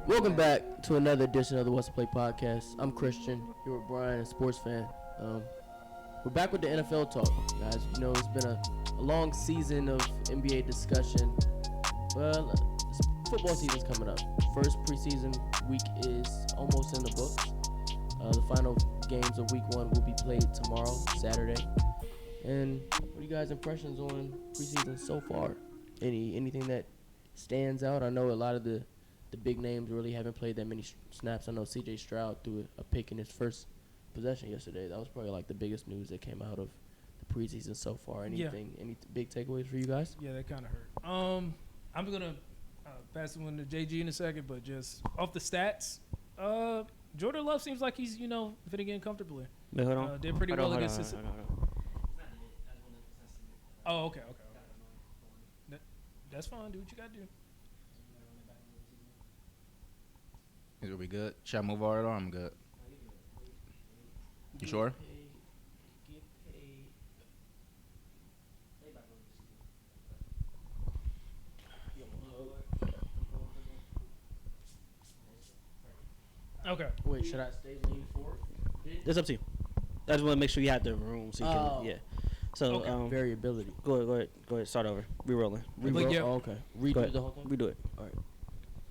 Welcome back to another edition of the What's the Play podcast. I'm Christian, here with Brian and SportsFan. We're back with the NFL talk, guys. You know, it's been a long season of NBA discussion. Well, football season's coming up. First preseason week is almost in the books. The final games of week 1 will be played tomorrow, Saturday. And what are you guys' impressions on preseason so far? Anything that stands out? I know a lot of the big names really haven't played that many snaps. I know C.J. Stroud threw a pick in his first possession yesterday. That was probably like the biggest news that came out of the preseason so far. Any big takeaways for you guys? Yeah, that kind of hurt. I'm gonna pass the one to JG in a second, but just off the stats, Jordan Love seems like he's fitting in comfortably. Wait, hold on. Did pretty well against this. Oh, okay. That's fine. Do what you gotta do. Is we good? Should I move on or I'm good? You sure? Okay. Wait, should I stay leaning forward? That's up to you. I just want to make sure you have the room so you can. Yeah. So okay. Variability. Go ahead. Start over. Re-rolling. Okay. Redo the whole thing. Redo it. All right.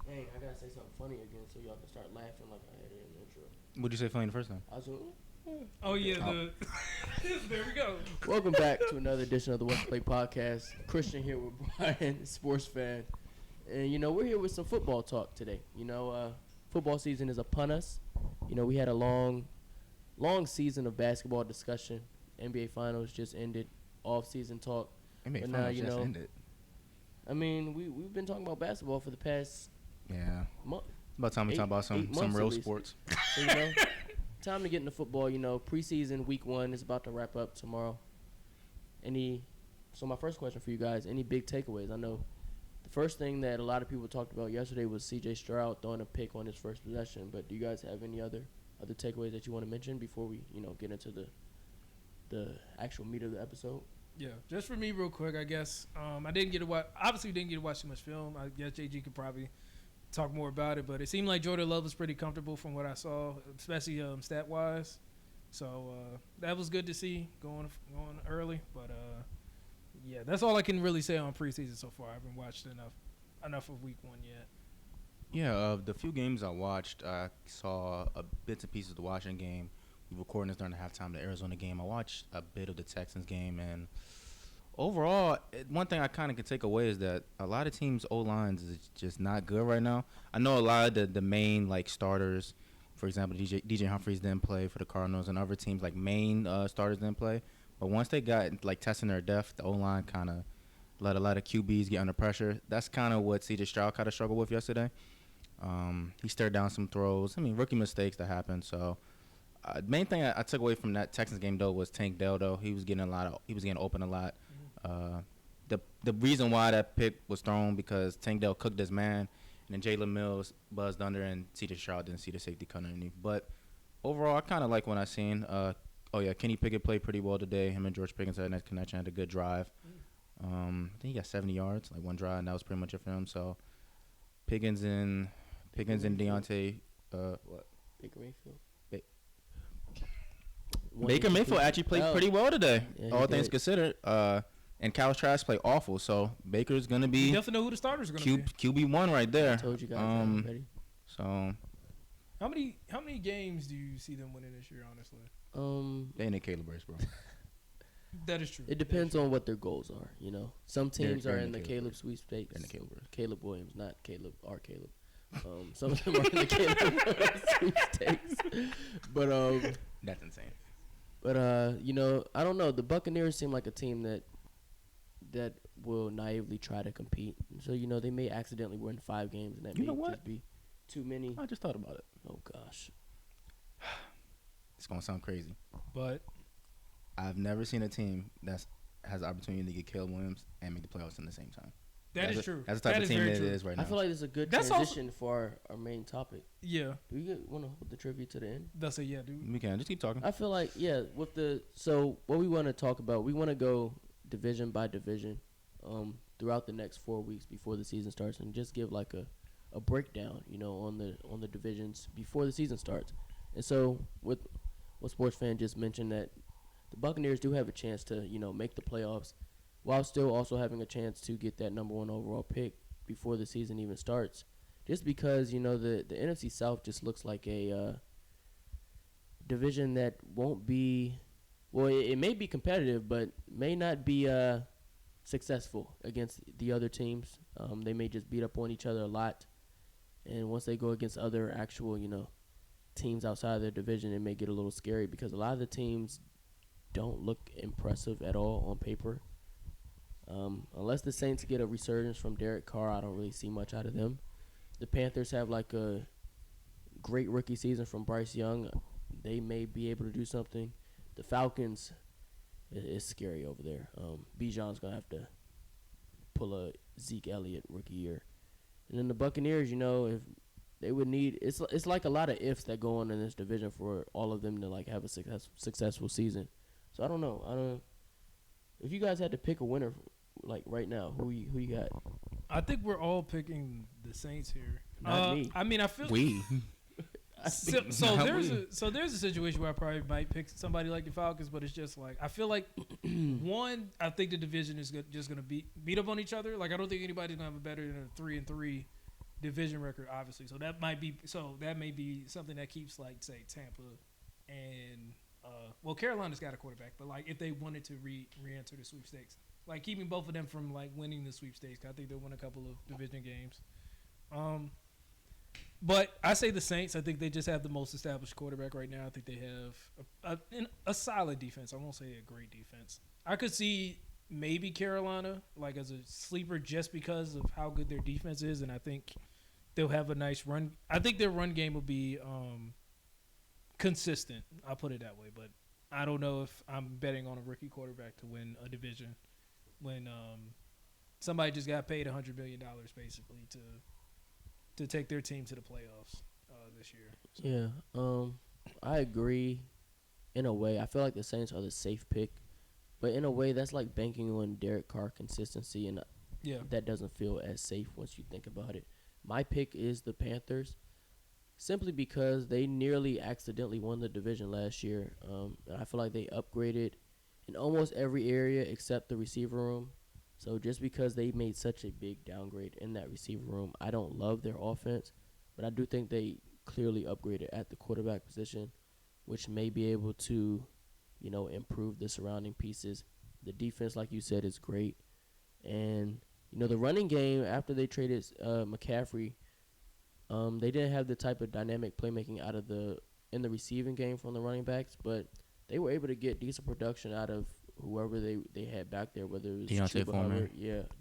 Dang, I gotta say something funny again so y'all can start laughing like I had it in the intro. What'd you say funny the first time? I was like, oh yeah, there we go. Welcome back to another edition of the What's the Play podcast. Christian here with Brian, sports fan, and we're here with some football talk today. Football season is upon us. We had a long season of basketball discussion. NBA Finals just ended. Off-season talk. NBA Finals just ended. I mean, we've been talking about basketball for the past month. About time we talk about some real sports. So, time to get into football. Preseason week 1 is about to wrap up tomorrow. So my first question for you guys: any big takeaways? I know the first thing that a lot of people talked about yesterday was C.J. Stroud throwing a pick on his first possession. But do you guys have any other takeaways that you want to mention before we get into the actual meat of the episode? Yeah, just for me real quick, I guess. I didn't get to watch too much film. I guess JG could probably talk more about it, but it seemed like Jordan Love was pretty comfortable from what I saw, especially stat-wise. So that was good to see going early. But, yeah, that's all I can really say on preseason so far. I haven't watched enough of week 1 yet. Yeah, the few games I watched, I saw bits and pieces of the Washington game. We recording this during the halftime of the Arizona game. I watched a bit of the Texans game, and overall, one thing I kind of can take away is that a lot of teams' O-lines is just not good right now. I know a lot of the main starters, for example, DJ Humphries didn't play for the Cardinals, and other teams main starters didn't play. But once they got testing their depth, the O-line kind of let a lot of QBs get under pressure. That's kind of what C.J. Stroud kind of struggled with yesterday. He stared down some throws. I mean, rookie mistakes that happen. So the main thing I took away from that Texans game though was Tank Dell. Though he was getting open a lot. The reason why that pick was thrown because Tank Dell cooked his man, and then Jalen Mills buzzed under, and C.J. Stroud didn't see the safety cut underneath. But overall, I kind of like what I seen. Kenny Pickett played pretty well today. Him and George Pickens had a nice connection. Had a good drive. I think he got 70 yards, one drive, and that was pretty much it for him. So Pickens and Deontay, what? Baker Mayfield. Baker Mayfield actually played pretty well today, all things considered. And Kyle Trask played awful, so Baker's gonna be. You definitely know who the starters are gonna be. QB1 right there. I told you guys already. So. How many games do you see them winning this year? Honestly. They in the Caleb race, bro. That is true. It depends on what their goals are. Some teams are in the Caleb sweepstakes. They're in the Caleb race. Caleb Williams, not Caleb. Caleb. Some of them are in the Caleb sweepstakes. But that's insane. But I don't know. The Buccaneers seem like a team that will naively try to compete. So they may accidentally win 5 games, and that may just be too many. I just thought about it. Oh gosh, it's gonna sound crazy, but I've never seen a team that has the opportunity to get Caleb Williams and make the playoffs in the same time. That is true. That's the type of team it is right now. I feel like this is a good transition for our main topic. Yeah. Do we want to hold the trivia to the end? That's a yeah, dude. We can just keep talking. I feel like so what we want to talk about, we want to go division by division throughout the next 4 weeks before the season starts and just give like a a breakdown, on the divisions before the season starts. And so with what SportsFan just mentioned, that the Buccaneers do have a chance to, make the playoffs while still also having a chance to get that number 1 overall pick before the season even starts. Just because, the NFC South just looks like a division that won't be, well, it may be competitive, but may not be successful against the other teams. They may just beat up on each other a lot. And once they go against other actual, teams outside of their division, it may get a little scary because a lot of the teams don't look impressive at all on paper. Unless the Saints get a resurgence from Derek Carr, I don't really see much out of them. The Panthers have like a great rookie season from Bryce Young. They may be able to do something. The Falcons, it's scary over there. Bijan's going to have to pull a Zeke Elliott rookie year. And then the Buccaneers, if they would need, it's like a lot of ifs that go on in this division for all of them to like have a successful season. So I don't know. If you guys had to pick a winner, like right now, who you got? I think we're all picking the Saints here. Not me. I mean, I feel We. so there's a situation where I probably might pick somebody like the Falcons, but it's just like I feel like I think the division is just gonna beat up on each other. Like I don't think anybody's gonna have a better than a 3-3 division record, obviously. So that may be something that keeps like say Tampa and Carolina's got a quarterback, but like if they wanted to re-enter the sweepstakes, like keeping both of them from like winning the sweepstakes, I think they'll win a couple of division games. But I say the Saints. I think they just have the most established quarterback right now. I think they have a solid defense. I won't say a great defense. I could see maybe Carolina like as a sleeper just because of how good their defense is, and I think they'll have a nice run. I think their run game will be consistent. I'll put it that way. But I don't know if I'm betting on a rookie quarterback to win a division when somebody just got paid $100 million basically to take their team to the playoffs this year. So. Yeah, I agree in a way. I feel like the Saints are the safe pick, but in a way that's like banking on Derek Carr consistency, and that doesn't feel as safe once you think about it. My pick is the Panthers, simply because they nearly accidentally won the division last year. And I feel like they upgraded in almost every area except the receiver room. So just because they made such a big downgrade in that receiver room, I don't love their offense, but I do think they clearly upgraded at the quarterback position, which may be able to, improve the surrounding pieces. The defense, like you said, is great. And, the running game, after they traded McCaffrey, they didn't have the type of dynamic playmaking in the receiving game from the running backs, but they were able to get decent production out of whoever they had back there, whether it was Deontay Foreman.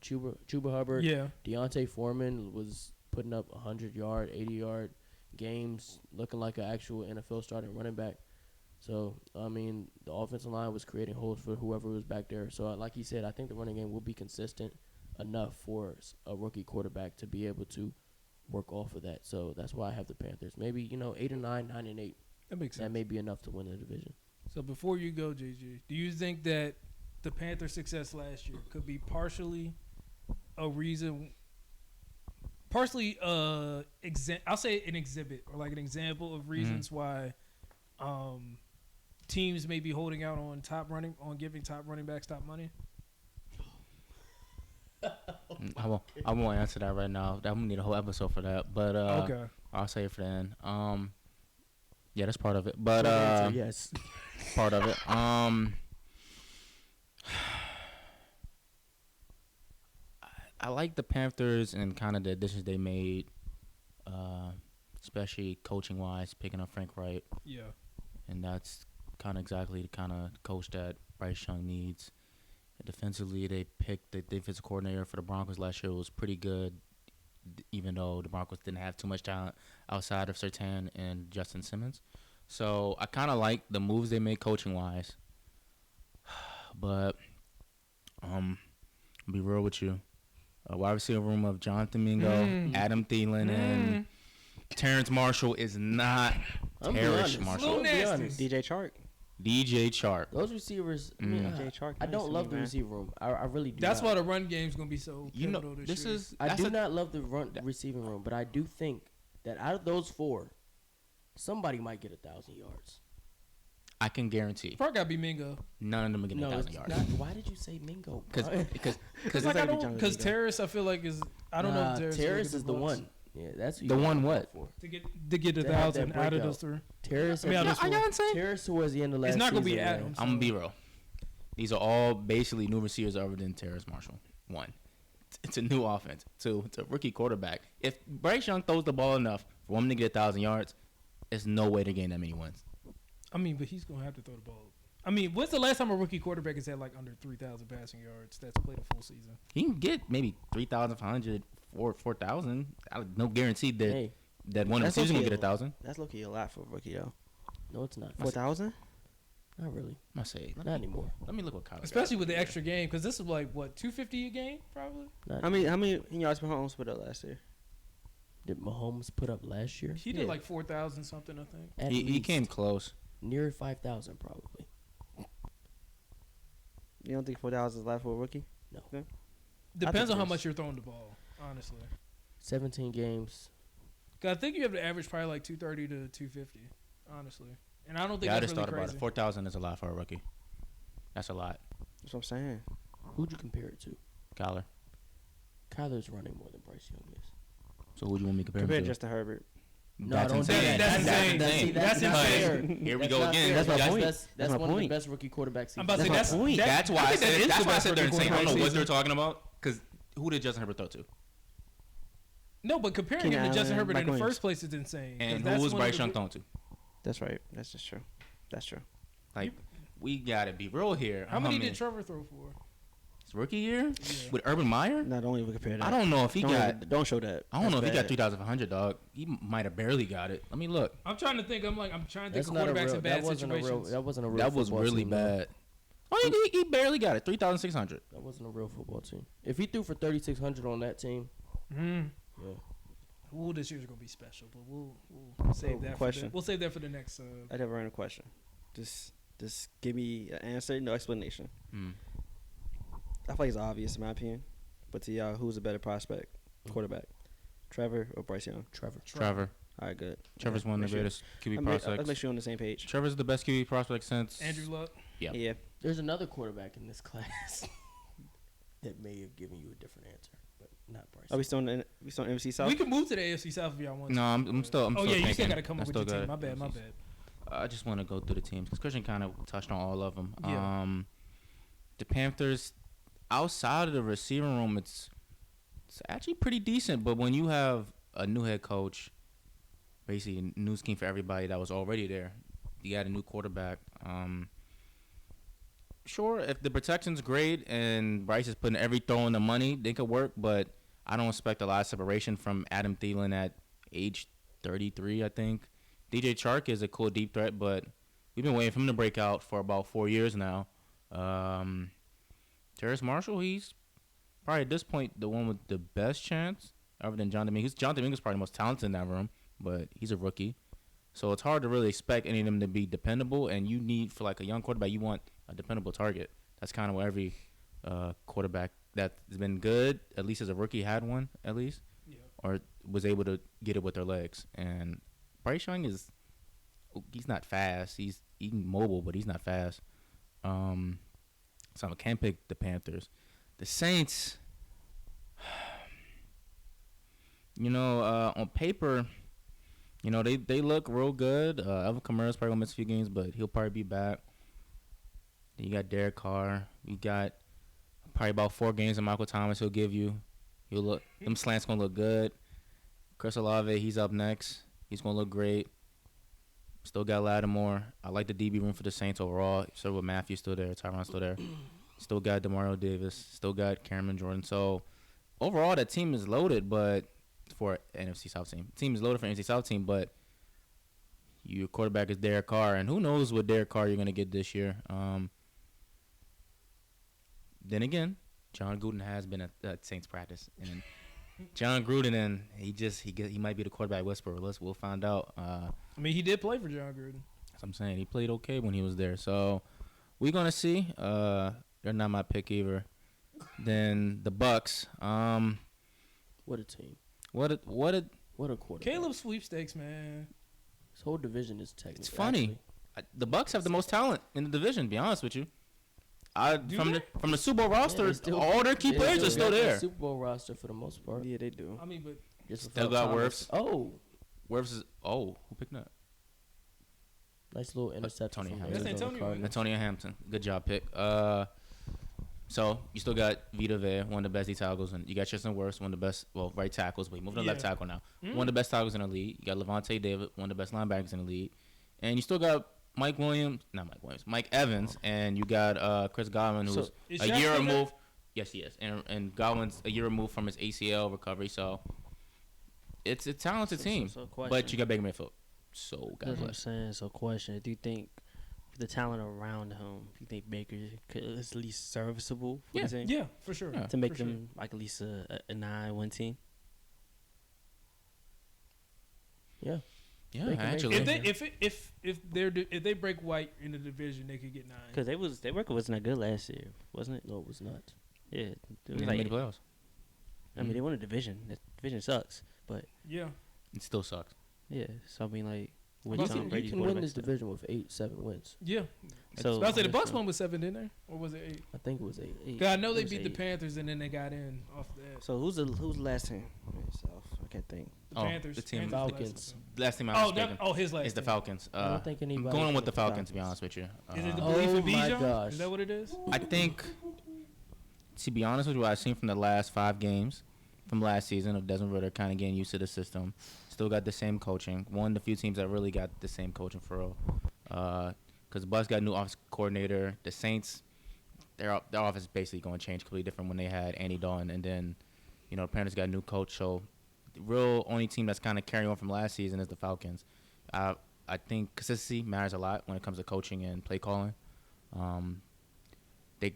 Chuba Hubbard. Yeah. Deontay Foreman was putting up 100-yard, 80-yard games, looking like an actual NFL starting running back. So, I mean, the offensive line was creating holes for whoever was back there. So, like you said, I think the running game will be consistent enough for a rookie quarterback to be able to work off of that. So, that's why I have the Panthers. Maybe, 8 and 9, 9 and 8. That makes sense. That may be enough to win the division. So before you go, JJ, do you think that the Panthers' success last year could be partially a reason, I'll say an exhibit or like an example of reasons why teams may be holding out on giving top running backs top money? I won't answer that right now. I'm gonna need a whole episode for that. But okay, I'll say it for then. Yeah, that's part of it. But yes, part of it. I like the Panthers and kind of the additions they made, especially coaching wise, picking up Frank Wright. Yeah, and that's kind of exactly the kind of coach that Bryce Young needs. Defensively, they picked the defensive coordinator for the Broncos last year. It was pretty good, even though the Broncos didn't have too much talent outside of Surtain and Justin Simmons. So I kind of like the moves they made coaching-wise. But I'll be real with you. Wide receiver room of Jonathan Mingo, Adam Thielen, and Terrence Marshall is not Terrence Marshall. DJ Chark. DJ Chark. Those receivers. I mean, I don't love the receiver room. I really do. That's not. why the run game's gonna be so pivotal this year. I do not love the receiving room, but I do think that out of those 4, somebody might get 1,000 yards. I can guarantee. Probably gotta be Mingo. None of them are getting 1,000 yards. Why did you say Mingo? Because like because Terrace, I feel like is I don't know. If Terrace is the one. Yeah, that's the one. What for. to get 1,000 out of those 3. Terrace. Terrace towards the end of last season. It's not gonna be Adams. I'm gonna be real. These are all basically new receivers other than Terrace Marshall. 1, it's a new offense. 2, it's a rookie quarterback. If Bryce Young throws the ball enough for him to get 1,000 yards, there's no way to gain that many wins. I mean, but he's gonna have to throw the ball. I mean, when's the last time a rookie quarterback has had like under 3,000 passing yards that's played a full season? He can get maybe 3,500 or 4,000. No guarantee that one of the season will get 1,000. That's low-key a lot for a rookie, though. No, it's not. 4,000? Not really. I say not anymore. Let me look what college. Especially with the extra game, because this is like what $250 a game, probably. How many yards Mahomes put up last year? Did Mahomes put up last year? He did like 4,000 something, I think. He came close. Near 5,000, probably. You don't think 4,000 is a lot for a rookie? No. Okay. Depends on how much you're throwing the ball, honestly. 17 games. I think you have to average probably like 230 to 250, honestly. And I don't think I that's just really thought crazy. about it. 4,000 is a lot for a rookie. That's a lot. That's what I'm saying. Who'd you compare it to? Kyler. Kyler's running more than Bryce Young is. So who do you want me to compare Compare him to? Justin Herbert. No, That's don't insane. do that. That's insane. Here we That's go not again. fair. That's my point. That's That's my one of the point. best rookie quarterbacks. I'm about to say That's my point. That's why I said. That's why I said they're insane. I don't know what season. they're talking about. Because who did Justin Herbert throw to? No, but comparing Keenan him to Justin Allen, Herbert Mike in the Williams. first place is insane. And 'Cause who was that's one of Bryce the Young gr- throwing to? That's right. That's just true. That's true. Like, we gotta be real here. How many did Trevor throw for? His rookie year Yeah. with Urban Meyer? No, don't even compare that. I don't know if he got. Don't show that. I don't know if he got That's 3,500, dog. He might have barely got it. Let me look. I'm trying to think. I'm trying to That's think not of a quarterbacks real. in bad That wasn't a real. situations. That wasn't a real. That was football really team, though. bad. Oh, he barely got it. 3,600. That wasn't a real football team. If he threw for 3,600 on that team, Mm. yeah. Ooh, this year's gonna be special, but we'll save that. Question. We'll save that for the next. I never ran a question. Just give me an answer, no explanation. I feel like it's obvious in my opinion, but to y'all, who's a better prospect, quarterback, Trevor or Bryce Young? Trevor. All right, good. Trevor's one of the greatest QB Let's prospects. make sure you're on the same page. Trevor's the best QB prospect since Andrew Luck. Yeah. Yeah. There's another quarterback in this class that may have given you a different answer, but not Bryce. Are we still in NFC South? We can move to the AFC South if y'all want. No, I'm still. Oh yeah, you still thinking. gotta come I up with still your team. got My it. bad. I just want to go through the teams because Christian kind of touched on all of them. Yeah. The Panthers, outside of the receiving room, it's actually pretty decent. But when you have a new head coach, basically a new scheme for everybody that was already there, you got a new quarterback. Sure, if the protection's great and Bryce is putting every throw in the money, they could work. But I don't expect a lot of separation from Adam Thielen at age 33, I think. DJ Chark is a cool deep threat, but we've been waiting for him to break out for about 4 years now. Terrace Marshall, he's probably at this point the one with the best chance, other than John Dominguez. John Dominguez is probably the most talented in that room, but he's a rookie. So it's hard to really expect any of them to be dependable, and you need, for like a young quarterback, you want a dependable target. That's kind of what every quarterback that's been good, at least as a rookie, had one, at least, or was able to get it with their legs. And Bryce Young he's not fast. He's mobile, but he's not fast. So I can't pick the Panthers. The Saints, on paper, they look real good. Alvin Kamara's probably going to miss a few games, but he'll probably be back. Then you got Derek Carr. You got probably about 4 games of Michael Thomas he'll give you. Them slants going to look good. Chris Olave, he's up next. He's going to look great. Still got Lattimore. I like the DB room for the Saints overall. So with Matthew still there, Tyron still there. Still got Demario Davis. Still got Cameron Jordan. So overall, that team is loaded, but for an NFC South team. The team is loaded for an NFC South team, but your quarterback is Derek Carr, and who knows what Derek Carr you're going to get this year. Then again, John Gruden has been at Saints practice, and John Gruden, and he might be the quarterback whisperer. We'll find out. I mean, he did play for John Gruden. I'm saying he played okay when he was there. So we're gonna see. They're not my pick either. Then the Bucks. What a team. What a quarterback. Caleb sweepstakes, man. This whole division is technical. It's funny. The Bucks have the most talent in the division. To be honest with you, from the Super Bowl roster, all their key players are still there. Super Bowl roster for the most part. Yeah, they do. I mean, but Still got Wirfs. Oh, Wirfs is who picked that? nice little interception. Tony from Hampton. Arizona That's Antonio, Cardinals. Antonio Hampton. Good job, pick. So you still got Vita Vea, one of the best D tackles, and you got Tristan Wirfs, one of the best, right tackles, but he moved to left tackle now. Mm-hmm. One of the best tackles in the league. You got Levante David, one of the best linebackers in the league, and you still got Mike Evans, and you got Chris Godwin, who's is a Shaq year still there? removed. Yes, he is, and Godwin's a year removed from his ACL recovery. So it's a talented team, but you got Baker Mayfield. So God That's what I'm bless. saying. So, question: do you think the talent around him, do you think Baker could at least serviceable for the team? yeah, for sure. Yeah. To make For them like at least a 9-win team. Yeah. Yeah, Baker actually. Mayfield. If they break White in the division, they could get 9. Because their record wasn't that good last year, wasn't it? No, it was not. Yeah, it was They like, made the playoffs. I mean, they won a division. The division sucks, but Yeah. It still sucks. yeah. So I mean, like, with You Tom can- Brady, You can win this division with 8-7 wins. Yeah. So I say the Bucks won with 7, didn't they? Or was it 8? I think it was 8. 'Cause I know they It was beat the 8. Panthers and then they got in off that. So who's the last team? South. I can't think. The Panthers. The team. Panthers Falcons. Last team I was speaking his last. is the team. Falcons. I don't think anybody. I'm going with the picked Falcons, to be honest with you. Is it the Oh belief in my Bijan? gosh. Is that what it is? I think, to be honest with you, what I've seen from the last 5 games from last season of Desmond Ridder kind of getting used to the system. Still got the same coaching. One of the few teams that really got the same coaching for real. Because the Bucks got a new offensive coordinator. The Saints, their offense is basically going to change completely different when they had Andy Dalton. And then, the Panthers got a new coach. So the real only team that's kind of carrying on from last season is the Falcons. I think consistency matters a lot when it comes to coaching and play calling. They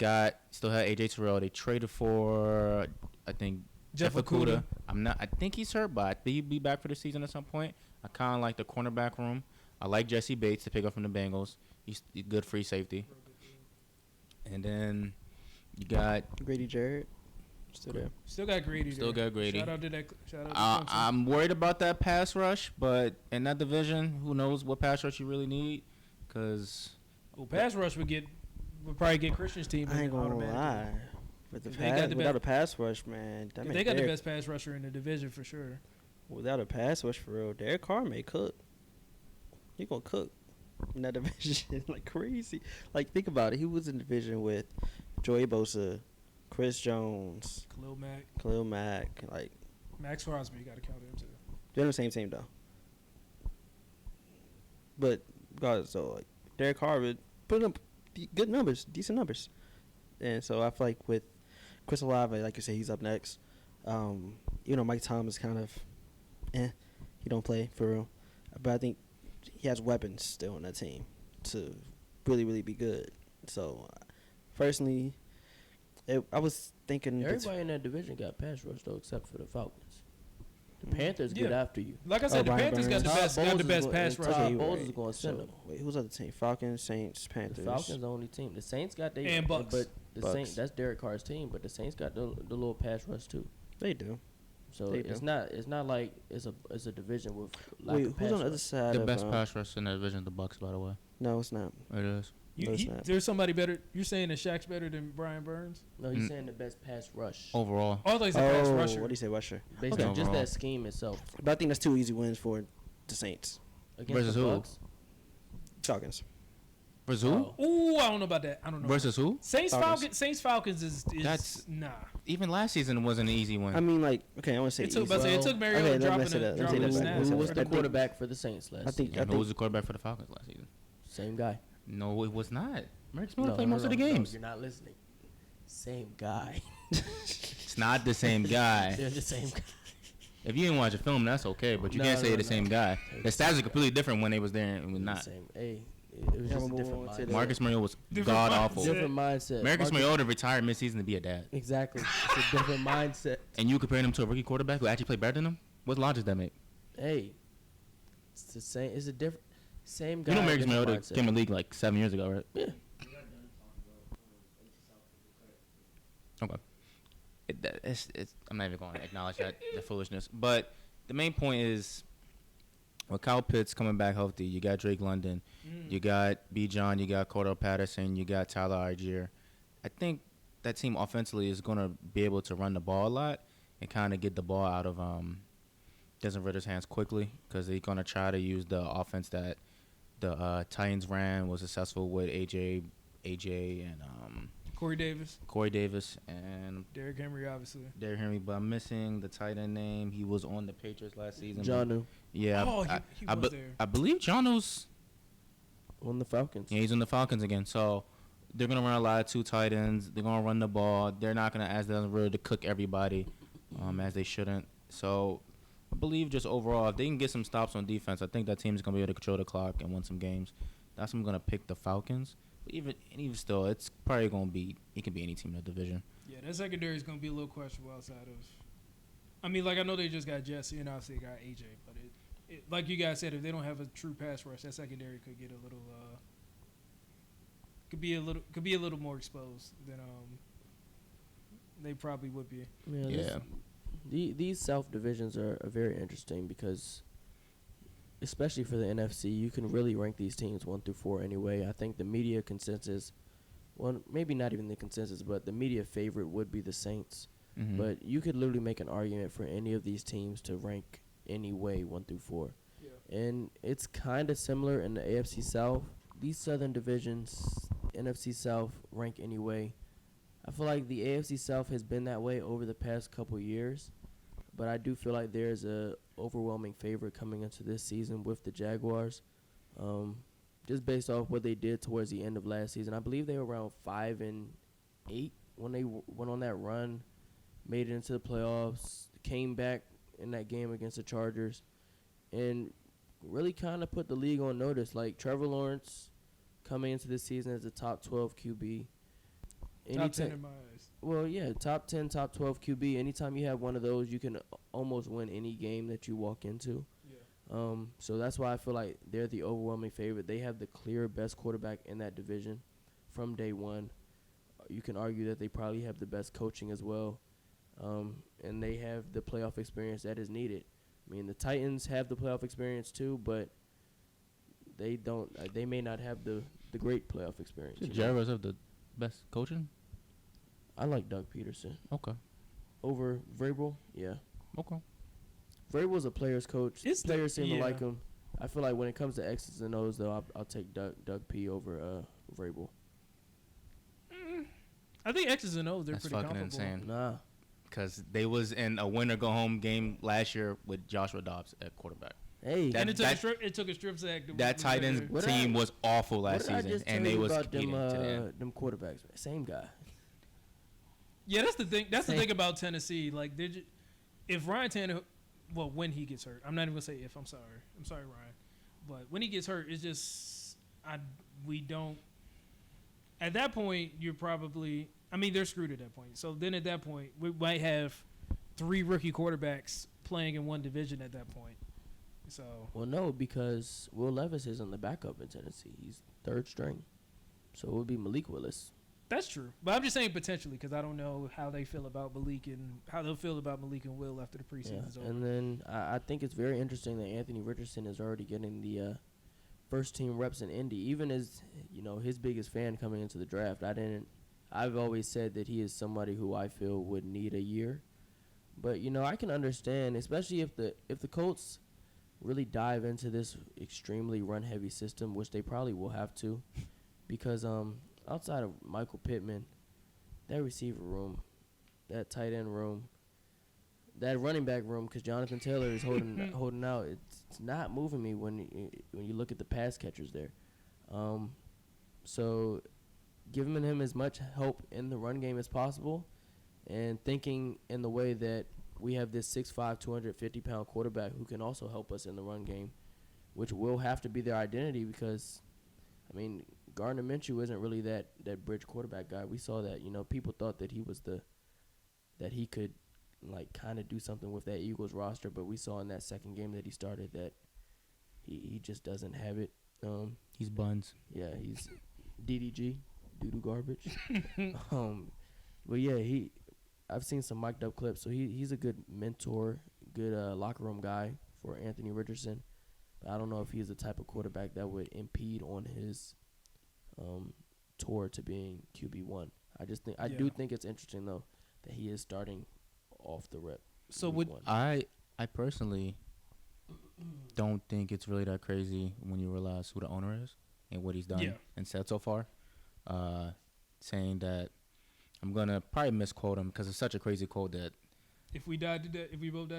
still had AJ Terrell. They traded for, I think, Jeff Okudah. I think he's hurt, but I think he'll be back for the season at some point. I kind of like the cornerback room. I like Jesse Bates to pick up from the Bengals. He's good free safety. And then you got Grady Jarrett still there. Still got Grady. Still there. got Grady. Shout out to Clemson. I'm worried about that pass rush, but in that division, who knows what pass rush you really need? Because pass rush would probably get Christian's team. I ain't gonna automatically. lie. With the They got the without a pass rush, man. They got the best pass rusher in the division for sure. Without a pass rush, for real, Derek Carr may cook. He gonna cook in that division like crazy. Like, think about it. He was in division with Joey Bosa, Chris Jones, Khalil Mack. Like, Max Crosby, you got to count him too. they're on the same team though. But God, so like Derek Carr would put up good numbers, decent numbers, and so I feel like with Chris Olave, like you say, he's up next. Mike Thomas kind of, he don't play for real, but I think he has weapons still on that team to really, really be good. So, personally, I was thinking Everybody in that division got pass rush though, except for the Falcons. The Panthers get Yeah. after you. Like I said, the Brian Panthers got the Burns. best pass Todd rusher. Bowles is going to send them. Wait, who's the other team? Falcons, Saints, Panthers. The Falcons the only team. The Saints got their And Bucks. but the Bucks. Saints, that's Derek Carr's team, but the Saints got the little pass rush too. They do. So They it's do. not like it's a division with lack Wait, of pass who's on the other rush. side the of best pass rush in the division is the Bucks, by the way. No, it's not. It is. No, it's not. There's somebody better. You're saying that Shaq's better than Brian Burns? No, he's saying the best pass rush. Overall. Oh, I thought he said pass Oh, rusher. what do you say, rusher? Basically, Okay. just Overall. that scheme itself. But I think that's 2 easy wins for the Saints. Against Versus the who? Bucks. Falcons. Versus who? Oh. Ooh, I don't know about that. I don't know. Versus who? Saints Falcons is That's- nah. Even last season wasn't an easy win. I mean, like, okay, I want to say It took, easy. it took Mariota okay, dropping let's say that. Let's dropping say the that. snaps. Let's Who say was that. the I think- quarterback for the Saints last I think- season? and who was the quarterback for the Falcons last season? Same guy. No, it was not. Merrick Smith No, played no, most of the no, games. you're not listening. Same guy. It's not the same guy. They're the same guy. If you didn't watch a film, that's okay, but you No, can't say no, the no. same guy. The stats are completely different when they was there and when They're the not. same. Hey, it was Yeah, just a we'll different move on to mindset. the- Marcus Mariota was Different god mindset. awful. Different mindset. Marcus Mariota retired midseason to be a dad, Exactly. It's a different mindset. and you comparing him to a rookie quarterback who actually played better than him. What logic does that make? Hey, it's the same. It's a different. Same guy. You know, Marcus different Mariota mindset. came in the league like 7 years ago, right? Yeah. Okay. I'm not even going to acknowledge that the foolishness. But the main point is, with Kyle Pitts coming back healthy, you got Drake London, you got B. John, you got Cordell Patterson, you got Tyler Algier. I think that team offensively is going to be able to run the ball a lot and kind of get the ball out of Desmond Ritter's hands quickly, because they're going to try to use the offense that the Titans ran, was successful with AJ and Corey Davis, and Derrick Henry, obviously. Derrick Henry, but I'm missing the tight end name. He was on the Patriots last season. Jonnu Yeah. Oh, he was there. I believe Jonnu's. on the Falcons. Yeah, he's on the Falcons again. So they're going to run a lot of two tight ends. They're going to run the ball. They're not going to ask them really to cook everybody as they shouldn't. So I believe just overall, if they can get some stops on defense, I think that team is going to be able to control the clock and win some games. That's why I'm going to pick the Falcons. But even still, it's probably going to be – it can be any team in the division. Yeah, that secondary is going to be a little questionable outside of – I mean, like, I know they just got Jesse and obviously they got AJ, but it like you guys said, if they don't have a true pass rush, that secondary could get a little could be a little more exposed than they probably would be. Yeah. These South divisions are very interesting because, especially for the NFC, you can really rank these teams 1 through 4 anyway. I think the media consensus, well, maybe not even the consensus, but the media favorite would be the Saints. Mm-hmm. But you could literally make an argument for any of these teams to rank any way 1 through 4. Yeah. And it's kind of similar in the AFC South. These southern divisions, NFC South, rank anyway. I feel like the AFC South has been that way over the past couple years, but I do feel like there's a overwhelming favorite coming into this season with the Jaguars, just based off what they did towards the end of last season. I believe they were around 5-8 when they went on that run, made it into the playoffs, came back in that game against the Chargers, and really kind of put the league on notice. Like Trevor Lawrence coming into this season as a top 12 QB. Top 10 in my eyes. Well, yeah, top 10, top 12 QB. Anytime you have one of those, you can almost win any game that you walk into. Yeah. So that's why I feel like they're the overwhelming favorite. They have the clear best quarterback in that division from day one. You can argue that they probably have the best coaching as well, and they have the playoff experience that is needed. I mean, the Titans have the playoff experience too, but they don't. They may not have the great playoff experience. The Jaguars have the best coaching? I like Doug Peterson. Okay. Over Vrabel, yeah. Okay. Vrabel's a player's coach. It's Players seem to yeah. like him. I feel like when it comes to X's and O's, though, I'll take Doug P over Vrabel. I think X's and O's, they're That's pretty fucking comparable. insane. Nah. Because they was in a winner-go-home game last year with Joshua Dobbs at quarterback. Hey, That- And it took a strip sack. That Titans What team was awful what last did I season, just and tell they you was about competing to the end. them quarterbacks? Same guy. Yeah, that's the thing. That's the Same. thing about Tennessee. Like, if Ryan Tannehill, well, when he gets hurt, I'm not even gonna say if. I'm sorry, Ryan, but when he gets hurt, it's just we don't. At that point, you're probably. I mean, they're screwed at that point. So then, at that point, we might have 3 rookie quarterbacks playing in one division at that point. So Well, no, because Will Levis isn't the backup in Tennessee. He's third string. So it would be Malik Willis. that's true. But I'm just saying potentially because I don't know how they feel about Malik and how they'll feel about Malik and Will after the preseason's over. And then I think it's very interesting that Anthony Richardson is already getting the first team reps in Indy, even as his biggest fan coming into the draft. I've always said that he is somebody who I feel would need a year, but I can understand, especially if the Colts really dive into this extremely run heavy system, which they probably will have to, because outside of Michael Pittman, that receiver room, that tight end room, that running back room, because Jonathan Taylor is holding out. It's not moving me when you look at the pass catchers there. So giving him as much help in the run game as possible, and thinking in the way that we have this 6'5", 250-pound quarterback who can also help us in the run game, which will have to be their identity because, Gardner Minshew isn't really that bridge quarterback guy. We saw that, people thought that he could kind of do something with that Eagles roster, but we saw in that second game that he started that he just doesn't have it. He's buns. Yeah, he's DDG, doo-doo garbage. But yeah, I've seen some mic'd up clips, so he's a good mentor, good locker room guy for Anthony Richardson. But I don't know if he's the type of quarterback that would impede on his tour to being QB1. I do think it's interesting though that he is starting off the rip. So week would one. I personally don't think it's really that crazy when you realize who the owner is and what he's done and said so far. Saying that I'm gonna probably misquote him because it's such a crazy quote that if we both died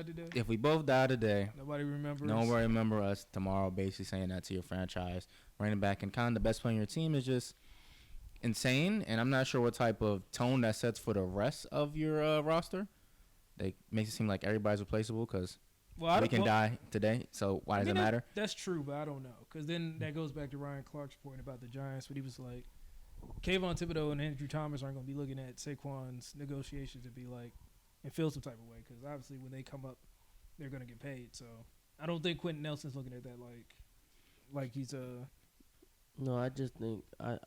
today, if we both die today, nobody remembers. Nobody remember us tomorrow. Basically saying that to your franchise, running back, and kind of the best player on your team is just insane. And I'm not sure what type of tone that sets for the rest of your roster. They makes it seem like everybody's replaceable because we can die today. So why does it matter? That's true, but I don't know because then that goes back to Ryan Clark's point about the Giants, but he was like, Kayvon Thibodeau and Andrew Thomas aren't going to be looking at Saquon's negotiations and be like, and feel some type of way because obviously when they come up, they're going to get paid. So I don't think Quentin Nelson's looking at that like he's a. No, I just think I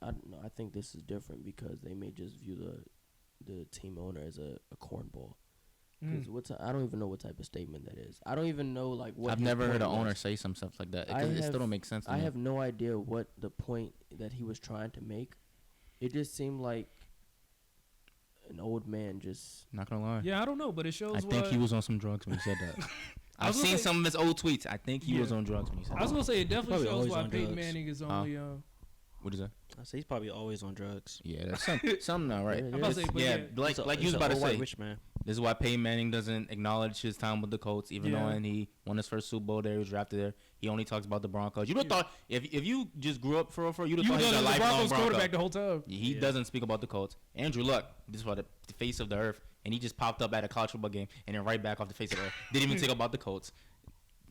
think this is different because they may just view the team owner as a cornball. Because I don't even know what type of statement that is. I don't even know like what. I've never heard an owner say some stuff like that. It still don't make sense to me. I have no idea what the point that he was trying to make. It just seemed like an old man just. Not gonna lie. Yeah, I don't know, but it shows. I think he was on some drugs when he said that. I've seen some of his old tweets. I think he was on drugs when he said that. I was gonna say it definitely shows why on Peyton drugs. Manning is only. What is that? I say he's probably always on drugs. Yeah, that's something now, right? Yeah, I'm about to say, but like you was about to say. Rich man. This is why Peyton Manning doesn't acknowledge his time with the Colts, even though he won his first Super Bowl there, he was drafted there. He only talks about the Broncos. You would have thought if you just grew up for you'd have thought he was a lifelong Broncos Bronco. quarterback the whole time. He doesn't speak about the Colts. Andrew Luck, this was the face of the earth, and he just popped up at a college football game and then right back off the face of the earth. Didn't even think about the Colts.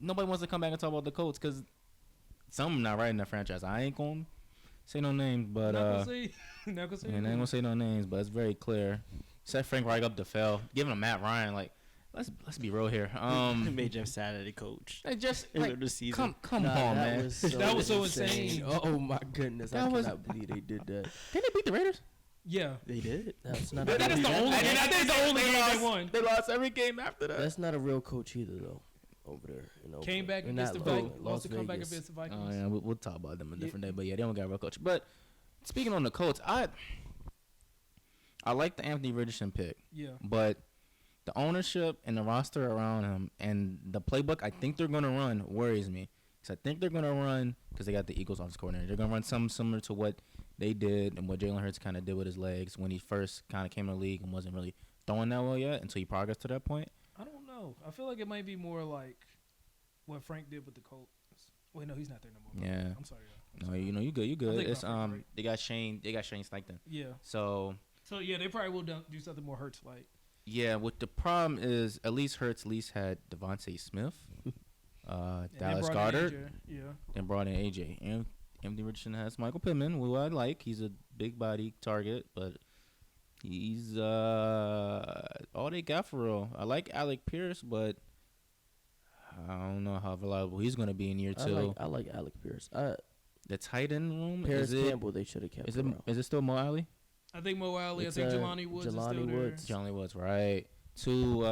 Nobody wants to come back and talk about the Colts because something not right in that franchise. I ain't going to say no names, but not I gonna say ain't gonna say no names, but it's very clear. Set Frank Reich up to fail, giving him Matt Ryan. Like, let's be real here. Made Jeff Saturday coach. Just Like, the season. come on, man. That was so insane. Oh my goodness, I cannot believe they did that. Didn't they beat the Raiders? Yeah, They did. That's not. that is the only. I think it's the only game they won. They lost every game after that. That's not a real coach either, though. Over there, Came back against the Vikings. Lost to come back against the Vikings. Oh yeah, we'll talk about them a different day. But yeah, they don't got a real coach. But speaking on the Colts, I like the Anthony Richardson pick. Yeah. But the ownership and the roster around him and the playbook I think they're going to run worries me. Because I think they're going to run, because they got the Eagles offensive coordinator, they're going to run something similar to what they did and what Jalen Hurts kind of did with his legs when he first kind of came to the league and wasn't really throwing that well yet until he progressed to that point. I don't know. I feel like it might be more like what Frank did with the Colts. Wait, no, he's not there no more. Yeah. I'm sorry. No, you good. It's about Frank, they got Shane Steichen. Yeah. So yeah, they probably will do something more Hurts like. yeah, what the problem is, at least Hurts had Devontae Smith, Dallas Goedert, then brought in AJ. And Anthony Richardson has Michael Pittman, who I like. He's a big body target, but he's all they got for real. I like Alec Pierce, but I don't know how reliable he's going to be in year two. I like Alec Pierce. The tight end room, Paris Campbell, they should have kept. Is it still Mo Alley? I think Mo Alley. I think Jelani Woods is still there. Jelani Woods, right? Two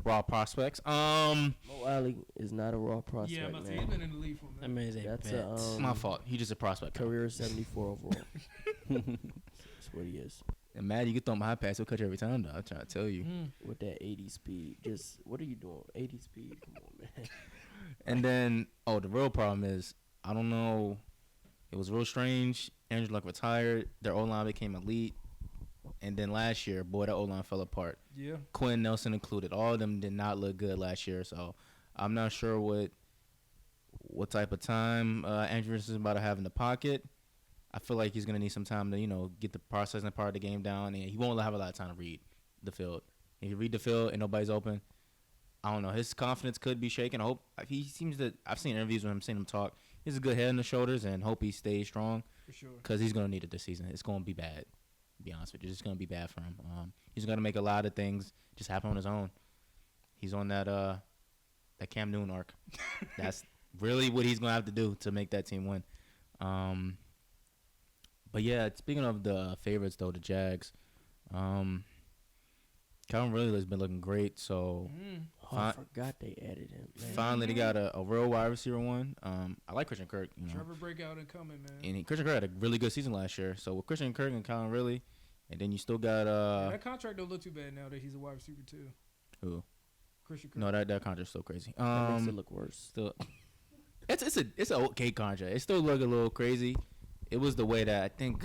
raw prospects. Mo Alley is not a raw prospect. Yeah, man. He's been in the league for a minute. That's my fault. He's just a prospect. Career 74 overall. That's what he is. And Matt, you can throw him a high pass. He'll catch you every time, though. I'm trying to tell you. With that 80 speed. Just, what are you doing? 80 speed? Come on, man. And then, the real problem is, I don't know. It was real strange. Andrew Luck retired. Their O-line became elite. And then last year, boy, that O-line fell apart. Yeah. Quinn Nelson included. All of them did not look good last year. So I'm not sure what type of time Andrew is about to have in the pocket. I feel like he's going to need some time to, get the processing part of the game down. And he won't have a lot of time to read the field. If you read the field and nobody's open, I don't know. His confidence could be shaken. I hope he seems to. I've seen interviews with him, seen him talk. He has a good head on the shoulders, and hope he stays strong. For sure. Because he's going to need it this season. It's going to be bad. To be honest with you, it's going to be bad for him. He's going to make a lot of things just happen on his own. He's on that Cam Newton arc. That's really what he's going to have to do to make that team win. But yeah, speaking of the favorites though, the Jags, Calvin Ridley has been looking great. So I forgot they added him. Man. finally they got a real wide receiver one. I like Christian Kirk. You know, Trevor breakout incoming, man. and Christian Kirk had a really good season last year. So with Christian Kirk and Calvin Ridley, and then you still got that contract don't look too bad now that he's a wide receiver too. who? Christian Kirk. No, that contract's still crazy. That makes it look worse. Still, it's an okay contract. It still look a little crazy. It was the way that I think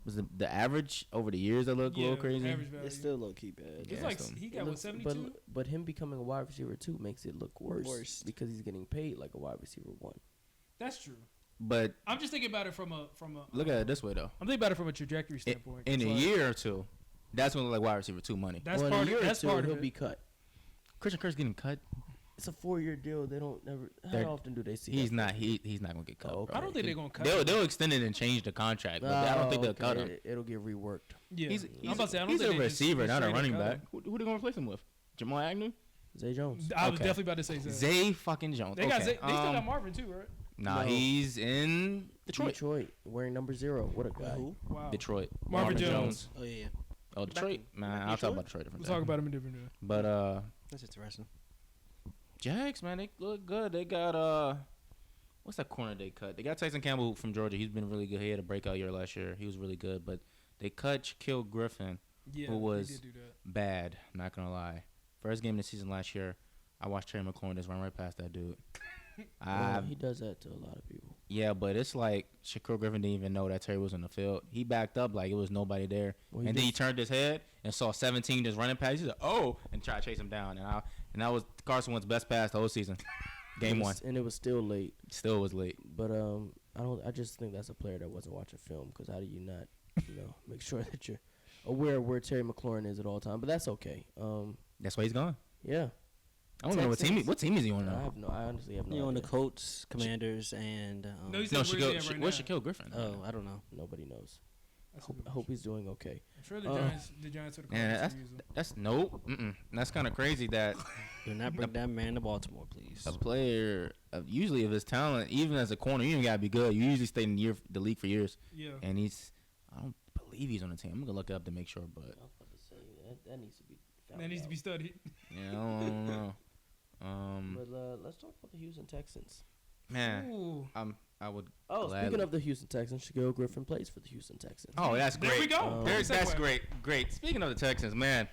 was the average over the years that looked a little crazy. Average value. It's still low key bad. It's Yeah, like so- he got what 72. But him becoming a wide receiver 2 makes it look worse because he's getting paid like a wide receiver 1. That's true. But I'm just thinking about it from a. look at it this way though. I'm thinking about it from a trajectory standpoint. In It's a like, year or two, that's when like wide receiver 2 money. that's in part a year of. or That's two, part of he'll it. be cut. Christian Kirk's getting cut. It's a 4-year deal. They don't never. They're- How often do they see? He's that? not. He's not gonna get cut. Oh, okay. I don't think they're gonna cut. They'll extend it and change the contract, but I don't think they'll cut him. It'll get reworked. Yeah, He's I'm about to say, I don't he's think a they just receiver, not a straight up running cut back. him. Who they gonna replace him with? Jamal Agnew? Zay Jones. I was Okay. definitely about to say Zay. Zay fucking Jones. They got okay. Zay, they still got Marvin too, right? Nah, No. he's in Detroit. wearing number 0. What a guy. Who? Wow. Detroit. Marvin Jones. Oh yeah. Oh, Detroit. Man, I'll talk about Detroit different We'll time. talk about him in different day. But That's interesting. Jags, man, they look good. They got what's that corner they cut? They got Tyson Campbell from Georgia. He's been really good. He had a breakout year last year. He was really good. But they cut Shaquille Griffin, Yeah, who was they did do that. bad. I'm not gonna lie. First game of the season last year, I watched Terry McLaurin just run right past that dude. Well, he does that to a lot of people. Yeah, but it's like Shaquille Griffin didn't even know that Terry was on the field. He backed up like it was nobody there, Well, and then he turned his head and saw 17 just running past. He said, "Oh," and tried to chase him down. And that was Carson Wentz's best pass the whole season. Game one. And it was still late. Still was late. But I just think that's a player that wasn't watching film. Because how do you not, make sure that you're aware of where Terry McLaurin is at all time? But that's okay. That's why he's gone. Yeah. I don't know Texans. what team is he on now. I honestly have no You on the idea. Colts, Commanders, and No, he's No, where's he at right where's now? Shaquille Griffin? oh, I don't know. Nobody knows. That's a I good hope he's doing okay. I'm sure the Giants are the Man, Cardinals use him. that's nope. That's kind of crazy that Do not bring that man to Baltimore, please. a player usually of his talent, even as a corner, you ain't gotta be good. You usually stay in the league for years, Yeah. and I don't believe he's on the team. I'm gonna look it up to make sure, but I was about to say that needs to be. That needs to be studied. yeah, I don't know. But let's talk about the Houston Texans. Man, Ooh. I would. Oh, gladly. speaking of the Houston Texans, Shaquille Griffin plays for the Houston Texans. Oh, that's There great. we go. Perfect That's segue. great. Speaking of the Texans, man,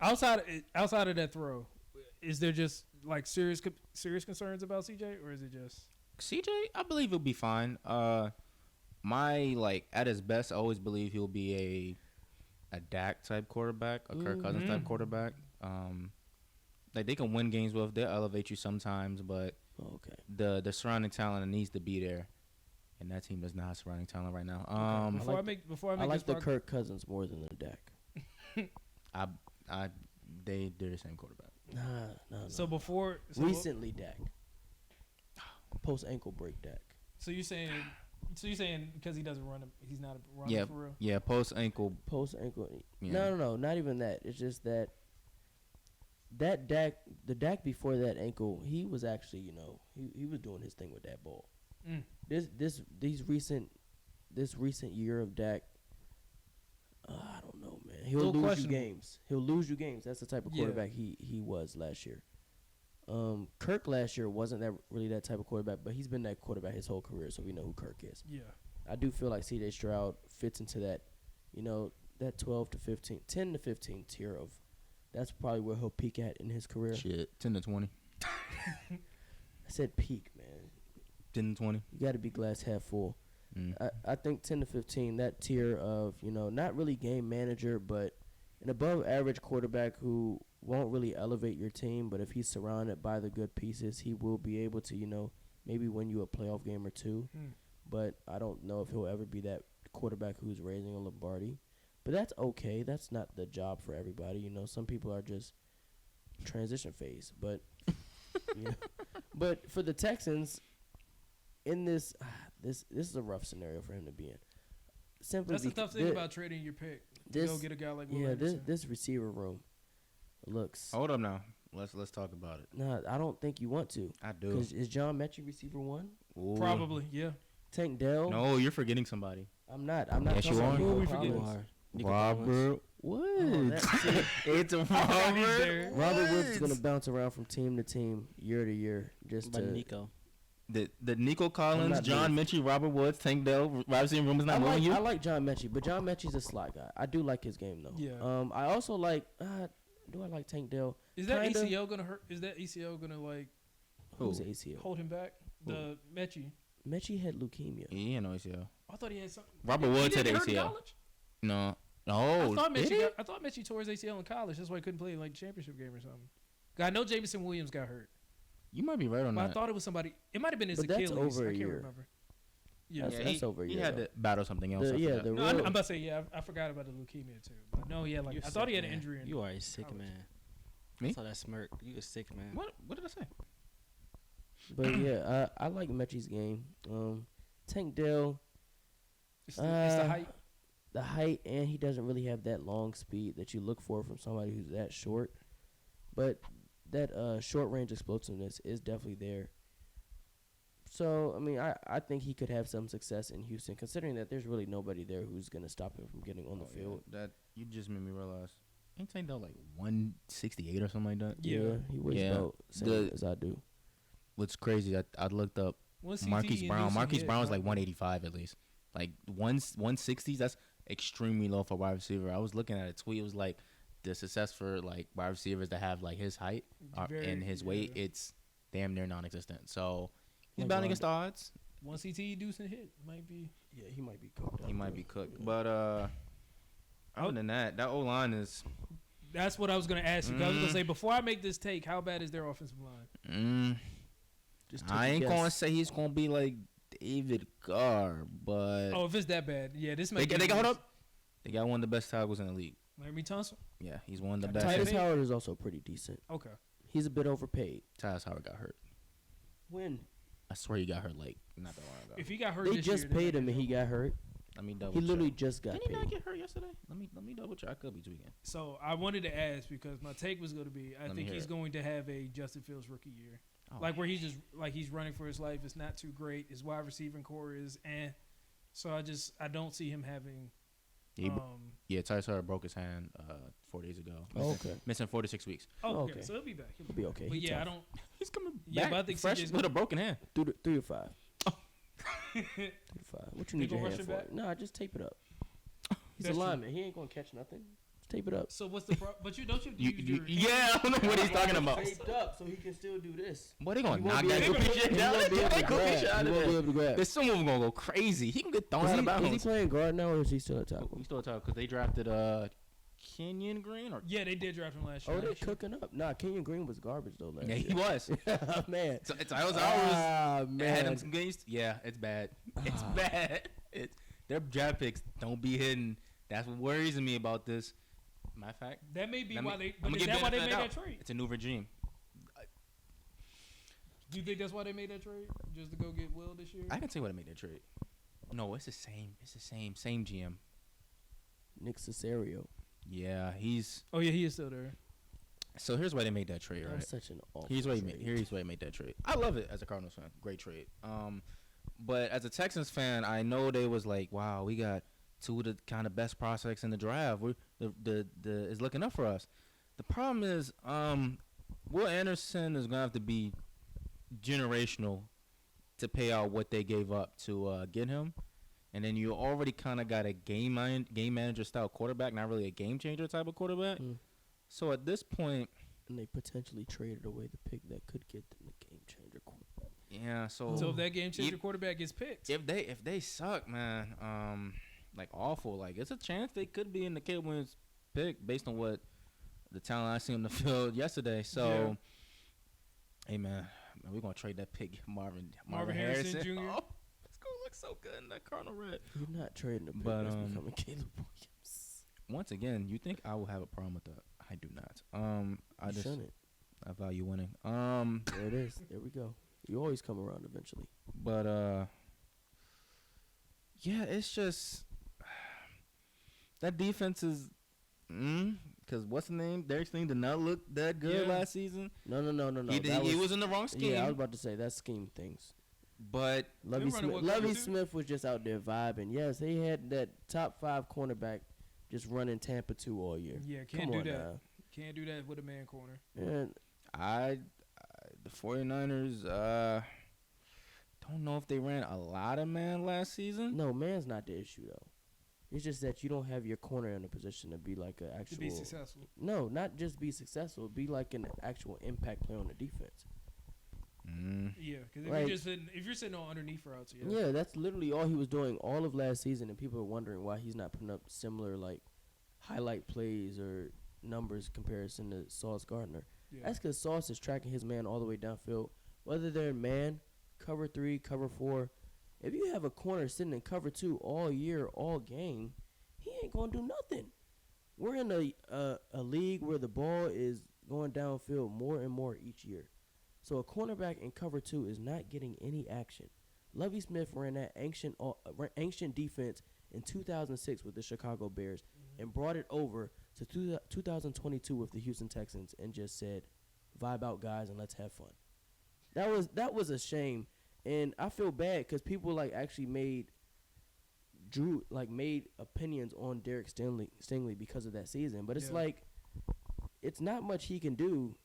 Outside of that throw, is there just like serious concerns about CJ, or is it just CJ, I believe he'll be fine. At his best, I always believe he'll be a Dak type quarterback, a Kirk Cousins type quarterback. Like they can win games with, they'll elevate you sometimes, but Okay. the surrounding talent needs to be there, and that team does not have surrounding talent right now. before like I I make like this the prog- Kirk Cousins more than the Dak. They're the same quarterback. No. So before Recently, Dak. Post ankle break, Dak. So you're saying because he doesn't run, he's not a runner for real. Yeah, post ankle. Post ankle. Yeah. No, not even that. It's just that Dak, the Dak before that ankle, he was actually, he was doing his thing with that ball. Mm. This recent year of Dak, I don't know, man. He'll Little lose you questionable. games. He'll lose you games. That's the type of Yeah. quarterback he was last year. Kirk last year wasn't that type of quarterback, but he's been that quarterback his whole career, so we know who Kirk is. Yeah. I do feel like C.J. Stroud fits into that, that 12 to 15, 10 to 15 tier of. That's probably where he'll peak at in his career. Shit, 10 to 20. I said peak, man. 10 to 20. You got to be glass half full. Mm. I think 10 to 15, that tier of, not really game manager, but an above average quarterback who won't really elevate your team, but if he's surrounded by the good pieces, he will be able to, maybe win you a playoff game or two. Mm. But I don't know if he'll ever be that quarterback who's raising a Lombardi. But that's okay. That's not the job for everybody. Some people are just transition phase. But but for the Texans, in this is a rough scenario for him to be in. Simply That's the tough thing about trading your pick. To go get a guy like Will Anderson. this receiver room looks. Hold up now. Let's talk about it. Nah, I don't think you want to. I do. Because is John Mechie receiver 1? Ooh. Probably, yeah. Tank Dell? No, you're forgetting somebody. I'm not Yes, you talking about are. Who are we Nico forgetting? Collins. Robert Woods. Oh, that's It's a Robert. Robert Woods is going to bounce around from team to team, year to year, just By to Nico. The Nico I'm Collins, not John doing Minchie, Robert Woods, Tank Dell, wide receiver room is not moving you. I like John Mechie, but John Mechie's a slot guy. I do like his game though. Yeah. I also like. Do I like Tank Dell? Is that Kinda. ACL gonna hurt? Is that ACL gonna like Who's ACL? hold him back? The Mechie. Mechie had leukemia. Yeah, no ACL. I thought he had something. Robert He Woods had didn't hurt in ACL. college? No. I No. thought Did he? Mechie. I thought Mechie tore his ACL in college. That's why he couldn't play in like championship game or something. I know Jameson Williams got hurt, You might be right on but I that. thought it was somebody. It might have been his But that's Achilles. over I a can't year. remember. Yeah. That's over a He year. had to battle something else. after that. The No, I'm real, about to say I forgot about the leukemia too. But no, yeah, like You're I thought he sick, had an man. injury. You are a sick college. man. Me? I saw that smirk. You a sick man. What did I say? but yeah, I like Mechie's game. Tank Dell, It's the height. the height, and he doesn't really have that long speed that you look for from somebody who's that short. But that short range explosiveness is definitely there. So I mean, I think he could have some success in Houston, considering that there's really nobody there who's gonna stop him from getting on the field. That you just made me realize. Ain't Tank Dell like 168 or something like that? Yeah. He weighs Yeah. about same The- as I do. What's crazy? I looked up One CTE Marquise in Brown. Houston Marquise hit, Brown's right? like 185 at least. Like 160s. That's extremely low for wide receiver. I was looking at a tweet. It was like the success for like wide receivers that have like his height and his weight. yeah. It's damn near non-existent. So he's Like bound against the odds. One CTE Deucin hit might be. Yeah, he might be cooked. He might be cooked. But other than that O line is. That's what I was gonna ask you. 'Cause I was gonna say before I make this take, how bad is their offensive line? Just I ain't gonna say he's gonna be like David Carr, but Oh, if it's that bad, yeah, this they might. got hold up. They got one of the best tackles in the league. Larry Tunsil. Yeah, he's one of the Got best. Titus Titus Howard is also pretty decent. Okay. He's a bit overpaid. Tyus Howard got hurt. When I swear he got hurt like not that long ago. If he got hurt, they this just year, then paid that him and is he got hurt, Let me double. he literally check. just got Didn't he not paid. get hurt yesterday? Let me double check. I could be tweaking. So I wanted to ask because my take was going to be I Let me think hear he's it. going to have a Justin Fields rookie year, Oh. like where he's just like he's running for his life. It's not too great. His wide receiving core is so I don't see him having. Yeah, Tyus Howard broke his hand 4 days ago. Oh, Missing- okay. Missing 4 to 6 weeks. Oh, okay. Okay. So he'll be back. He'll be okay. But He yeah, I tough. don't. He's coming Yeah, back but I think fresh CJ's with a broken hand. 3 or 5. 3 or 5. What you need They your gonna hand rush it for? back? Nah, just tape it up. He's That's a true. lineman. He ain't gonna catch nothing. Just tape it up. So what's the problem? But you don't use your Yeah, I don't know what he's talking about. Taped up so he can still do this. What, they gonna He won't knock be that able- goofy shit he down? won't be able to That goofy grab. shit out He of won't be there. able to grab. There's some of them gonna go crazy. He can get thrown out of Is he bounds. playing guard now or is he still a tackle? He's still a top because they drafted Kenyon Green or Yeah, they did draft him last year. Oh, they're cooking up. Nah, Kenyon Green was garbage though last yeah, year. he was. Man. So it's Tyus Howard Ah, was had him man. some games. Yeah, it's bad. It's bad. Their draft picks don't be hidden. That's what worries me about this. Matter of fact, That may be let me- why they. I'm But gonna is give that why they benefit made of that the doubt. trade? It's a new regime. Do you think that's why they made that trade? Just to go get Will this year? I can tell you why they made that trade. No, it's the same. It's the same GM. Nick Cesario. Yeah, he's. Oh yeah, he is still there. So here's why they made that trade, That right? was such an awful Here's why he trade. made that trade. I love it as a Cardinals fan. Great trade. But as a Texans fan, I know they was like, wow, we got two of the kind of best prospects in the draft. The is looking up for us. The problem is, Will Anderson is gonna have to be generational to pay out what they gave up to get him. And then you already kind of got a game manager style quarterback, not really a game changer type of quarterback. Mm. So at this point, And they potentially traded away the pick that could get them the game changer quarterback. yeah. So if that game changer If- quarterback gets picked, If they suck, man, like awful, like it's a chance they could be in the Caleb Williams pick based on what the talent I seen on the field yesterday. So, hey man, we're gonna trade that pick, Marvin Harrison Jr. Oh, it's gonna look so good in that Cardinal red. You're not trading a pick But, that's becoming Caleb Williams. Once again, you think I will have a problem with that? I do not. I You just shouldn't. I value winning. There it is. There we go. You always come around eventually. But yeah, it's just that defense is Because what's the name? Derek Steen did not look that good last season. No. He was in the wrong scheme. Yeah, I was about to say that's scheme things. But Lovie Smith was just out there vibing. Yes, he had that top 5 cornerback just running Tampa 2 all year. Yeah, can't do that. Can't do that with a man corner. And the 49ers, don't know if they ran a lot of man last season. no, man's not the issue though. It's just that you don't have your corner in a position to be like an actual. To be successful. No, not just be successful. Be like an actual impact player on the defense. Yeah, because Like- if you're sitting on underneath routes, Yeah, that's literally all he was doing all of last season, and people are wondering why he's not putting up similar like highlight plays or numbers comparison to Sauce Gardner. Yeah. That's because Sauce is tracking his man all the way downfield, whether they're in man, cover 3, cover 4. If you have a corner sitting in cover 2 all year, all game, he ain't gonna do nothing. We're in a league where the ball is going downfield more and more each year. So a cornerback in cover 2 is not getting any action. Lovie Smith ran that ancient defense in 2006 with the Chicago Bears and brought it over to 2022 with the Houston Texans and just said, "Vibe out, guys, and let's have fun." That was a shame, and I feel bad because people like actually made opinions on Derek Stingley because of that season. But it's like it's not much he can do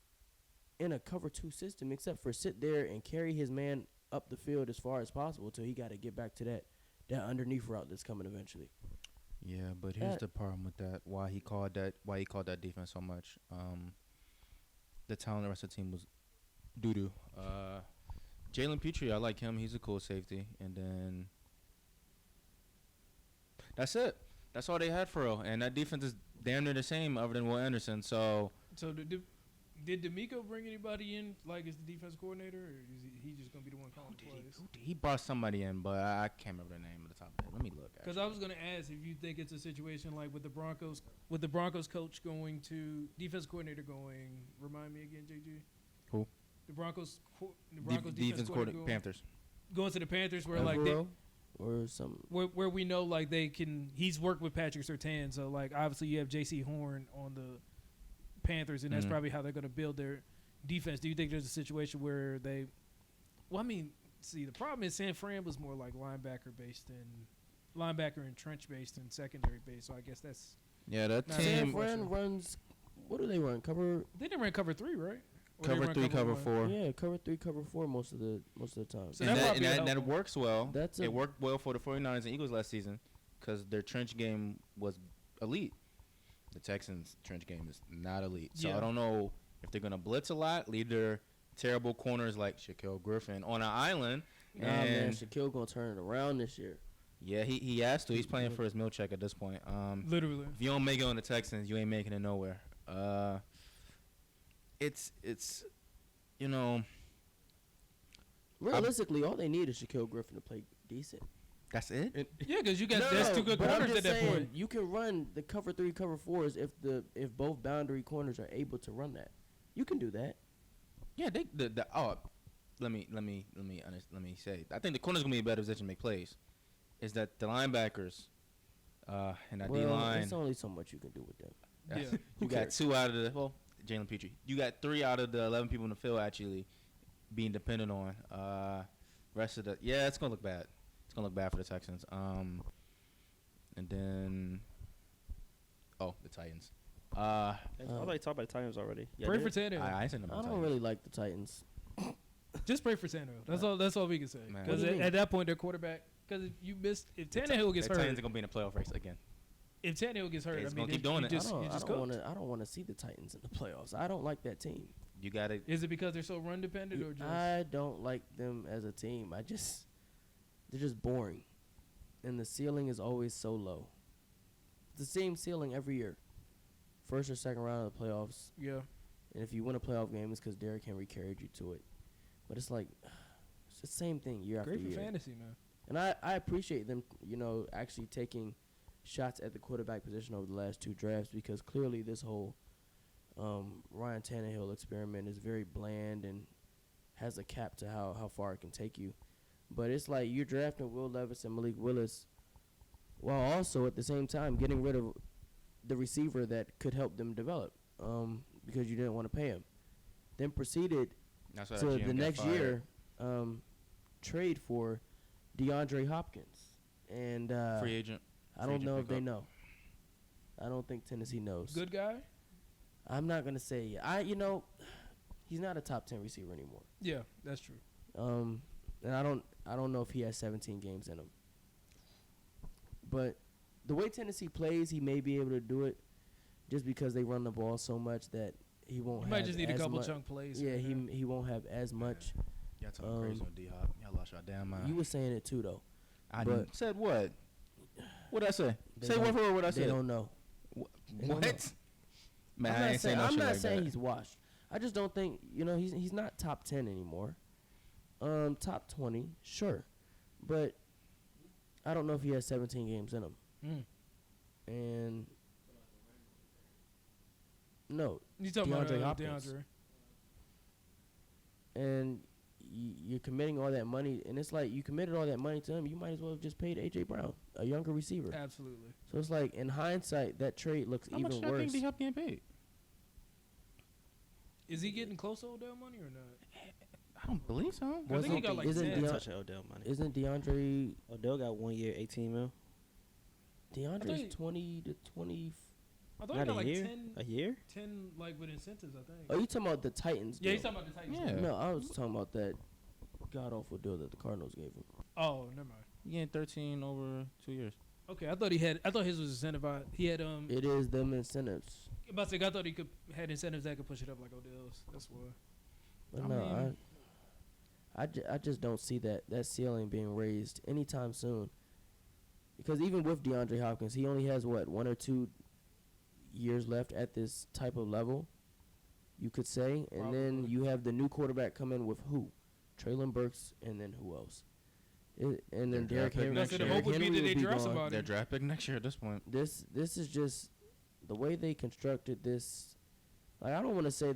in a cover 2 system except for sit there and carry his man up the field as far as possible till he got to get back to that underneath route that's coming eventually. Yeah, but here's the problem with that. Why he called that defense so much. The talent of the rest of the team was doo-doo. Jalen Petrie, I like him. He's a cool safety. And then that's it. That's all they had for real. And that defense is damn near the same other than Will Anderson. So did Demarco bring anybody in like as the defense coordinator, or is he just gonna be the one calling the plays? He brought somebody in, but I can't remember the name at the top of that. Let me look. Because I was gonna ask if you think it's a situation like with the Broncos coach going to defense coordinator going. Remind me again, JG. Who? The Broncos defense coordinator Panthers. Going to the Panthers where or some where we know like they can. He's worked with Patrick Surtain, so like obviously you have J.C. Horn on the Panthers, and that's probably how they're going to build their defense. Do you think there's a situation where they? Well, I mean, see, the problem is San Fran was more like linebacker and trench based and secondary based. So I guess that's that team. San Fran runs. What do they run? Cover. They didn't run cover 3, right? Or Cover 3, cover 4. Yeah, cover 3, cover 4 most of the time. So that works well. It worked well for the 49ers and Eagles last season because their trench game was elite. The Texans' trench game is not elite. So I don't know if they're going to blitz a lot, leave their terrible corners like Shaquille Griffin on an island. Nah, man, Shaquille going to turn it around this year. Yeah, he has to. He's playing for his meal check at this point. Literally. If you don't make it on the Texans, you ain't making it nowhere. It's realistically, all they need is Shaquille Griffin to play decent. That's it? Yeah, because you got that's 2 good corners at that point. You can run the cover 3, cover 4s if both boundary corners are able to run that. You can do that. Yeah, let me say. I think the corner's gonna be a better position to make plays. Is that the linebackers and that D line? There's only so much you can do with them. Yeah, you got 2 out of the Jalen Petrie. You got 3 out of the 11 people in the field actually being dependent on. Rest of the it's gonna look bad. It's gonna look bad for the Texans. And then the Titans. I thought you talked about the Titans already. Pray for Tannehill. I ain't saying I don't really like the Titans. Just pray for Tannehill. That's all we can say. Because at that point, their quarterback. Because if Tannehill gets hurt, the Titans are gonna be in the playoff race again. If Tannehill gets hurt, I mean, keep doing it. I don't want to see the Titans in the playoffs. I don't like that team. You got it. Is it because they're so run dependent, or just? I don't like them as a team. They're just boring, and the ceiling is always so low. It's the same ceiling every year. First or second round of the playoffs. Yeah. And if you win a playoff game, it's because Derrick Henry carried you to it. But it's like, it's the same thing year after year. Great for fantasy, man. And I appreciate them, actually taking shots at the quarterback position over the last 2 drafts because clearly this whole Ryan Tannehill experiment is very bland and has a cap to how far it can take you. But it's like you're drafting Will Levis and Malik Willis while also at the same time getting rid of the receiver that could help them develop because you didn't want to pay him. Then proceeded That's why to that GM the got next fired. year trade for DeAndre Hopkins. And Free agent. I don't agent know if they pickup. know. I don't think Tennessee knows. Good guy. I'm not gonna say. He's not a top 10 receiver anymore. Yeah, that's true. And I don't know if he has 17 games in him. But the way Tennessee plays, he may be able to do it, just because they run the ball so much that he won't. You might just need a as couple much- chunk plays. Yeah, here and he won't have as much. Y'all talking crazy on D-Hop. Y'all lost your damn mind. You were saying it too, though. I but- said what? What'd I say? They Say word don't- for word what I They said. don't know. They don't What? Man, I'm I not ain't saying, saying no I'm shit not like saying that. he's washed. I just don't think he's not top 10 anymore. Top 20, sure, but I don't know if he has 17 games in him. Mm. And no, You talking about DeAndre Hopkins. DeAndre? and you're committing all that money, and it's like you committed all that money to him. You might as well have just paid AJ Brown, a younger receiver. Absolutely. So it's like, in hindsight, that trade looks How much even do y'all think worse. D-Hop getting paid? Is he getting close to Odell money or not? I don't believe so. I think he got like Isn't 10. Didn't touch Odell money. Isn't DeAndre Odell got 1 year, 18 mil. DeAndre's he- 20 to 20? I thought he Not got a like year. 10, A year? 10 like with incentives, I think. Oh, you talking about the Titans? Yeah, he's deal. talking about the Titans. Yeah. No, I was talking about that god awful deal that the Cardinals gave him. Oh, never mind. He getting 13 over 2 years. Okay, I thought his was incentivized. He had It is them incentives. about to say, I thought he had incentives that could push it up like Odell's. That's why. But I no, mean- I just don't see that ceiling being raised anytime soon. Because even with DeAndre Hopkins, he only has 1 or 2 years left at this type of level, you could say. And then Probably. you have the new quarterback come in with who? Traylon Burks, and then who else? And then Their Derrick draft pick Henry. next The year. hope would be Henry that they draft gone. somebody. Their draft pick next year at this point. This is just the way they constructed this. Like, I don't want to say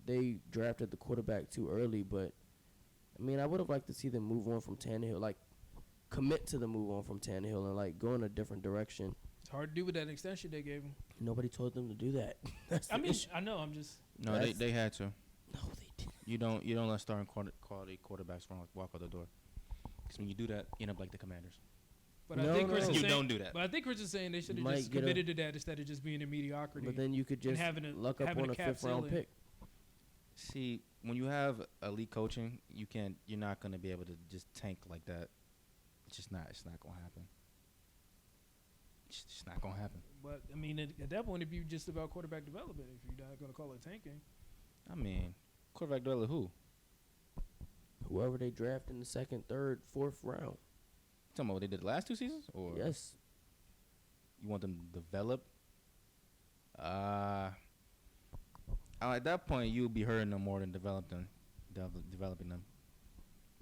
they drafted the quarterback too early, but I mean, I would have liked to see them move on from Tannehill, like commit to the move on from Tannehill and like go in a different direction. It's hard to do with that extension they gave him. Nobody told them to do that. That's the I mean, issue. I know. I'm just. No, That's- they had to. No, they didn't. You don't let starting quality quarterbacks walk out the door. Because when you do that, you end up like the Commanders. But No, I think no. Chris is You saying, don't do that. But I think Chris is saying they should You have might just get a- committed to that instead of just being in mediocrity. But then you could just having a- luck up having on a a cap 5th round ceiling. pick. See, when you have elite coaching, you're not gonna be able to just tank like that. It's not gonna happen. It's just not gonna happen. But I mean, at that point, it'd be just about quarterback development. If you're not going to call it tanking, I mean, quarterback duel who? Whoever they draft in the 2nd, 3rd, 4th round. Talking about what they did the last 2 seasons, or Yes. you want them to develop? At that point, you'll be hurting them more than developing them.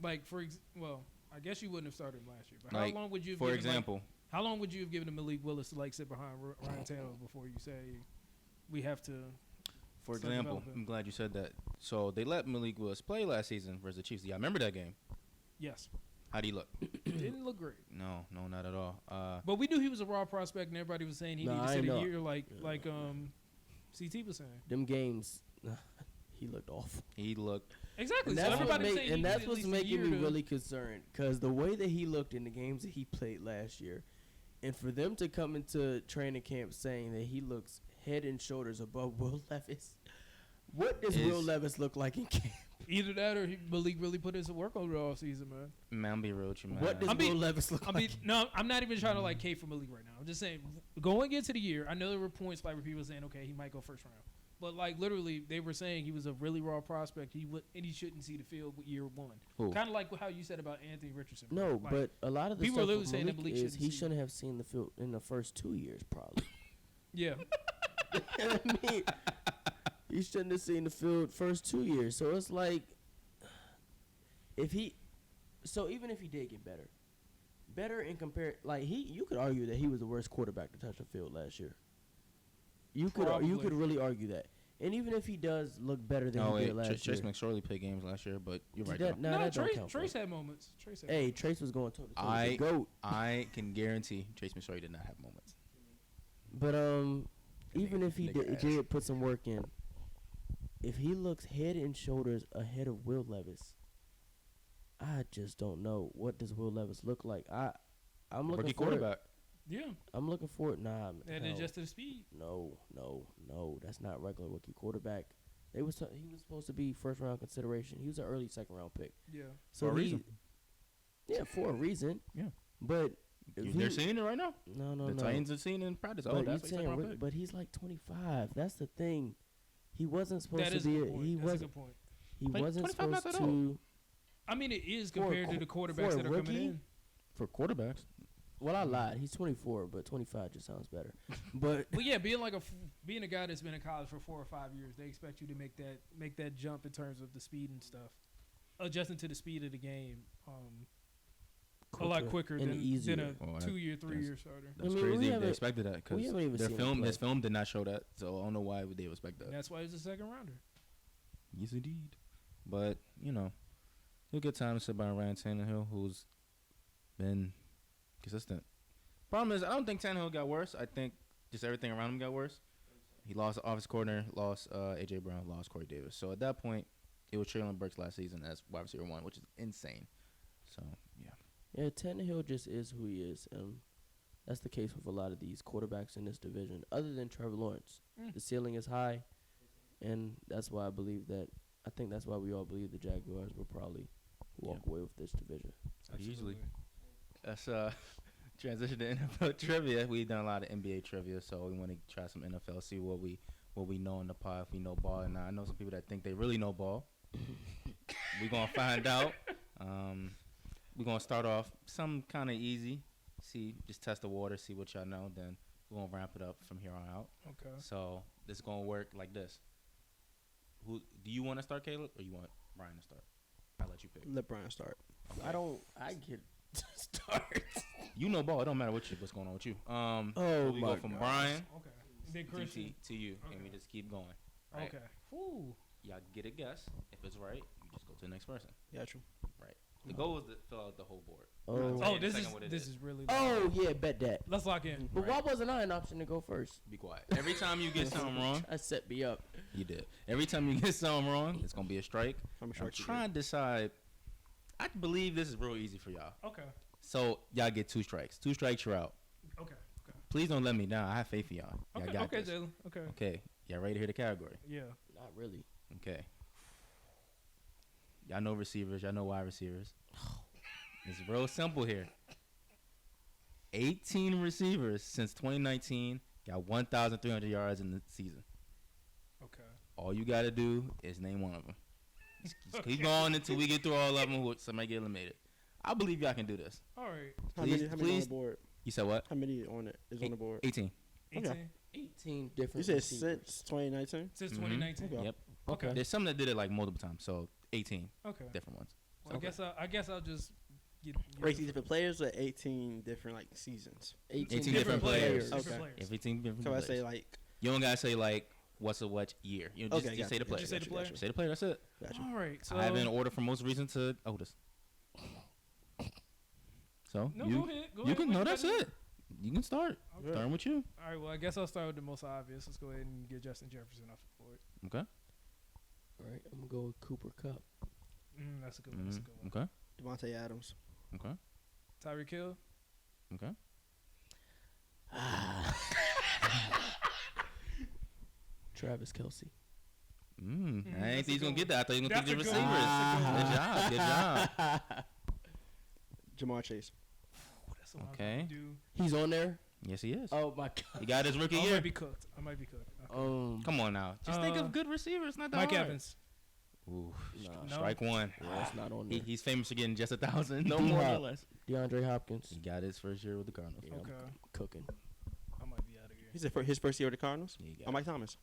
like well, I guess you wouldn't have started him last year. But Like, how long would you? Have for given, example, how long would you have given to Malik Willis to like sit behind Ryan Tannehill before you say we have to? for start example, developing? I'm glad you said that. So they let Malik Willis play last season versus the Chiefs. Yeah, I remember that game. Yes, How'd he look? didn't look great. No, not at all. But we knew he was a raw prospect, and everybody was saying he Nah, needed to I sit a know. year, like CT was saying. Them games, he looked awful. He looked. Exactly. And So that's, what everybody's saying he needed that's at what's least a making year me to- really concerned. Because the way that he looked in the games that he played last year, and for them to come into training camp saying that he looks head and shoulders above Will Levis, what does Will Levis look like in camp? Either that or Malik really put in some work over the offseason, man. Man, I'm be real with you, man. What does I mean- Will Levis look I like? mean, no, I'm not even trying to like cape for Malik right now. I'm just saying, going into the year, I know there were points like where people were saying, okay, he might go first round, but like literally, they were saying he was a really raw prospect. And he shouldn't see the field with year 1. Who? Kind of like how you said about Anthony Richardson. No, Like, but a lot of the people stuff are literally with saying that Malik Malik is shouldn't he see. shouldn't have seen the field in the first 2 years, probably. yeah, I mean, he shouldn't have seen the field first 2 years. So it's like, even if he did get better in compare, like you could argue that he was the worst quarterback to touch the field last year. You could Probably. really argue that. And even if he does look better than No, he did wait. last Trace year, McSorley played games last year, but you're right. that, though. nah, no, that don't Trace, count. Trace had moments. Trace had Hey, moments. Trace was going toe to toe with I the GOAT. I can guarantee Trace McSorley did not have moments. But even if he nigga ass. did put some work in, if he looks head and shoulders ahead of Will Levis, I just don't know. What does Will Levis look like? I'm looking Rookie for quarterback. Yeah, I'm looking for it. Nah, and hell, adjusted to speed. no. That's not regular rookie quarterback. He was supposed to be first round consideration. He was an early second round pick. Yeah, So For a reason. Yeah, for a reason. Yeah. But They're seeing it right now. no. The Titans are seeing it in practice. But, Oh, that's you saying, pick. but he's like 25. That's the thing. He wasn't supposed that to is be. a good point. He That's a wasn't. good point. He Like, wasn't 25 not supposed that to. I mean, it is For a compared to the for quarterbacks a that are rookie? coming in. For quarterbacks. Well, I lied. He's 24, but 25 just sounds better. But But yeah, being a guy that's been in college for 4 or 5 years, they expect you to make that jump in terms of the speed and stuff, adjusting to the speed of the game, a lot quicker and than easier. a Oh, 2-year, 3-year starter. That's I mean, we crazy. They haven't- expected that we because haven't even their seen him film, play. this film did not show that. So I don't know why they would expect that. And that's why he's a second rounder. Yes, indeed. But it's a good time to sit by Ryan Tannehill, who's been consistent. Problem is, I don't think Tannehill got worse. I think just everything around him got worse. He lost offensive coordinator, lost A.J. Brown, lost Corey Davis. So at that point, it was Traylon Burks last season as wide receiver 1, which is insane. So, yeah. Yeah, Tannehill just is who he is. That's the case with a lot of these quarterbacks in this division. Other than Trevor Lawrence, the ceiling is high, and that's why I think that's why we all believe the Jaguars will probably walk away with this division. Usually. That's transition to NFL trivia. We've done a lot of NBA trivia, so we want to try some NFL, see what we know in the pod, if we know ball or not. I know some people that think they really know ball. We're going to find out. We're going to start off some kind of easy. Just test the water, see what y'all know. Then we're going to ramp it up from here on out. Okay. So this is going to work like this. Do you want to start, Caleb, or you want Brian to start? I'll let you pick. Let Brian start. I get start. You know ball. It don't matter what's going on with you. Oh, we my go from gosh. Brian Okay. Then Christian. to you, and Okay. we just keep going. Right? Okay. Woo. Y'all get a guess. If it's right, you just go to the next person. Got you. Right. The goal is to fill out the whole board. Oh. I'll tell you Oh, in a second what it this is. is really. Oh, yeah, bet that. Let's lock in. But why Right. wasn't I an option to go first? Be quiet. Every time you get something wrong, I set me up. you did. Every time you get something wrong, it's gonna be a strike. I'm I'm trying to decide. I believe this is real easy for y'all. Okay. So y'all get 2 strikes. 2 strikes, you're out. Okay. Please don't let me down. I have faith in y'all. Y'all Okay. got Okay, this. Jalen. Okay. Okay. Y'all ready to hear the category? Yeah. Not really. Okay. Y'all know receivers. Y'all know wide receivers. It's real simple here. 18 receivers since 2019 got 1,300 yards in the season. Okay. All you got to do is name one of them. Just keep going until we get through all of them. Somebody get eliminated. I believe y'all can do this. All right. How Please- many on please- the board? You said what? How many on it is on the board? 18. 18 18 You different said receivers. since 2019. since Mhm. 2019. Okay. Yep. Okay. There's some that did it like multiple times. So 18 Okay. different ones. Well, I guess I'll just get 18 different players or 18 different like seasons. 18 different players. Okay. Different players. If 18 different So I players. say like, You don't gotta say like what's a what year. You just, Okay, just say the gotcha, player. Just say the player? gotcha. Say the player. That's it. Gotcha. All right. So I have it in order from most recent to oldest. So No, you go ahead. Go you ahead. can What no. you That's gotta it. You can start. Okay. Starting with you. All right. Well, I guess I'll start with the most obvious. Let's go ahead and get Justin Jefferson off the board. Okay. All right, I'm going to go with Cooper Kupp. That's a good one. That's a good one. Okay. Devontae Adams. Okay. Tyreek Hill. Okay. Travis Kelce. I ain't that's think a he's good gonna get that. I thought you were gonna That's think the a receivers. good one. Good job. Good job. Jamar Chase. Ooh, that's the one Okay. I do. He's on there? Yes, he is. Oh, my God. He got his rookie I year. might be cooked. Okay. Come on now. Just think Uh, of good receivers. Not that Mike hard. Evans. Ooh, Nah. No. strike one. Yeah, that's not on there. He's famous for getting just 1,000. No D-Hop. more or less. DeAndre Hopkins. He got his first year with the Cardinals. Yeah, Okay. I'm cooking. I might be out of here. He's his first year with the Cardinals. Yeah, he got Oh, Mike Thomas.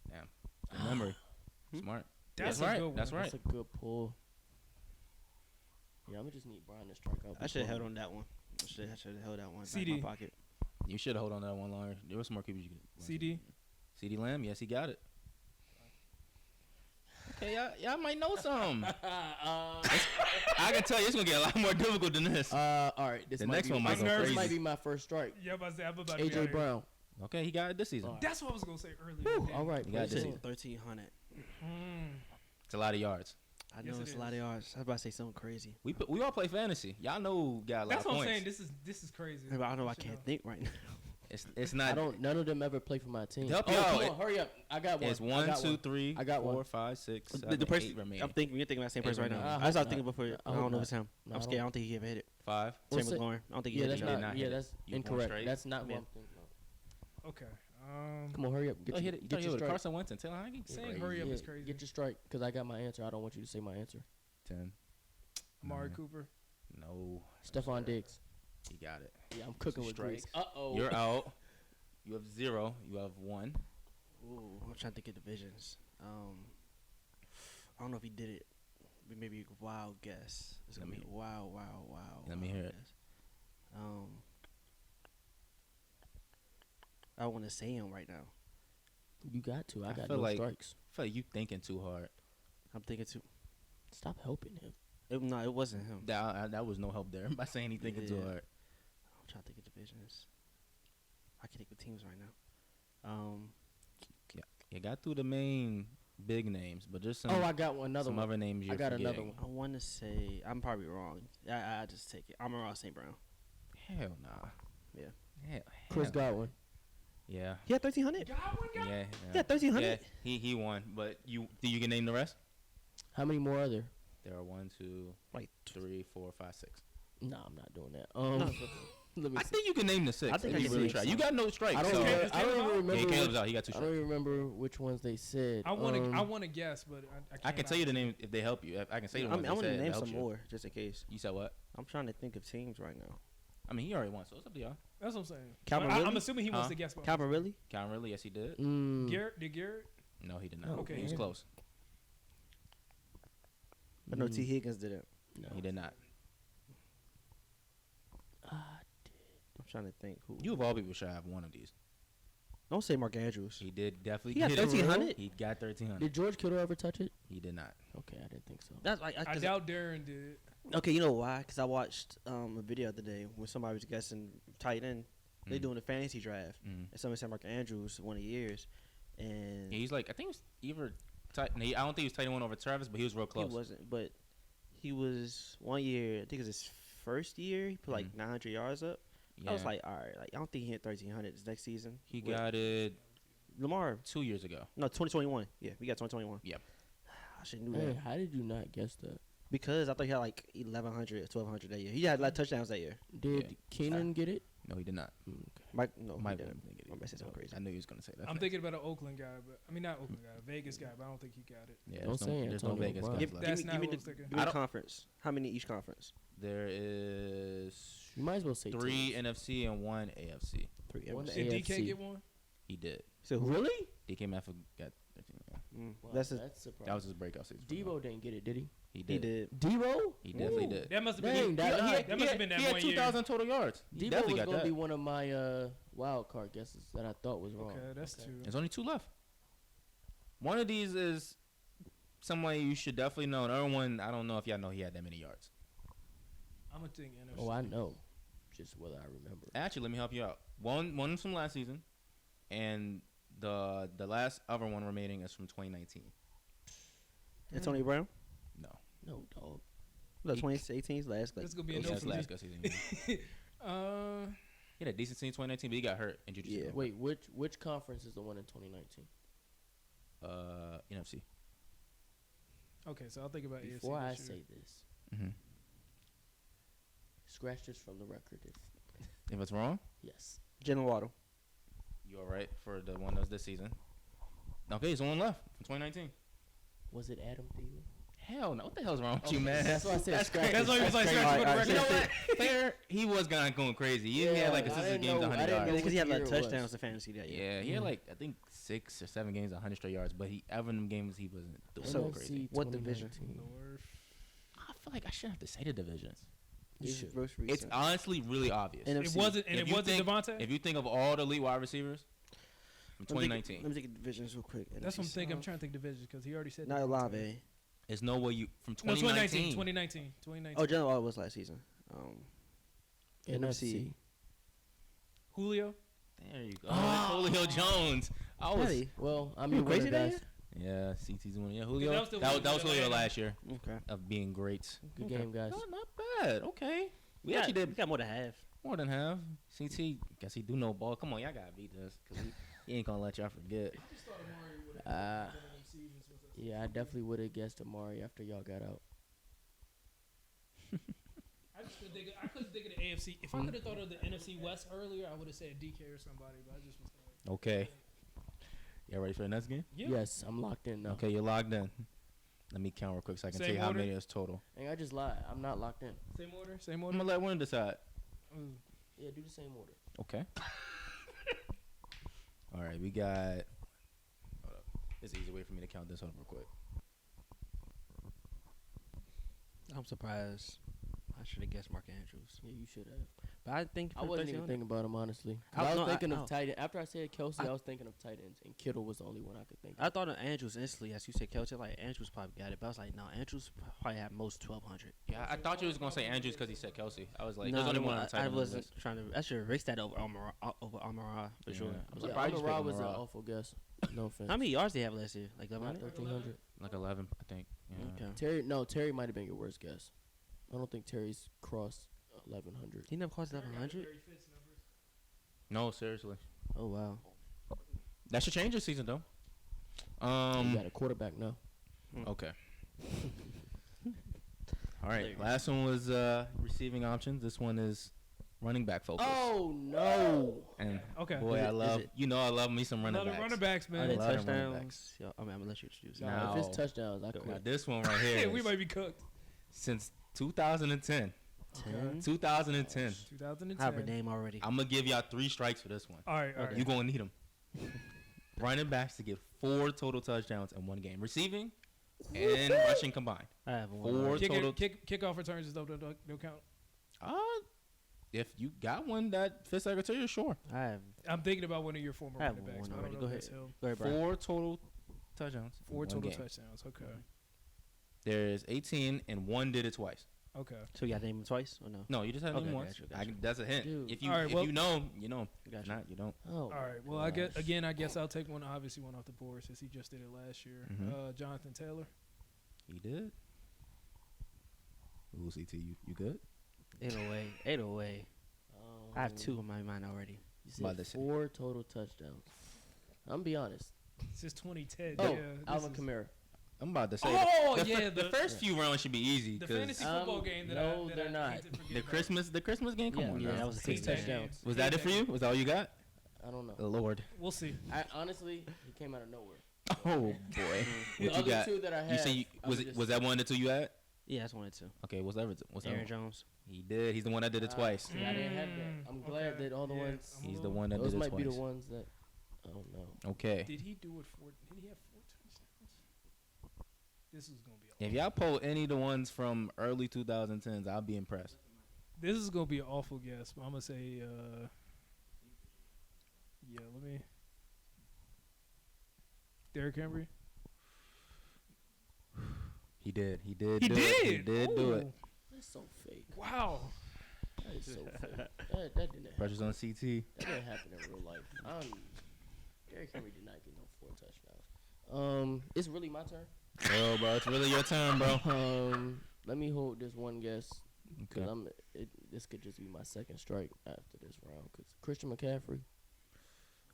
Damn. Good memory. Smart. That's That's a right. good one. That's right. That's a good pull. Yeah, I'm going to just need Brian to strike out. I should have before held me. on that one. I should have held that one back CD. in my pocket. You should have held on to that one longer. There was some more keepers you could. CD. CD Lamb. Yes, he got it. Okay, y'all might know some. I can tell you it's gonna get a lot more difficult than this. All right. This The might next be, one might this go this crazy. might be my first strike. Yeah, I'm about to be out of A.J. here. Brown. Okay, he got it this season. All right. That's what I was gonna say earlier. Whew, all right, You got this. preseason. 1,300. It's a lot of yards. I Yes, know it it's a lot of is. yards. I was about to say something crazy. We all play fantasy. Y'all know who got a lot That's of what I'm points. saying. This is crazy. But I know I Should can't think right now. It's not. I don't. None of them ever play for my team. Help oh, you out. come on, hurry up! I got one. It's I 1, got 2, one. 3, I got 4, one. 5, 6, 7, The 8 person remaining. I'm thinking, you're thinking about the same person right now. remaining. I was hope thinking not. before. I I hope don't know if it's not. him. No, I'm I scared. I don't- don't think he ever hit it. 5. Same What's with it? Lauren. I don't think he Yeah, hit that's it. did not. not Yeah, hit it. that's You going incorrect. straight? That's not Yeah. what I'm thinking. of. Okay. Come on, hurry up. Get Oh, your, hit it. You get thought your you strike. Carson Wentz and Taylor Heineke? Saying hurry up is crazy. Get your strike, because I got my answer. I don't want you to say my answer. 10. Amari 9. Cooper. No. Stephon Diggs. He got it. Yeah, I'm cooking with Strikes. Grease. Uh-oh. You're out. You have 0. You have 1. Ooh, I'm trying to think of divisions. I don't know if he did it. But maybe a wild guess. It's gonna be a wild. Let me hear it. Guess. I want to say him right now. You got to. I got feel no like- strikes. I feel like you thinking too hard. I'm thinking too. Stop helping him. No, it wasn't him. That was no help there by saying he thinking too Yeah. hard. I'm trying to think of divisions. I can think of teams right now. You got through the main big names, but just some, I got one. Another some one. other names you're I got another forgetting. one. I want to say I'm probably wrong. I just take it. I'm around St. Brown. Hell nah. Yeah. Hell, Chris hell. Godwin. Yeah. He had 1,300. Yeah. Yeah, 1,300. Yeah, he won, but you can name the rest? How many more are there? There are 1, 2, Like 3, 4, 5, 6. Nah, I'm not doing that. No, Let me I see. think you can name the 6. I think if I you can really name try. some. You got no strikes. I don't. so. Remember, I don't even Yeah, remember. Caleb's out. He got 2 I strikes. don't even remember which ones they said. I want to guess, but I I can tell you the name if they help you. I can say the I ones mean, I they want to said. name that some helps you. more just in case. You said what? I'm trying to think of teams right now. I mean, he already won, so it's up to y'all. That's what I'm saying. Calvin I'm Ridley? assuming he wants Huh? to guess. Calvin Ridley? Calvin Ridley, yes, he did. Garrett? No, he did not. Oh, Okay. He was man. close. I know T. Higgins didn't. No. He did not. I'm trying to think who. You of all people should have one of these. Don't say Mark Andrews. He did definitely He got get it. 1,300? He got 1,300. Did George Kittle ever touch it? He did not. Okay, I didn't think so. That's like I doubt Darren did. okay. You know why? Because I watched a video the other day when somebody was guessing tight end. They Mm. doing a fantasy draft, Mm. and somebody said Mark Andrews one of the years, and Yeah, he's like, I think it was either tight. I don't think he was tight end one over Travis, but he was real he close. wasn't. But he was 1 year. I think it was his first year. He put like 900 yards up. Yeah. I was like, all right, like I don't think he hit 1,300 this next season. he With got it Lamar. 2 years ago. No, 2021. Yeah, we got 2021. Yep. I should knew Hey, that how did you not guess that? because I thought he had like 1,100 or 1,200 that year. He had like touchdowns that year. Did Yeah. Keenan get it? No, he did not. Okay. Mike, no, Mike he didn't. didn't get it. My bad, something crazy. I knew he was gonna say that. I'm thinking about an Oakland guy, but I mean not Oakland guy, Vegas guy, but I don't think he got it. Yeah, Don't say there's no Antonio Vegas Brown. guys Give, left. That's give me, not give me what I the, was thinking. give me I the don't- conference. How many each conference? There is You might as well say 3 teams. NFC and 1 AFC. 3. One Ever. Did DK AFC. get one? He did. So who? Really? DK Metcalf got 13. Yeah. Wow, That's that's his, surprising. That was his breakout season. for him. Debo didn't get it, did he? He he did. did. Debo? He definitely Ooh. did. That must have Dang, been. that- That must have been that he had one year. 2,000 total yards. He Debo definitely was got gonna that. be one of my wild card guesses that I thought was wrong. Okay, that's two. There's only 2 left. One of these is someone you should definitely know. Another one, I don't know if y'all know he had that many yards. I'm gonna think NFC. Oh, I know. Just whether I remember. Actually, let me help you out. One from last season, and the last other one remaining is from 2019. Antonio Brown. No. No, dog. No, He- 2018's last. Like, That's gonna be a It no was for his me. last good season. He had a decent season in 2019, but he got hurt in jiu-jitsu. Yeah. Wait, which conference is the one in 2019? NFC. Okay, so I'll think about AFC Before I this year. say this, Mm-hmm. scratch this from the record. If it's wrong, Yes. Jalen Waddle. you all right for the one that's this season. Okay, there's one left from 2019. Was it Adam Thielen? Hell no. What the hell's wrong with you, Okay, man? that's why I said That's scratch crazy. That's why he was like, That's scratch crazy. for the Alright, You know record. what? Fair. He was going crazy. He had like I assisted didn't games, know- 100 I didn't yards. know Because he had what like year it was. touchdowns to fantasy that year. Yeah, he had like I think 6 or 7 games, 100 yards. But he ever in them games he wasn't doing So, so crazy. what division? 2019. North. I feel like I shouldn't have to say the divisions. You It's should. most It's recent. honestly really obvious. And It wasn't, and If it you wasn't think- Devontae. If you think of all the elite wide receivers from Let me take- 2019, Let me take the divisions real quick. That's what I'm NFC thinking. I'm South. trying to think divisions because he already said Not Devontae. Olave. there's no way you from No, 2019. 2019. Oh, Jalen Waddle was last season. NFC. NFC. Julio. There you go. Julio Jones. I was. Really? Well, I'm You your winner, crazy that guys. Yeah, CT's winning. Yeah, Julio. That was the That was one Julio with last year Okay. of being great. Good game, guys. Not bad. Okay. We We actually did We got more than half. more than half. CT, guess he do know ball. Come on, y'all gotta beat this because he ain't gonna let y'all forget. I just thought Amari would have Uh, one of them seasons with us. yeah, I definitely would have guessed Amari after y'all got out. I just couldn't think. I couldn't think of the AFC. If I could have thought of the NFC West earlier, I would have said DK or somebody. But I just was thinking. Okay. Y'all ready for the next game? Yeah. Yes, I'm locked in now. Okay, you're logged in. Let me count real quick so I can Same tell you how order? many is total. Hey, I just lied. I'm not locked in. Same order. Same I'm order. gonna let one decide. Mm. Yeah, do the same order. Okay. All right, we got. Hold up. It's an easy way for me to count this one real quick. I'm surprised. I should have guessed Mark Andrews. Yeah, you should have. But I think I wasn't even thinking about him, honestly. I- I was no, I- thinking no. of tight end. After I said Kelsey, I- I was thinking of tight ends, and Kittle was the only one I could think of. I thought of Andrews instantly, as you said, Kelsey. Like Andrews probably got it, but I was like, no, Andrews probably had most 1,200. Yeah, I thought you was gonna say Andrews because he said Kelsey. I was like, no, there's only one on tight I end. wasn't trying to. I should have risked that over Amara for sure. I'm Yeah, surprised you Amon-Ra picked was an Amon-Ra. awful guess. No offense. How many yards did he have last year? Like Not 1100. 1,300. Like 11, I think. Yeah. Okay. Terry might have been your worst guess. I don't think Terry's crossed 1,100. He never crossed 1100. No, seriously. Oh wow. That should change this season though. You got a quarterback now. Okay. All right. Last one was receiving options. This one is running back focus. Oh no! And Okay. boy, I love I love me some running Another backs. running backs, Are man. they love them running touchdowns? backs. Yeah, I mean, I'm gonna let you introduce. No, Now- if it's touchdowns, I Now quit. this one right here. Yeah, we is might be cooked. since 2010. 10. 2010. 2010. I have a name already. I'm gonna give y'all 3 strikes for this one. All right. All right. You gonna need them. Running backs to get 4 total touchdowns in one game, receiving and rushing combined. I have one. 4 already. total. Kickoff returns don't count. If you got one that fits that criteria, sure. I have. I'm thinking about one of your former I have running backs. one but I already. don't Go know ahead. if that's him. Go ahead, Brian. 4 total touchdowns. in 4 one total game. touchdowns. Okay. There's 18 and one did it twice. Okay. So you got to name him twice or no? No, you just had to name Okay, once. gotcha. That's a hint. Dude. If you All right, if well- you know, you know. If Gotcha. not, you don't. Oh. All right. Well, I guess I'll take one. Obviously, one off the board since he just did it last year. Mhm. Jonathan Taylor. He did. Ooh, CT, you good? 808. I have 2 in my mind already. You said About to say. 4 total touchdowns. I'm be honest. Since 2010. Oh, yeah, Alvin this is- Kamara. I'm about to say. Oh, the, yeah, the the- first few rounds should be easy. The 'cause fantasy football game that no, I they're I not. hate to forget the about. Christmas game. Come Yeah. on, Yeah, now. that was a 6 team game. touchdowns. Was that it for you? Was that all you got? I don't know. The Lord. We'll see. I honestly, he came out of nowhere. Oh boy. The What you other got? 2 that I had. You say I would just- was that one of the 2 you had? Yeah, that's 1 and 2. Okay, what's that? What's that? Aaron one? Jones. He did. He's the one that did it twice. See, I didn't have that. I'm glad Okay. that all the Yeah, ones. I'm a He's the little- one that Those did it might twice. be the ones that. I don't know. Okay. Did he do it for? Did he have 4 touchdowns? This is gonna be. If y'all pull any of the ones from early 2010s, I'll be impressed. This is gonna be an awful guess, but I'm gonna say. Yeah, let me. Derrick Henry. He did. He did. He do did. It. He did do it. Ooh. That's so fake. Wow. That is so fake. That didn't happen. Pressure's on CT. That didn't happen in real life. Derrick Henry did not get no 4 touchdowns. It's really my turn. Bro, it's really your turn, bro. Let me hold this one guess because Okay. this could just be my second strike after this round. Cause Christian McCaffrey.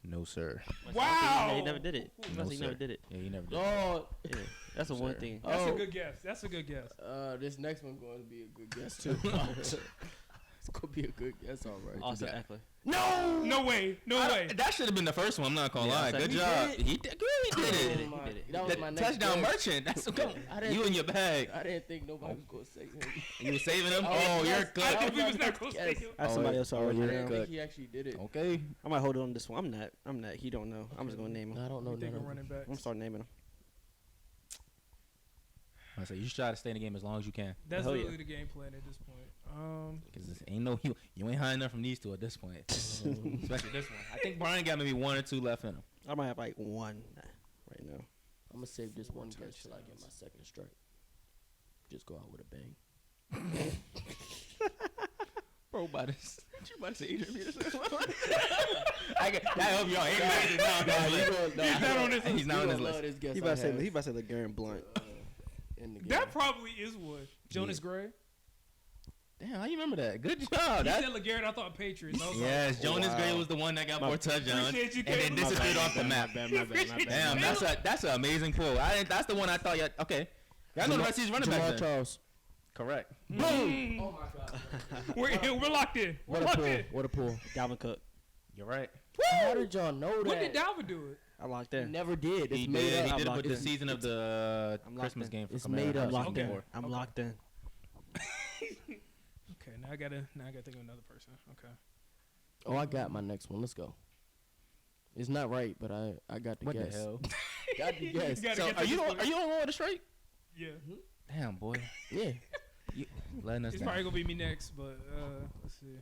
No, sir. Wow. He never did it. No, He never sir. did it. Yeah, you never did. Oh, Yeah, that's the one Sir. thing. That's Oh. a good guess. That's a good guess. this next one going to be a good guess too. It's gonna be a good guess. All right. Also, got- Eckler. No. No way. No way. That should have been the first one. I'm not gonna Yeah, lie. I said Good he job. did it. He did. He did it. He did it. That was The my next touchdown guess. merchant. That's okay. I didn't You in think- your bag. I didn't think nobody was gonna say him. You were saving him. Oh, Oh, you're yes. good. I think we was was my not gonna guess. say him. That's Oh, somebody yeah. else Oh, I already. you're didn't now. good. think he actually did it. Okay. I might hold on this one. I'm not. He don't know. I'm just gonna name him. I don't know. We think none of of running them. backs. I'm gonna start naming him. I say you should try to stay in the game as long as you can. That's Hell yeah. literally the game plan at this point. Cause ain't no you ain't high enough from these 2 at this point. Especially this one. I think Brian got maybe 1 or 2 left in him. I might have like 1 right now. I'm gonna save this one guess till I get my second strike. Just go out with a bang. Bro, by this. You about to say Adrian Peterson? That help y'all. He's not on this list. He's not on this list. He about to say LeGarrette Blunt. In the game. That probably is one. Jonas Gray. Damn, how you remember that? Good job. You said LeGarrette, I thought Patriots. I was Yes, Jonas Gray was the one that got more touchdowns Appreciate you, and then Caleb. disappeared off the map. My bad. Damn, that's an amazing pull. That's the one I thought. Okay, y'all know the rest of these running backs. Jamal then. Charles. Correct. Boom. Oh my God. We're locked in. We're What a locked pull. in. What a pull. Dalvin Cook. You're right. How did y'all know that? When did Dalvin do it? I locked He in. never did. It's He made did. up. He did it locked with the in. season of the I'm locked Christmas in. game for It's Kamara. made up. I'm locked in. Okay. I'm Okay. locked in. Okay, now I gotta think of another person. Okay. Oh, I got my next one. Let's go. It's not right, but I got the What guess. the hell? Got the guess. Gotta So get are to you this on one with a straight? Yeah. Damn, boy. Yeah. Letting us It's down. probably gonna be me next, but let's see.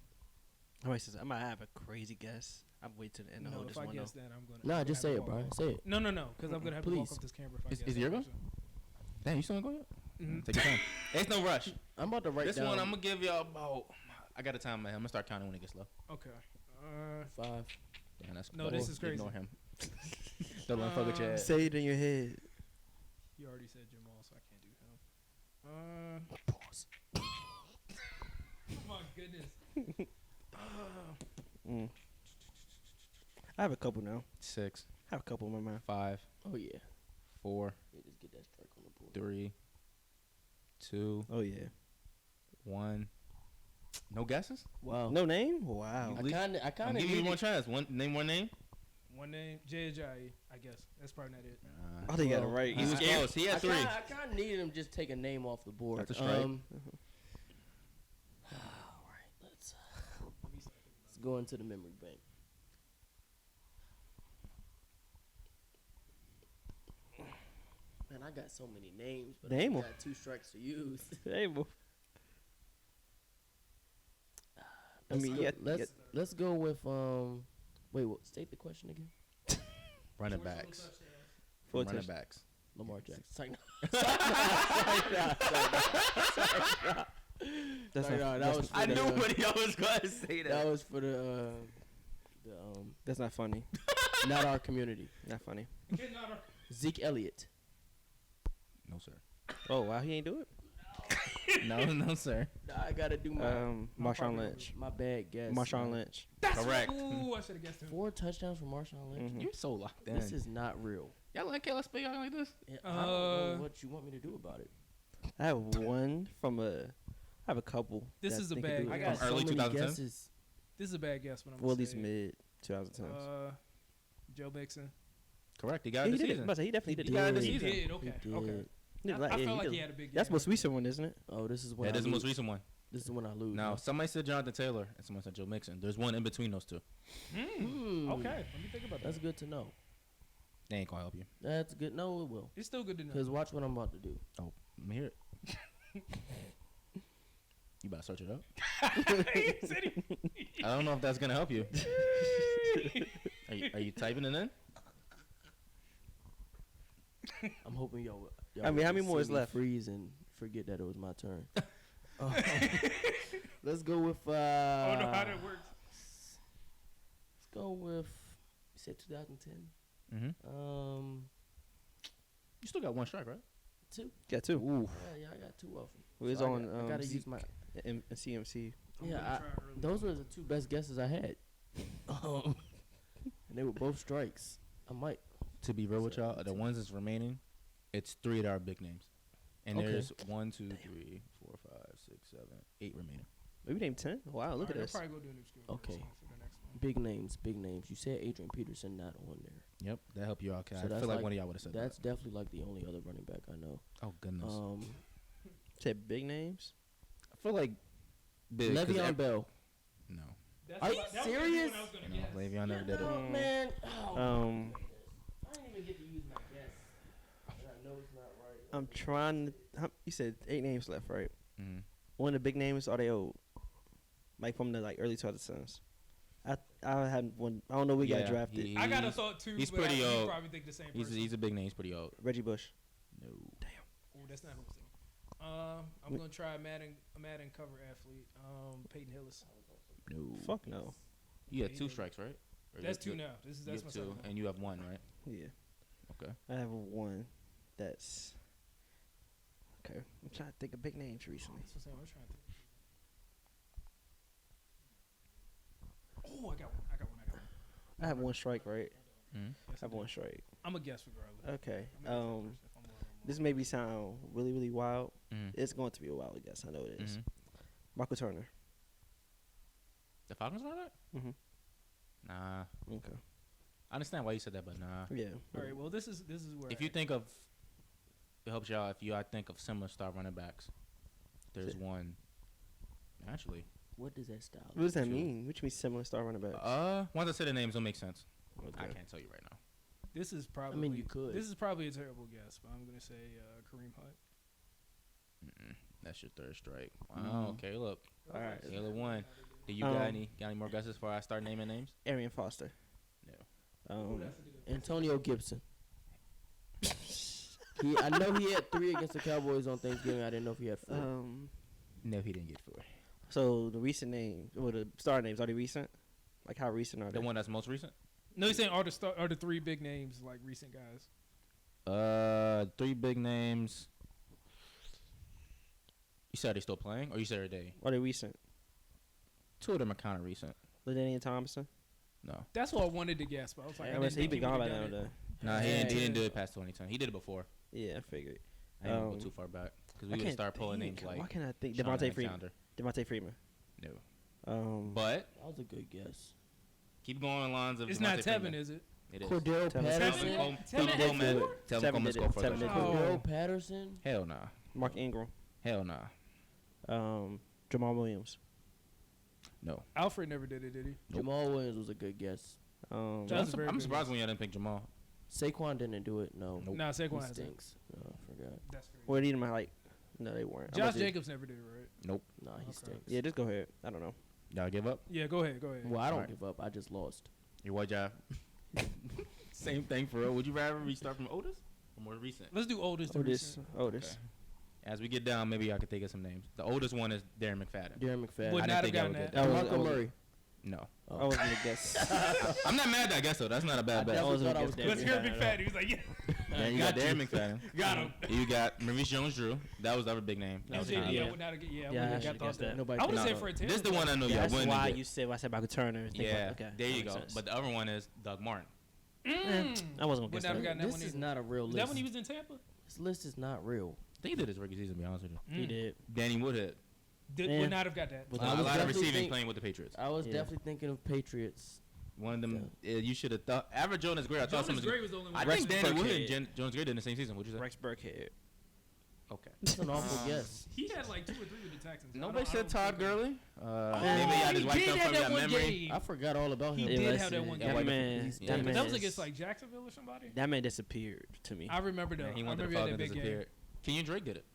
I might have a crazy guess. I'm waiting to the end to No, hold if this I one guess though. that, I'm gonna. Nah, I'm just gonna say have it, to Brian. walk Say it. off. No, because I'm gonna have to walk Please. off this camera if I Is guess it that your go? person. Damn, you still gonna go yet? Mhm. Take your time. It's no rush. I'm about to write This down one, I'm gonna give y'all about. I got a time, man. I'm gonna start counting when it gets low. Okay. 5. Damn, that's No, this is crazy. Ignore him. Don't let him fuck with your head. Say it in your head. You already said Jamal, so I can't do him. Pause. My goodness. I have a couple now. 6, I have a couple in my mind. 5, Oh yeah. 4, Yeah, just get that strike on the board. 3, 2, Oh yeah. 1. No guesses? Wow. No name? Wow. I kind I'm of giving you needed. one chance. Name one name. One name, Jay, I guess. That's probably not it. I think you got it right. He was close. He had 3. I kind of needed him just take a name off the board. That's a strike. All right, let's go into the memory bank. Man, I got so many names, but Name I 'em. got 2 strikes to use. Hey, boy. I mean, Let's go with Wait, what? State the question again. Running backs. Full Running touchdown. backs. Lamar Jackson. Sorry, That's Sorry, not. no, that was for I the, knew what he was going to say. That was for the That's not funny. not our community. Not funny. Zeke Elliott. No, sir. Oh wow, he ain't do it. No, sir. I gotta do my Marshawn Lynch. my bad guess. Marshawn Lynch. Correct. Ooh, I should have guessed him. 4 touchdowns from Marshawn Lynch. Mhm. You're so locked in. This is not real. Y'all let Kayla speak out like this? Yeah, I don't know what you want me to do about it. I have one from a. I have a couple. This that is a think bad could do I it. got From so early many 2010? guesses. This is a bad guess, but I'm Well, at gonna least say mid 2010s. Joe Mixon. Correct. He got He it this did it. season. But he definitely did He got it this He season. did. Okay. He Okay. did. He I did. felt like did. he had a big. That's game. most recent one, isn't it? Oh, this is when Yeah, I this is the lose. most recent one. This is when I lose. Now, somebody said Jonathan Taylor, and somebody said Joe Mixon. There's one in between those two. Okay. Let me think about that. That's good to know. They ain't gonna help you. That's good. No, it will. It's still good to know. Because watch what I'm about to do. Oh, let me hear it. You better search it up. He said he- I don't know if that's gonna help you. Are you typing it in? I'm hoping y'all I mean, how will many more see is me left? Freeze and forget that it was my turn. Let's go with. I don't know how that works. Let's go with. You said 2010. Mm-hmm. You still got one strike, right? 2. Got two. Ooh. Yeah, I got 2 of them. Well, it's I on. I gotta use my. CMC. I'm Yeah, gonna try early. those were the 2 best guesses I had. And they were both strikes. I might. To be real with y'all, the ones that's remaining, it's 3 that are big names, and Okay. there's 1, 2, 3, 4, 5, 6, 7, 8 remaining. Maybe name 10. Wow, look at Alright, this. I'll probably go do an obscure Okay. guess for the next one. Big names, big names. You said Adrian Peterson not on there. Yep, that help you out. 'Cause So I that's feel like like- one of y'all would have said That's definitely like the only other running back I know. that. Oh goodness. Said big names. I feel like big. 'cause Le'Veon Bell. No, That's Are what you that was the serious? one I was gonna no, guess. Le'Veon never did it. No, man. Oh, I didn't even get to use my guess. And I know it's not right. I'm trying to. You said 8 names left, right? Mm-hmm. One of the big names, are they old? Like from the early 2010s. I had one. I don't know. We got drafted. I got a thought too. He's but pretty you old. probably think the same person. He's a big name. He's pretty old. Reggie Bush. No. Oh, that's not who I'm thinking. I'm gonna try a Madden cover athlete. Peyton Hillis. No. Fuck no. You had 2 strikes, right? Or That's you- 2 now. That's you have my 2, second one. and you have 1, right? Yeah. Okay. I have one that's okay. I'm trying to think of big names recently. That's what I'm saying. I'm trying to think. Oh, I got one. I have 1 strike, right? Mm-hmm. I have 1 strike. I'm a guess regardless. Okay. I'm gonna guess first if I'm wrong. This maybe sound really, really wild. Mm-hmm. It's going to be a wild guess. I know it is. Mm-hmm. Michael Turner. The Falcons are that? Mm-hmm. Nah. Okay. I understand why you said that, but nah. Yeah. All right. Well, this is where If you think of, it helps you out. If you, I think of similar star running backs. There's one. Actually, What does that style? What does that Sure. mean? Which means similar star running back. once I say the names, it'll make sense. I Okay. can't tell you right now. this is probably. you could. This is probably a terrible guess, but I'm gonna say Kareem Hunt. That's your 3rd strike. Wow, Caleb. All right. Caleb won. Do you got any more guesses before I start naming names? Arian Foster. No. Antonio Gibson. I know he had 3 against the Cowboys on Thanksgiving. I didn't know if he had 4. No, he didn't get 4. So the recent names, or the star names, are they recent? Like how recent are they? The one that's most recent? No, he's saying are the 3 big names like recent guys. 3 big names. You said they're still playing, or you said they're day? Are they recent? 2 of them are kind of recent. LaDainian Thompson. No. That's what I wanted to guess, but I was like, Yeah, I he didn't think been he gone by would've now. done it. Though. Nah, he Yeah. didn't do it past 2010. He did it before. Yeah, I figured. I didn't go Um, too far back because we I would can't start pulling think. names like Why can't I think? Sean Devontae Freeman. Alexander. Devontae Freeman. No. But That was a good guess. keep going on lines of It's Devontae not Tevin, Freeman. is it? It is. Cordero Tevin. Patterson. Tevin? Tevin Tevin Coleman. did it. Tevin Tevin Coleman did scored it. for the Tevin did it. touchdown. Cordero Patterson. Hell nah. Mark Ingram. Hell nah. Jamal Williams. No. Alfred never did it, did he? Nope. Jamal Williams was a good guess. That's a very I'm good surprised guess. when y'all didn't pick Jamal. Saquon didn't do it. No. Nope. Nah, He Saquon has it. stinks. No, I forgot. That's crazy. Were any of them like? No, they weren't. Josh Jacobs never did it, right? Nope. Nah, he Okay. stinks. Yeah, just go ahead. I don't know. Y'all give up? Yeah, go ahead. Well, I don't Alright. give up. I just lost. Your what job? Same thing for real. Would you rather we start from Otis or more recent? Let's do oldest. to Otis. recent. Otis. Okay. As we get down, maybe I could think of some names. The oldest one is Darren McFadden. Darren McFadden. Would I not didn't have think I gotten would that. get That was- Marco that was- Murray. No. I wasn't gonna guess. I'm not mad at that guess, though. That's not a bad I bet. definitely thought I was Let's Let's gonna hear Big Fat. He was like, yeah. Yeah, you got Darren McFadden. Got him. You got Maurice Jones-Drew. That was the other big name. That was MJD, kinda- I would not have. Yeah, I Yeah, I would have should've got guessed that. that. Nobody I would have picked said him. Fred Taylor. This is the one I know y'all That's wouldn't why get. you said I said Michael Turner. Think Yeah, about, okay. there you that makes go. sense. But the other one is Doug Martin. I wasn't gonna Would guess not have that. gotten that This one is either. not a real Is list. that when he was in Tampa? This list is not real. I think he did his rookie season, to be honest with you. He did. Danny Woodhead. Yeah. Would not have got that. With I A was lot of definitely receiving think- playing with the Patriots. I was Yeah. definitely thinking of Patriots. One of them, you should have thought. Average Jonas Gray, I thought Jonas some Gray was the only one. I Rex think Danny Woodhead Burkhead. and Jones Gray did in the same season. What'd you say? Rex Burkhead. Okay. That's an awful guess. He had like 2 or 3 with the Texans. Nobody said Todd Gurley. Maybe Oh, I just he wiped did up have from that your one memory. game. I forgot all about He him. did Yeah, have that listen, one Yeah, game. That white- man. he's- That yeah, man That was is- against like Jacksonville or somebody. That man disappeared to me. I remember though. Yeah, he I went to remember the he had Falcons, that big game. disappeared. Kenyon Drake did it.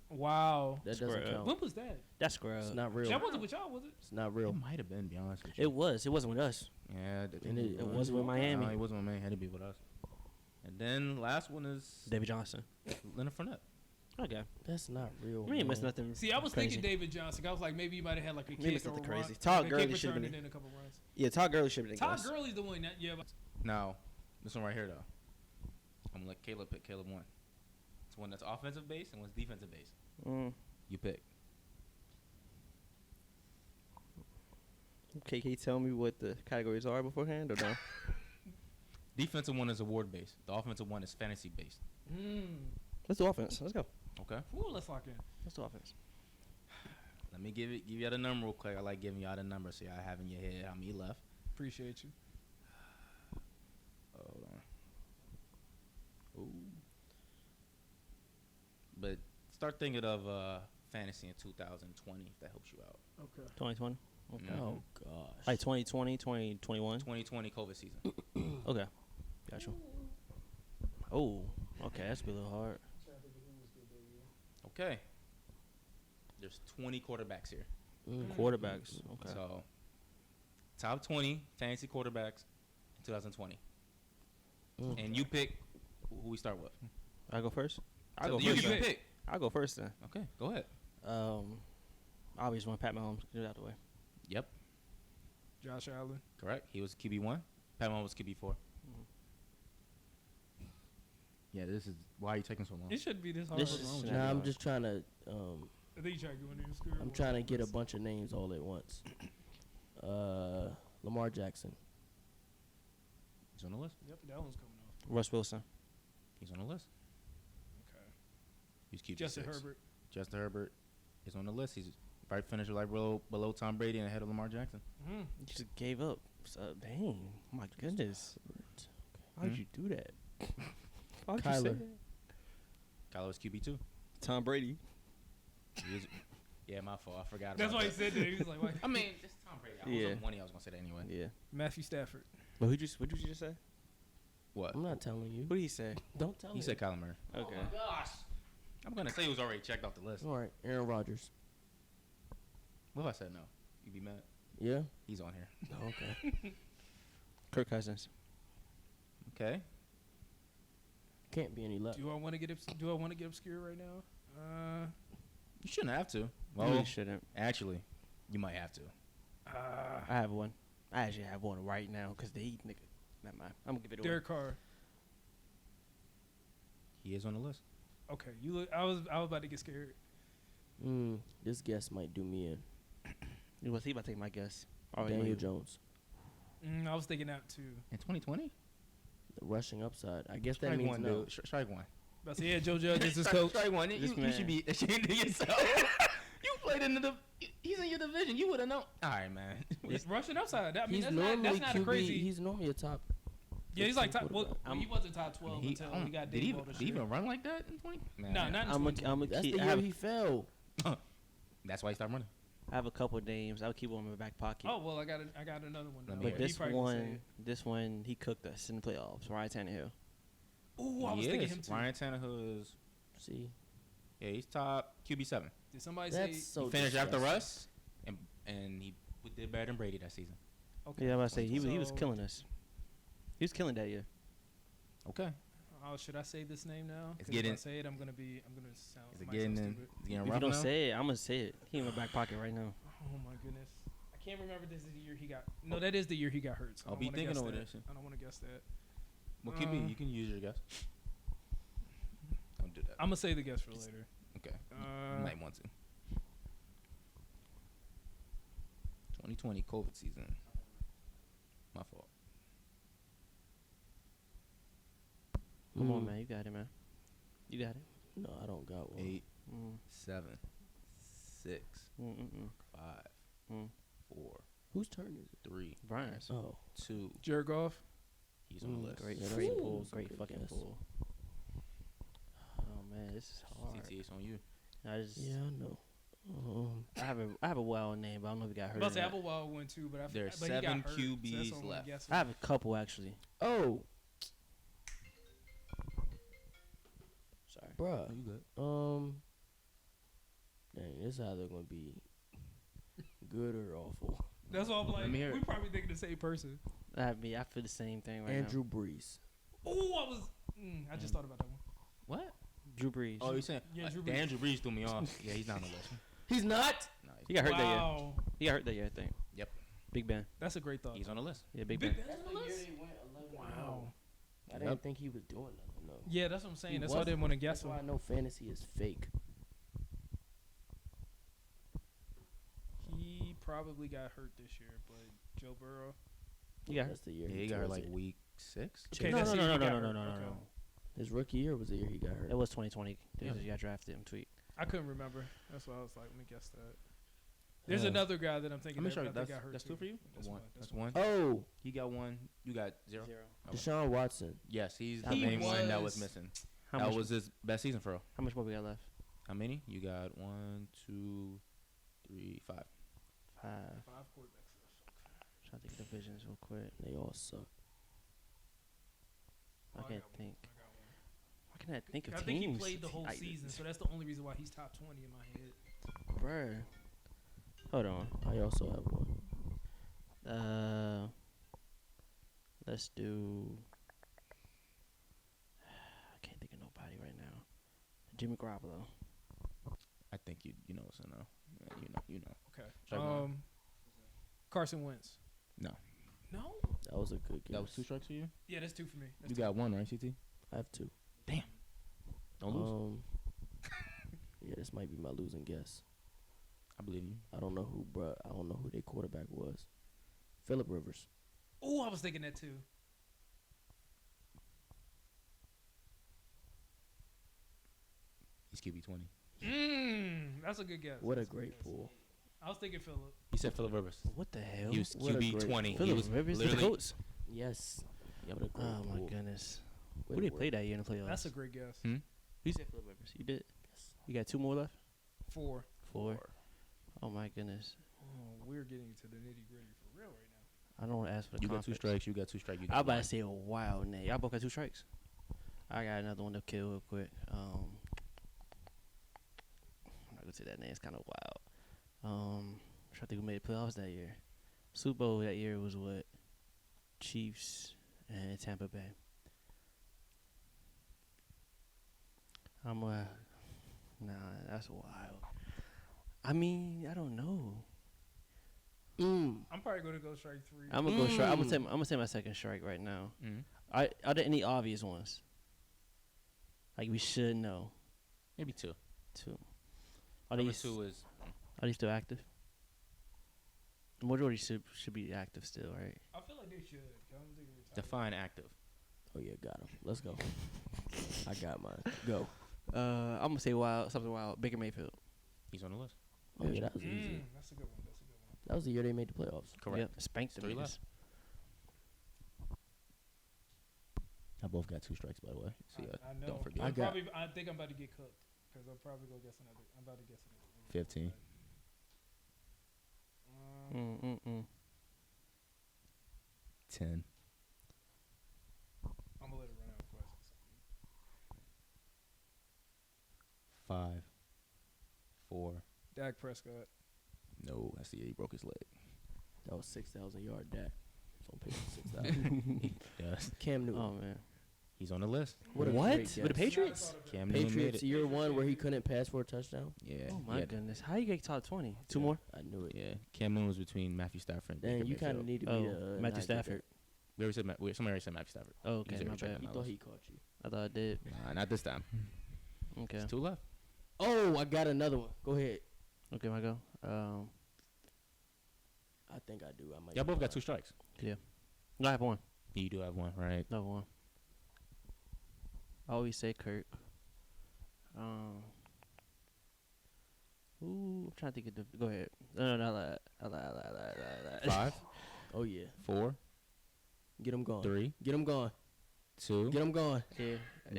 Wow. That doesn't Square up. count. When was that? That's scrub. It's not real. That wasn't with y'all, was it? It's not It real. might have been, to be honest with you. It was. It wasn't with us. Yeah, And It wasn't with Miami. No, he wasn't with Miami. It had to be with us. And then last one is David Johnson. Leonard Fournette. Okay. That's not real. We ain't missed man. nothing. See, I was crazy. thinking David Johnson. I was like, maybe you might have had like a We kick missed or a nothing run. crazy. Todd like a Gurley kick should have return been. and then a couple runs. Yeah, Todd Gurley should have been. Todd guessed. Gurley's the one that but Now, this one right here, though. I'm going to let Caleb pick. Caleb won. It's one that's offensive based and one's defensive based. You pick. Okay, can you tell me what the categories are beforehand or no? Defensive one is award based. The offensive one is fantasy based. Let's do offense. Let's go. Okay. Ooh, let's lock in. Let's do offense. Let me give you the number real quick. I like giving y'all the number so y'all have in your head how many left. Appreciate you. Hold on. Ooh. But start thinking of fantasy in 2020 if that helps you out. Okay. 2020. Okay. Mhm. Oh gosh. Like 2020, 2021. 2020 COVID season. Okay. Gotcha. Oh, okay. That's a little hard. Okay. There's 20 quarterbacks here. Quarterbacks. Okay. So, top 20 fantasy quarterbacks in 2020. And you pick who we start with. I go first. I So go you first. can then. pick. I'll go first then. Okay, go ahead. Obviously, want Pat Mahomes. Get it out the way. Yep. Josh Allen. Correct. He was QB1. Pat Mahomes was QB4. Yeah, this is why are you taking so long? It shouldn't be this hard. This is- Nah, I'm just trying to. I think you try to go into your school. I'm trying to get a bunch of names all at once. Lamar Jackson. He's on the list. Yep, that one's coming off. Russ Wilson. He's on the list. Okay. He's QB6. Justin Herbert. Justin Herbert is on the list. He's right finished like below Tom Brady and ahead of Lamar Jackson. Mm-hmm. You just gave up. So, dang. My goodness. How'd you do that? Why'd you say Kyler. that? Kyler was QB2. Tom Brady. He was, yeah, my fault. I forgot That's about why he that. said that. He was like, "Why?" I mean, it's Tom Brady. I Yeah. was I was going to say that anyway. Yeah. Matthew Stafford. But what'd you just say? What? I'm not telling you. Who did he say? Don't tell me. He said Kyler Murray. Okay. Oh, my gosh. I'm going to say he was already checked off the list. All right, Aaron Rodgers. What if I said no? You'd be mad? Yeah. He's on here. Oh, okay. Kirk Cousins. Okay. Can't be any left. Do I want to get obscure right now? You shouldn't have to. You Well, really shouldn't. actually, you might have to. I have one. I actually have one right now because they nigga. Never mind. I'm gonna give it away. Derek Carr. He is on the list. Okay, you look. I was about to get scared. This guess might do me in. Was he about to take my guess? Daniel Jones. I was thinking that too. In 2020? The rushing upside. I guess that Strike means one, no. dude. Strike one. But yeah, Joe Judge is his coach. Strike one. This You should be ashamed of yourself. You played in the. He's in your division. You would have known. All right, man. It's rushing upside. I mean, He's that's normally not a QB. crazy. He's normally a top. Yeah, he's like top. 15 Well, quarterback. he wasn't top 12 until he got did he demoted. did he even run like that in 20? No, not in I'm 20. a That's keep. the year he fell. That's why he stopped running. I have a couple of names. I'll keep them in my back pocket. Oh well, I got another one. Let now. me but hear it. this one, he cooked us in the playoffs. Ryan Tannehill. Ooh, I was thinking him too. Ryan Tannehill is. See, Yeah, he's top QB7. Did somebody that's say? so. He finished after disgusting. Russ, and he did better than Brady that season. Okay. Yeah, I was about to say he was So- killing us. He was killing that year. Okay. Oh, should I say this name now? It's 'Cause getting- if I say it, I'm gonna sound. Is it might getting sound in? stupid. Is it getting If you rough don't now? say it, I'm gonna say it. He in my back pocket right now. Oh my goodness. I can't remember. This is the year he got. No, that is the year he got hurt. So I I'll don't be wanna thinking guess over that. this. I don't want to guess that. Well, you can use your guess. Don't do that. I'm gonna say the guess for later. Okay. You might want to. 2020 COVID season. My fault. Come on, man. You got it, man. You got it. No, I don't got one. 8, Mm. 7, 6, Mm-mm-mm. 5, Mm. 4, Whose turn is it? 3, Brian's. Oh, 2. Jared Goff. He's on the list. Great, Yeah, that's great a- pull. that's a Great good fucking guess. pull. Oh man, this is hard. CT, it's on you. yeah, I know. I have a wild name, but I don't know if he got hurt. I'm about or to say I have not. a wild one too, but There are but he got 7 hurt, QBs so that's what I'm left. guessing. I have a couple actually. Oh, Sorry. bruh. Oh, you good. Dang, this is either gonna be good or awful. That's all I'm Let like. me hear We it. probably thinking the same person. I feel the same thing right Andrew Brees. Oh, I just thought about that one. What? now. Drew Brees. Oh, you're saying Yeah, Drew the Brees. Andrew Brees threw me off. Yeah, he's not on the list. He's not. No, He got hurt that year. Wow, He got hurt that year, I think. Yep. Big Ben. that's a great thought. he's on the list. Yeah, Big Big Ben. Ben's on the list. Wow. I didn't think he was doing nothing though. Yeah, that's what I'm saying. He That's why I didn't wasn't. want to guess That's him. why I know fantasy is fake. He probably got hurt this year, but Joe Burrow. He got hurt. That's the year. Yeah, he got her tears like it. week 6. Okay, No, that's no, the year no, he no, got no, no, hurt. no, Okay. no. His rookie year was the year he got hurt. It was 2020. Yeah. He got drafted in tweet. I couldn't remember. That's why I was like, let me guess that. There's Uh, another guy that I'm thinking. I'm that sure I think got that's hurt that's too. 2 for you. That's one. one. That's one. Oh, He got 1. You got 0. Okay. Deshaun Watson. Yes, he's the He main one that was was- missing. How That much? was his best season for real. How much more we got left? How many? You got 1, 2, 3, 5. 5. 5 quarterbacks left. Trying to think of divisions real quick. They all suck. I can't think. I got one. Why can't I think of I teams? think he played the whole season, so that's the only reason why he's top 20 in my head. Bruh. Hold on. I also have one. Let's do. I can't think of nobody right now. Jimmy Garoppolo. I think you know, so no. Yeah, you know. Okay. Strike one. Carson Wentz. No. That was a good guess. That was 2 strikes for you? Yeah, that's 2 for me. That's You 2. got 1, right, CT? I have 2. Don't lose. Yeah, this might be my losing guess. I believe you. I don't know who their quarterback was. Phillip Rivers. Oh, I was thinking that too. He's QB 20. That's a good guess. What a That's great good guess. pool. I was thinking Phillip. You said Phillip Rivers. What the hell? He was What a QB great 20. He Phillip was Rivers, the literally. Colts. Yes. Yep. What a great Oh my pool. goodness. Way Who to did they play work. that year in the playoffs? That's a great guess. You said Phillip Rivers. You did. Yes. You got 2 more left. 4. 4. Oh my goodness. Oh, we're getting to the nitty gritty for real right now. I don't want to ask for the You got 2 conference. strikes. You got 2 strikes. You I got was about one. to say a wild name. Y'all both got 2 strikes. I got another one to kill real quick. I'm not gonna say that name. It's kind of wild. I'm trying to think who made the playoffs that year. Super Bowl that year was what? Chiefs and Tampa Bay. Nah, that's wild. I mean, I don't know. I'm probably going to go strike 3. I'm gonna go strike. I'm gonna say my second strike right now. Are there any obvious ones? Like we should know. Maybe 2. 2. Number 2 is. Are they still active? The majority should be active still, right? I feel like they should. I don't think they're retired. Define active. Oh yeah, got him. Let's go. I got mine. Go. I'm gonna say something wild. Baker Mayfield. He's on the list. Oh yeah, that was easy. That's a good one. That's a good one. That was the year they made the playoffs. Correct. Yep, spanked them. 3 niggas. left. I both got 2 strikes, by the way. So I know. don't forget. I think I'm about to get cooked because I'll probably go guess another. I'm about to guess another. 15. 10. I'm gonna let it run out of questions. 5. 4. Dak Prescott. No, that's the year he broke his leg. That was 6,000 yard Dak. It's on paper 6,000. Yes. Cam Newton. Oh man. He's on the list. What a What? great With the guess. Patriots? Cam Newton made Patriots it. year 1 where he couldn't pass for a touchdown. Yeah. Oh he my had- goodness. How you get top 20? 2 Yeah, more? I knew it. Yeah. Cam Newton was between Matthew Stafford and Dang, Baker you kind of Mayfield. need to be Oh, the Matthew not Stafford. We already said somebody already said Matthew Stafford. Oh, You okay, said my Richard bad. He Miles. thought he caught you. I thought I did. Nah, not this time. Okay. It's 2 left. Oh, I got another one. Go ahead. Okay, my go. I think I do. I might. Y'all be both got fine. 2 strikes. Yeah. No, I have 1. You do have 1, right? No 1. I always say Kirk. I'm trying to think of the. Go ahead. No, I lied. 5. Oh yeah. 4. Get him going. 3. Get him going. 2. Get him going. Yeah.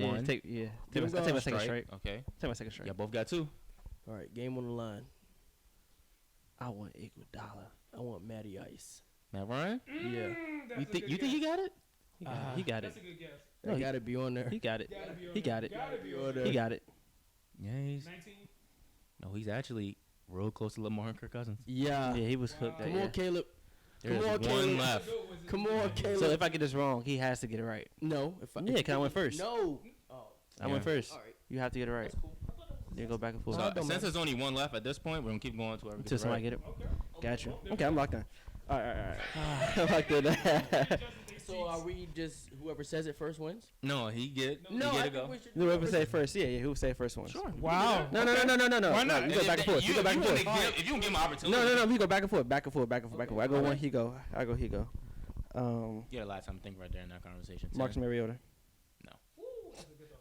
One. Take Get my, him I take my going. second strike. Okay. Take my second strike. Y'all both got 2. All right, game on the line. I want Iguodala. I want Matty Ice. Matt Ryan? Yeah, That's You think he got it? He got That's it. a good guess. No, I he- got to be on there. He got it. Gotta be on He there. got it. Gotta be on He there. He got it. Yeah, he's 19. no, he's actually real close to Lamar and Kirk Cousins. Yeah. Yeah, he was hooked that Come year. on, Caleb. There's Come on, 1 Caleb. left. Come on, Caleb. So if I get this wrong, he has to get it right. No. If I, Yeah, if 'cause I went first. No. Oh. I went first. All right. You have to get it right. That's cool. Then go back and forth. No, it don't Since matter. there's only 1 left at this point, we're gonna keep going until whoever Until gets it somebody right. get it. Okay. Got you. Okay, I'm locked in. All right. I'm locked in. So are we just whoever says it first wins? No, he get No, he I get to think go. we should. Whoever say first, yeah, who say first one? Sure. Wow. No. Why not? No, we go back and forth. We go back and forth. If you can give him an opportunity. No. We go back and forth. Back and forth. I go one, he go. I go, he go. You had a lot of time to think right there in that conversation. Marcus Mariota.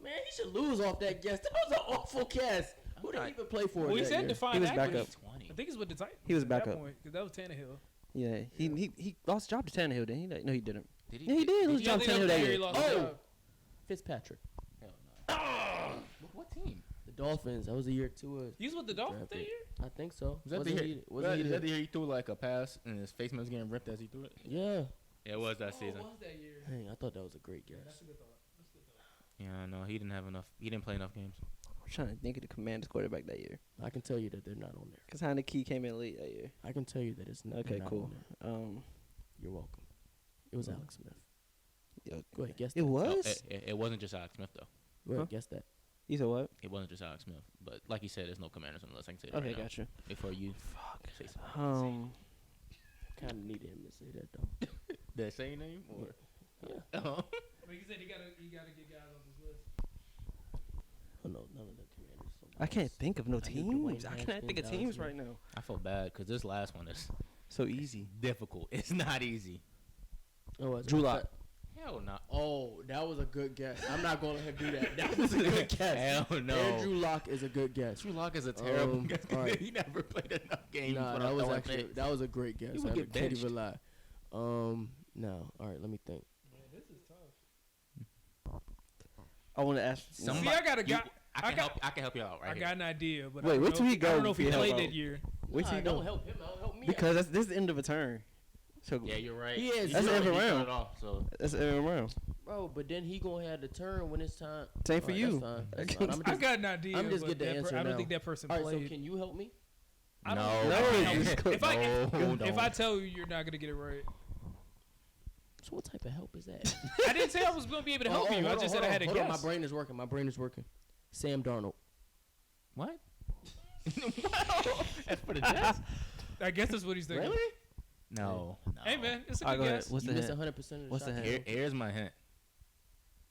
Man, he should lose off that guess. That was an awful guess. Who did he even play for? Well, he that said year? define He was active. backup. 20. I think it's with the Titans. He was at that backup. point, 'cause that was Tannehill. Yeah, he lost the job to Tannehill, didn't he? No, he didn't. Did he? Yeah, he did lose the Yeah, I job to think Tannehill that that was the year he year. lost his Oh. job. Fitzpatrick. Hell no. What team? The Dolphins. That was the year 2. He was with the Dolphins that Drafted. year? I think so. Was that the Wasn't year? he- wasn't he Is the- that the year he threw like a pass and his face was getting ripped as he threw it? Yeah. Yeah, it was that Oh, season. it was that year. Dang, I thought that was a great guess. That's a good thought. That's a good thought. Yeah, no, he didn't have enough. He didn't play enough games. I'm trying to think of the Commanders quarterback that year. I can tell you that they're not on there. Because Heineke came in late that year. I can tell you that it's not. Okay, they're not cool. on there. You're welcome. It was Alex Smith. Yo, Go ahead, guess it that. was? It wasn't just Alex Smith though. Go ahead, Huh? guess that. You said what? It wasn't just Alex Smith, but like you said, there's no Commanders unless I can say that Okay, right now. gotcha. Before you Fuck. say something. Um, Kind kind of needed him to say that though. That same name or? Yeah. Like you said, you gotta get guys off his list. Oh no, none of the Commanders. I can't think of no I knew Dwayne teams. I can't Haskins, think of Dallas teams Smith. right now. I feel bad because this last one is So easy. difficult. It's not easy. Oh, it's Drew Lock. Hell no. Oh, that was a good guess. I'm not going to let him do that. That was a good guess. Hell no. Andrew Lock is a good guess. Drew Lock is a terrible guess. all right. He never played enough games. Nah, without that was throwing actually picks. that was a great guess. He would I get can't benched. even lie. No. All right, let me think. Man, this is tough. I want to ask. Somebody- See, I got a guy. I can help you out right I here. got an idea, but Wait, I don't wait know till if- he go I don't know if he before you played help that year. Wait till Nah, you don't go. help him out. Help me. Because this is the end of a turn. So Yeah, you're right. He is. That's You're every right. He round. cut it off, so. that's every round. Bro, but then he gonna have the turn when it's time. Same for All right, you. That's fine. That's fine. I'm I just, got an idea. I'm just but get the that answer I don't now. think that person all right, played. so can you help me? I don't No. know. No, I just don't- go- if I No, if I don't. tell you, you're not gonna get it right. So what type of help is that? I didn't say I was gonna be able to help you. I hold just on, said I had a hold on. guess. My brain is working. Sam Darnold. What? That's for the Jets? I guess that's what he's thinking. Really? No. Hey man, it's a All right, good go ahead. guess. What's You the missed hint? 100% of the What's the shots. hint? Here's my hint.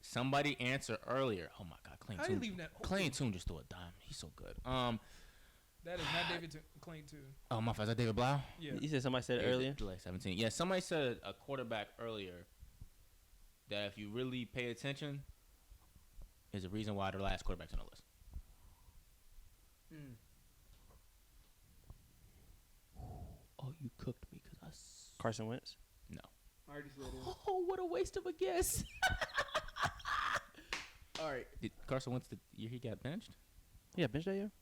Somebody answered earlier. Oh my God, Clayton How you Tune. leaving that open? Clayton Tune just threw a dime. He's so good. That is not David Clayton too. Oh my God, is that David Blau? Yeah. You said somebody said it earlier. July 17. Yeah, somebody said a quarterback earlier that if you really pay attention, is the reason why the last quarterback's on the list. Oh, you cooked me because Carson Wentz. I already said it. Oh, what a waste of a guess. All right. Did Carson Wentz the year he got benched? Yeah, bench that year.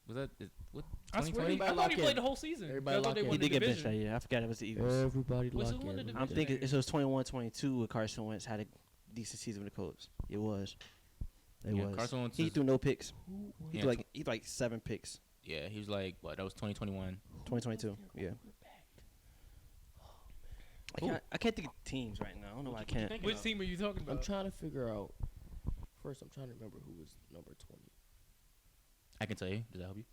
Was that what? I swear, 2020? I thought lock he in. played the whole season. Everybody I thought lock they in. won He the did get benched that division. year. I forgot it was the Eagles. Everybody Was lock it one of in. the I'm thinking division? so. It was 21-22 with Carson Wentz had a decent season with the Colts. It was. It Yeah, was. Carson Wentz He is- threw no picks. He Yeah, threw like 7 picks. Yeah, he was like, what? That was 2021. 2022. Yeah. I can't think of teams right now. I don't know why I can't. Which team are you talking I'm about? trying to figure out. First, I'm trying to remember who was number 20. I can tell you. Does that help you?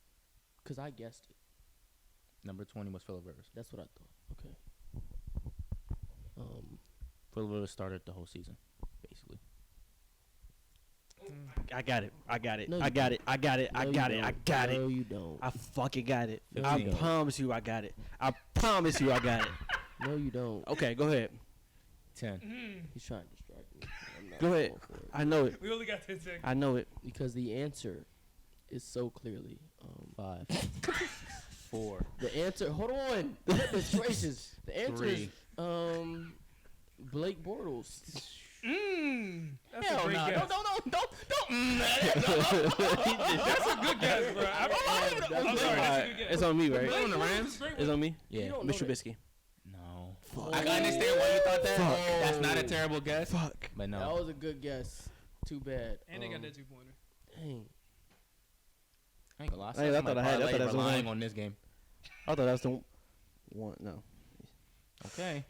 Because I guessed it. Number 20 was Phillip Rivers. That's what I thought. Okay. Phillip Rivers started the whole season, basically. I got it. I got it. No, you I got it. I got it. I No, got you it. I don't. got No, it. you don't. I fucking got it. No, I you don't. promise you I got it. I promise you I got it. No, you don't. Okay, go ahead. 10. He's trying to distract me. I'm not Go ahead. going for it. I know it. We only got 10 seconds. I know it. Because the answer is so clearly 5. 4. the answer. Hold on. Goodness gracious. The answer is 3. Blake Bortles. That's Hell a great no. guess. Don't. That's a good guess, bro. I'm sorry. That's a good guess. It's on me, right? Blake on the Bortles Rams? is great It's with- on me. Yeah. You don't know Mr. that. Trubisky. No. Fuck. I can understand why you thought that. Fuck. That's not a terrible guess. Fuck. But That no. was a good guess. Too bad. And they got that 2-pointer. Dang. I ain't gonna lie. Hey, I thought I had- I thought that was relying one. on this game. I thought that was the one. No. Okay.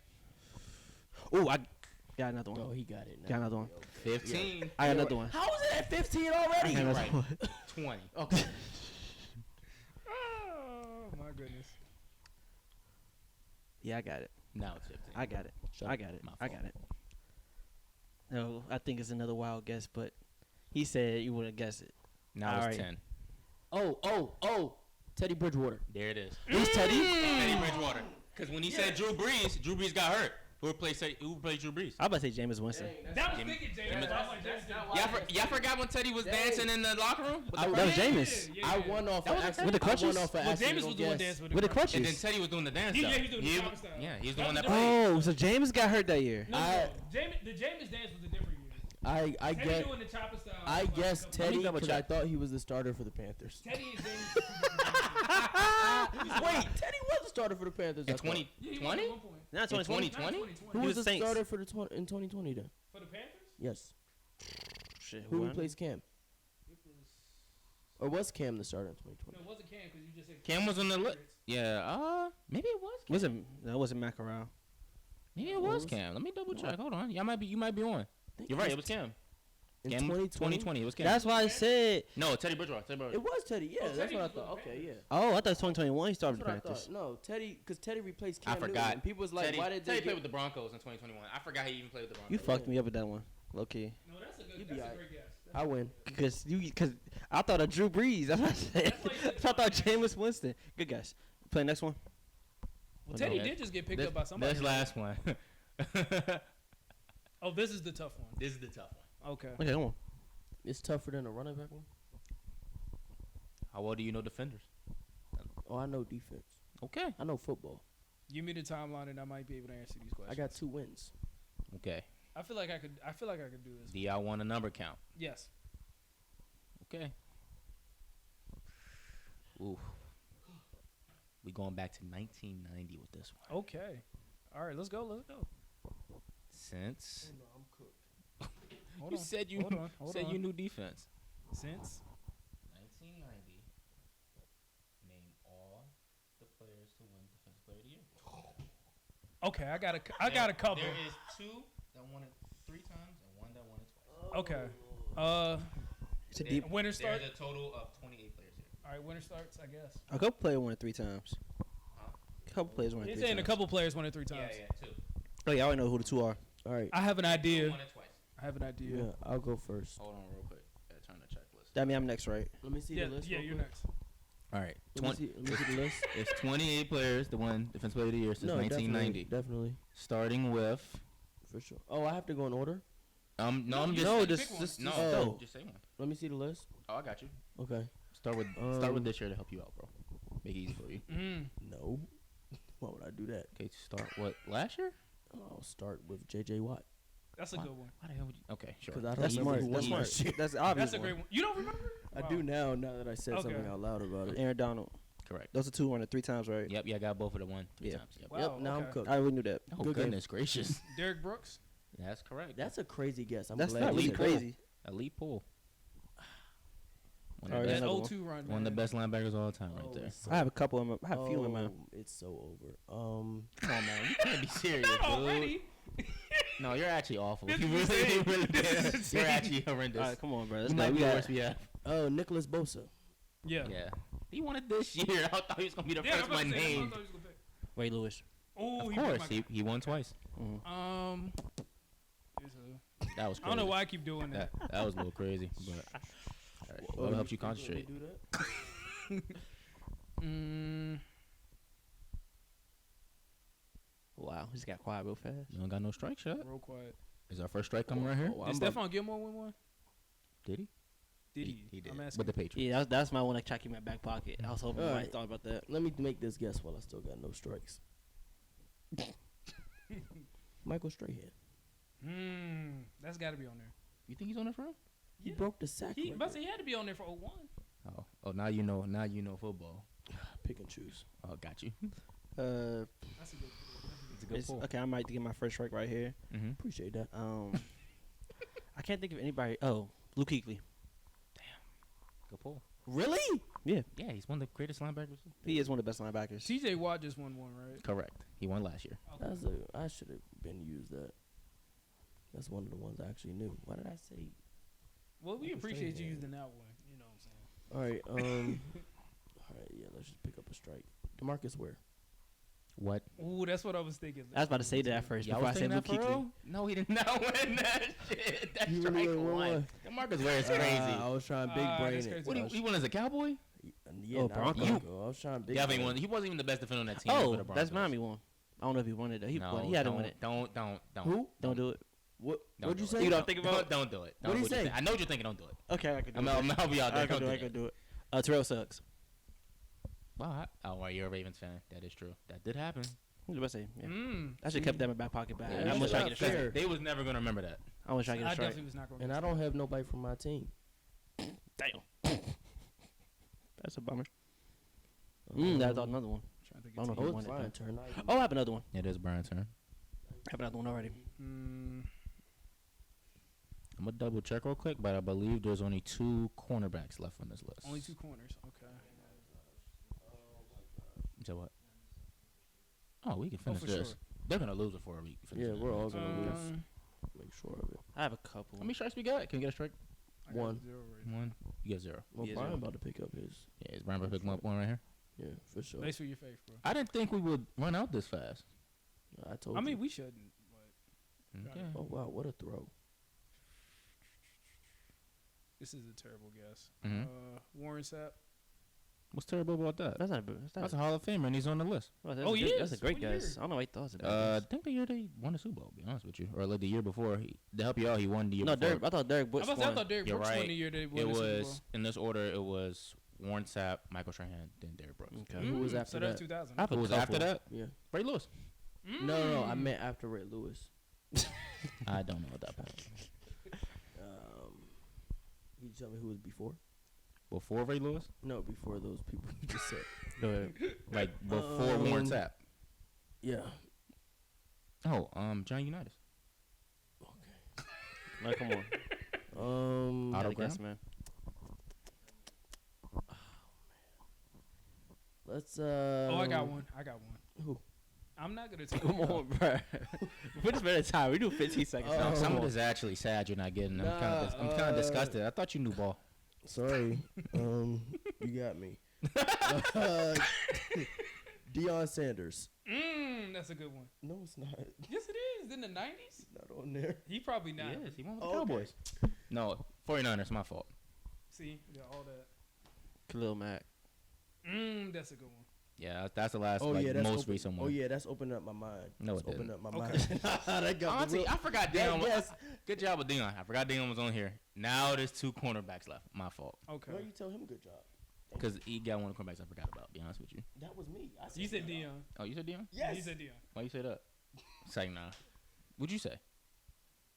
Oh, I got another one. Oh, he got it now. Got another one. 15. I got another one. How is it at 15 I already? got another Right. one. 20. Okay. Oh, my goodness. Yeah, I got it. Now it's 15. I got it. Shut I up. got it. My I fault. got it. No, I think it's another wild guess, but he said you wouldn't guess it. Now it's Alright. 10. Oh. Teddy Bridgewater. There it is. Who's Teddy? Teddy Bridgewater. Because when he said Drew Brees got hurt. Who played Drew Brees? I'm about to say Jameis Winston. That was James- thinking, James. James- I was like, that's Y'all forgot when Teddy was dancing in the locker room? With the I- That was crutches? Jameis. I won off That was an a accident. With the crutches? I won off an Well, accident. James was the one dancing with With the crutches. crutches. And then Teddy was doing the dance Yeah, stuff. he was doing the chopper style. Yeah, he was That doing was that. different. Oh, so James got hurt that year. No, I- the James dance was a different year. I Teddy get. doing the chopper style. I was like guessed a couple- Teddy double because I check. thought he was the starter for the Panthers. Teddy and James. Wait, Teddy was the starter for the Panthers. In I thought. 2020? At one point. Not In 2020. 2020? Who He was was the Saints. starter for the in 2020 then? For the Panthers? Yes. Shit, Who won? replaced Cam? It was. Or was Cam the starter in 2020? No, it wasn't Cam because you just said Cam was on the list. Yeah, maybe it was Cam. Was it? No, it wasn't Macaroni. Maybe it was Cam. Let me double check. Hold on. You might be on. You're right. It was Cam. In Cam, 2020? It was Cam. That's why I said. No, Teddy Bridgewater. It was Teddy. Yeah, Oh, that's Teddy what I was thought. with the Okay, yeah. Panthers. Oh, I thought it was 2021. He started That's what I practice. thought. No, Teddy, because Teddy replaced Cam I Newton. forgot. And people was like, Teddy, why did they Teddy played get... with the Broncos in 2021. I forgot he even played with the Broncos. You fucked me up with that one, low key. No, that's a good. You be That's a alright. great guess. I win. Because I thought of Drew Brees. That's what I said. That's why you said I thought Jameis Winston. Good guys. Play next one. Well, Teddy No, did just get picked up by This somebody. last one. Oh, this is the tough one. This is the tough one. Okay. Okay, come on. It's tougher than a running back one. How well do you know defenders? Oh, I know defense. Okay. I know football. Give me the timeline, and I might be able to answer these questions. I got 2 wins. Okay. I feel like I could do this. Do y'all want a number count? Yes. Okay. Ooh. We going back to 1990 with this one. Okay. All right. Let's go. Since I'm cooked. Hold you on. said you Hold said on. you knew defense. Since 1990. Name all the players to win Defensive Player of the Year. okay, I got a couple. There is 2 that won it 3 times and 1 that won it twice. Okay. It's a deep. Winner start. There's a total of 28 players here. All right. Winner starts. I guess. A couple players won it 3 times. A couple players won it 3 He's times. saying a couple players won it 3 times. Yeah, 2. Oh yeah, I already know who the 2 are. All right. I have an idea. Won it twice. I have an idea. Yeah, I'll go first. Hold on real quick. Gotta turn the checklist. That mean I'm next, right? Let me see Yeah, the list. yeah, real you're quick. next. All right. Let me see the list. It's 28 players that won Defensive Player of the Year since No, 1990. Definitely. Starting with For sure. Oh, I have to go in order? no, I'm you just said just- pick one. just- no, Oh. just say one. Let me see the list. Oh, I got you. Okay. Start with this year to help you out, bro. Make it easy for you. No. Why would I do that? Okay, start what last year? I'll start with J.J. Watt. That's a good one. Why the hell would you? Okay, sure. Because I don't That's remember smart. who That's won smart. last year. That's the obvious That's a great one. You don't remember? I Wow. do now that I said Okay. something out loud about it. Aaron Donald. Correct. Those are 2 won it 3 times, right? Yep, yeah, I got both of the one 3 Yeah. times. Yep. Wow, Yep, now I'm okay. cooked. I already knew that. Oh Good game. goodness gracious. Derek Brooks. That's correct. That's a crazy guess. I'm That's glad not you really said crazy. elite pool. One All of right, the That another 0-2 run. one of the man. best linebackers of all time, that. right there. it's so- I have a couple in my, I have a few in mind. It's so over. Come on, man. You can't be serious, Not dude. already. No, you're actually awful. This You is really, insane. really This is bad. insane. You're actually horrendous. All right, come on, bro. You Let's might go. be We the got worst we have. Oh, Nicholas Bosa. Yeah. Yeah. He won it this year. I thought he was gonna be the Yeah, first one named. Ray Lewis. Oh, Of course, he won twice. Mhm. That was crazy. I don't know why I keep doing that. That was a little crazy, but all right. Well, it helps you concentrate. Do that? Wow, he just got quiet real fast. You don't got no strike shot. Real quiet. Is our first strike coming right here? Oh, Did I'm about- Stephon Gilmore win one? Did he? Did he? He did. I'm asking. With the Patriots. Yeah, that's my one I try to keep in my back pocket. I was hoping All you right. might thought about that. Let me make this guess while I still got no strikes. Michael Strahan. That's got to be on there. You think he's on there for real? He broke the sack He, record. but he had to be on there for 01. Oh, now you know. Now you know football. Pick and choose. Oh, got you. That's a good. It's a good It's, pull. okay, I might get my first strike right here. Mm-hmm. Appreciate that. I can't think of anybody. Oh, Luke Kuechly. Good pull. Really? Yeah, Yeah, he's one of the greatest linebackers. he is one of the best linebackers. TJ Watt just won one, right? Correct. He won last year. That's I should have been used that. That's one of the ones I actually knew. Why did I say? Well, we Michael appreciate you Strahan. using that one. You know what I'm saying? All right. All right. Yeah. Let's just pick up a strike. Demarcus Ware. What? Ooh, that's what I was thinking. I was about to say that first Y'all before I was said thinking Luke that for Kuechly. real? No, he did not win that shit. That's He strike really won one. one. Demarcus Ware is crazy. I was trying big brain that's it. crazy. What he won as a Cowboy? Yeah, Oh, not Bronco. Bronco. I was trying big. Definitely brain won. it. He wasn't even the best defender on that team. Oh, for the that's Broncos. Miami one. I don't know if he won it. Though. He No, won. He had to win it. Don't. Who? Don't do it. What? Don't What'd you do say? it. You don't think about it? Don't do it. What'd he you say? think. I know what you're thinking. Don't do it. Okay, I can do I'm it. gonna help you out there. I can Don't do it. I do can that. do it. Terrell Suggs. Wow. Oh, you're a Ravens fan. That is true. That did happen. What was I say? Yeah. Mm. I should have kept that in my back pocket. Back. Yeah, I'm that's gonna try to not get a strike. fair. They was never gonna remember that. I want to try to get I a strike. definitely was not going to. And I don't have nobody from my team. Damn. That's a bummer. I thought another one. Trying to think I don't of know Oh, who it's won it. Brian though. turn. Oh, I have another one. It is Brian's turn. I have another one already. Mm. I'm gonna double check real quick, but I believe there's only 2 cornerbacks left on this list. Only 2 corners. Okay. So what? Oh, we can finish for this. sure. They're gonna lose before we finish. Yeah, this. we're all gonna lose. Make sure of it. I have a couple. How many strikes we got? Can we get a strike? I got One. 0 right now. One. You got 0. Well, Yeah, Brian 0. about to pick up his. Yeah, is Brian picking up one right here? Yeah, for sure. Thanks for your faith, bro. I didn't think we would run out this fast. I told I you. mean, we shouldn't. But Okay. Oh wow, what a throw! this is a terrible guess. Mhm. Warren Sapp. What's terrible about that? That's not. That's a Hall of Famer, and he's on the list. Oh, he That's a is? great What guess. year? I don't know what he thought about I this. think the year they won the Super Bowl, to be honest with you. Or like the year before. To help you out, he won the year No, before. Derek. I thought Derek I Brooks thought won. Derek You're Brooks won right. the year they won It the Super Bowl. was, in this order, it was Warren Sapp, Michael Strahan, then Derek Brooks. Okay. Who was after so that's that? 2000. I have Who a was couple. after that? Yeah. Ray Lewis. No, I meant after Ray Lewis. I don't know at that point. Can you tell me who was before? Before Ray Lewis? No, before those people you just said. Go ahead. Like before Warren Sapp. Yeah. Oh, John Unitas. No, come on. Gotta Autogram? guess, man. Let's. Oh, I got one. Who? I'm not gonna take. Come on, bro. Put this man in time. We do 15 seconds. Oh. now. Some Come of on. this is actually sad you're not getting. I'm Nah, kind of disgusted. I thought you knew ball. Sorry. You got me. Deion Sanders. That's a good one. No, it's not. Yes, it is. In the 90s? Not on there. He probably not. Yes, he won with the Oh, okay. Cowboys. No, 49ers, my fault. See, yeah, all that. Khalil Mack. That's a good one. Yeah, that's the last, Oh like, yeah, that's most open, recent one. Oh yeah, that's opening up my mind. No, That's it opening didn't. up my Okay. mind. That got the Honestly, real- I forgot that- Deion. yes. Good job with Deion. I forgot Deion was on here. Now there's 2 cornerbacks left. My fault. Okay. No, you tell him good job. Because he got one of the cornerbacks I forgot about, be honest with you. That was me. I You said that. Dion. Oh, you said Deion? Yes. He said Dion. Why you say that? It's like, nah. What'd you say?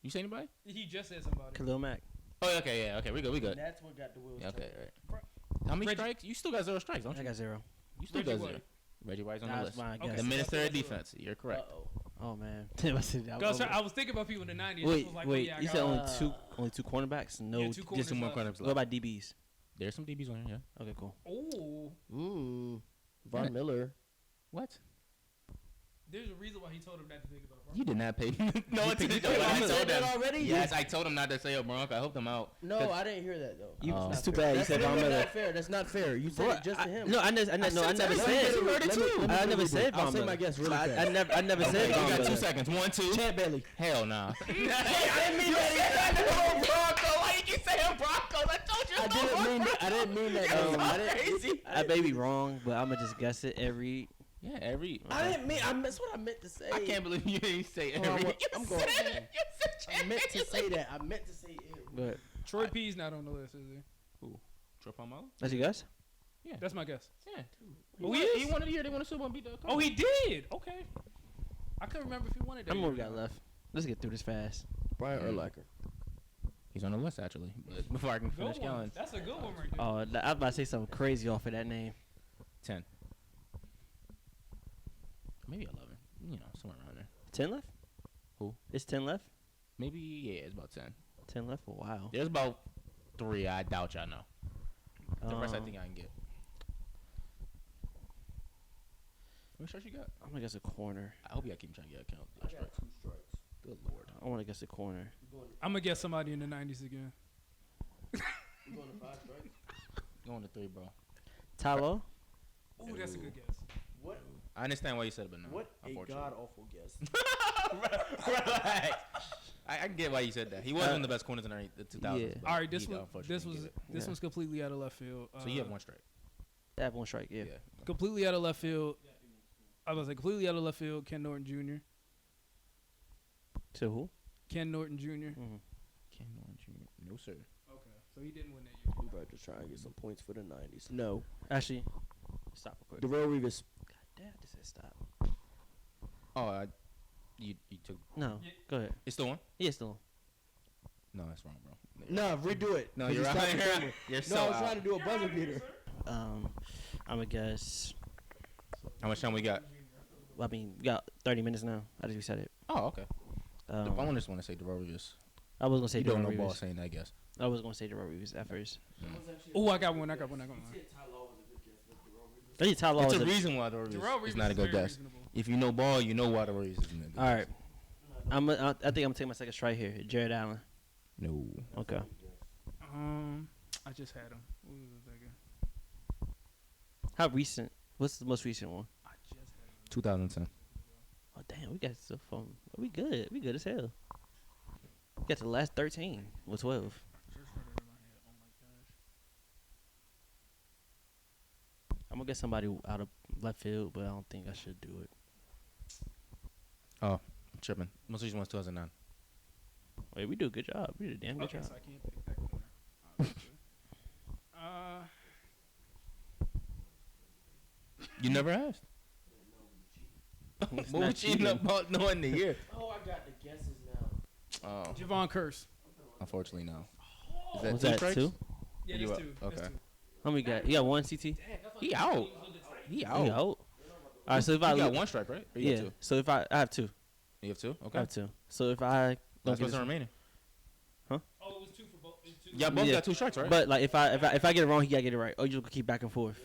You say anybody? He just said somebody. Khalil Mack. Oh, okay, yeah, okay. We good, we good. That's what got the wheels. Yeah, okay, turning. right. How many Reggie- strikes? You still got 0 strikes, don't I you? got 0. You still Reggie got White. 0. Reggie White's on the That's list. my Okay. guess. The So Minister of that's Defense. You're correct. Uh-oh. Oh man. I was thinking about people in the 90s. Wait, was like, wait. yeah, I You got said one. only two cornerbacks. No. Yeah, two corners Just 2 more left. cornerbacks What left. about DBs? There's some DBs on here, yeah. Okay, cool. Oh, Von Yeah. Miller. What? there's a reason why he told him not to think about. You did not pay me. No, it's picked I up Von Miller. told that him. already? Yes, I told him not to say it, Bronco. I helped him out. No, I didn't hear that though. You, Oh. it's too bad. You That's said no, Von no, Miller. not fair. That's not fair. You said Bro, it just to him. No, I never said said. to everybody. You heard it too. I never said I'll Von say Miller. my guess really I fast. never Okay, said you Von got 2 Miller. seconds. 1, 2. Chad Bailey. Hell nah. I didn't mean that. Bronco. Why you keep saying Broncos? I told you. I didn't mean that. I didn't. Crazy. I may be wrong, but I'm gonna just guess it every. Yeah, every. I didn't mean. That's what I meant to say. I can't believe you didn't say Hold on, every. I'm You going. said it. You said I meant to say that. I meant to say it. But Troy P's not on the list, is he? Troy Palmer? that's you guys. That's my guess. Yeah. Oh, He won the year they won the Super Bowl and beat the Colts. Oh, he did. Okay. I couldn't remember if he won it. How that many more year we or got not. left? Let's get through this fast. Brian Urlacher. He's on the list actually. But before I can finish Good one. going, That's a good one right there. Oh, I was about to say something crazy off of that name. 10. Maybe 11. You know, somewhere around there. 10 left? Who? It's 10 left? Maybe it's about 10. 10 left? Oh, wow. There's about 3. I doubt y'all know. The rest I Um, think I can get. What strikes you got? I'm going to guess a corner. I hope y'all keep trying to get a count. I got 2 strikes. Good lord. I want to guess a corner. I'm gonna guess somebody in the 90s again. You going to 5 strikes? Going to 3, bro. Tylo? Ooh, that's a good guess. What? I understand why you said it, but no. What a unfortunately. god awful guess. Relax. I can get why you said that. He was one of the best corners in the 2000s. Yeah. but All right, this he one, unfortunately this didn't was get it. this Yeah. one's completely out of left field. So you have 1 strike. I have 1 strike, yeah. Completely out of left field. I was like completely out of left field. Ken Norton Jr. To who? Ken Norton Jr. Mm-hmm. Ken Norton Jr. No, sir. Okay, so he didn't win that year. We better just try and get some points for the 90s. No. Actually, stop real quick. Darrell Revis. God damn, I just said stop. Oh, you took. No, Yeah. go ahead. It's the one? Yeah, still. No, that's wrong, bro. No, redo it. No, 'Cause you're you right. stopped the camera. You're No, so I was out. trying to do a buzzer beater. I'm going to guess. How much time we got? Well, I mean, we got 30 minutes now. I just reset it. Oh, okay. I Um, just want to say Darrell Revis. I was going to say You don't know Darrell ball Revis. saying that, I guess. I was going to say Darrell Revis at first. Oh, I got one. I got one. I think Tylo It's was a reason why Darrell Darrell Revis Revis is not a is good very guess. reasonable. If you know ball, you know why Darrell Revis isn't a good All right. guess. I think I'm gonna take my second strike here. Jared Allen. No. Okay. I just had him. What was I thinking? How recent? What's the most recent one? I just had him. 2010. Oh damn, we got stuff from. We good. We good as hell. We got the last 13 or 12. Just heard it in my head. Oh my gosh. I'm gonna get somebody out of left field, but I don't think I should do it. Oh, I'm tripping. Most recent one's 2009. Wait, we do a good job. We did a damn good Okay, job. so I can't pick that corner. Obviously. You never asked. It's What not was cheating cheating. about knowing the year? Oh, I got the guesses now. Oh, Javon Curse. unfortunately, no. Is Was two that strikes? 2? Yeah, You that's up? two. Okay. That's two. How many got? You got one CT? He out. He out. You out? All right, so if I You got one strike, right? Or you yeah, got two? so if I have 2. You have two? I Okay. have 2. So if I don't That's get what's this, remaining. Oh, it was two for both. It was two. Yeah, both Yeah. got 2 strikes, right? but like if I get it wrong, he gotta get it right. Or you just keep back and forth.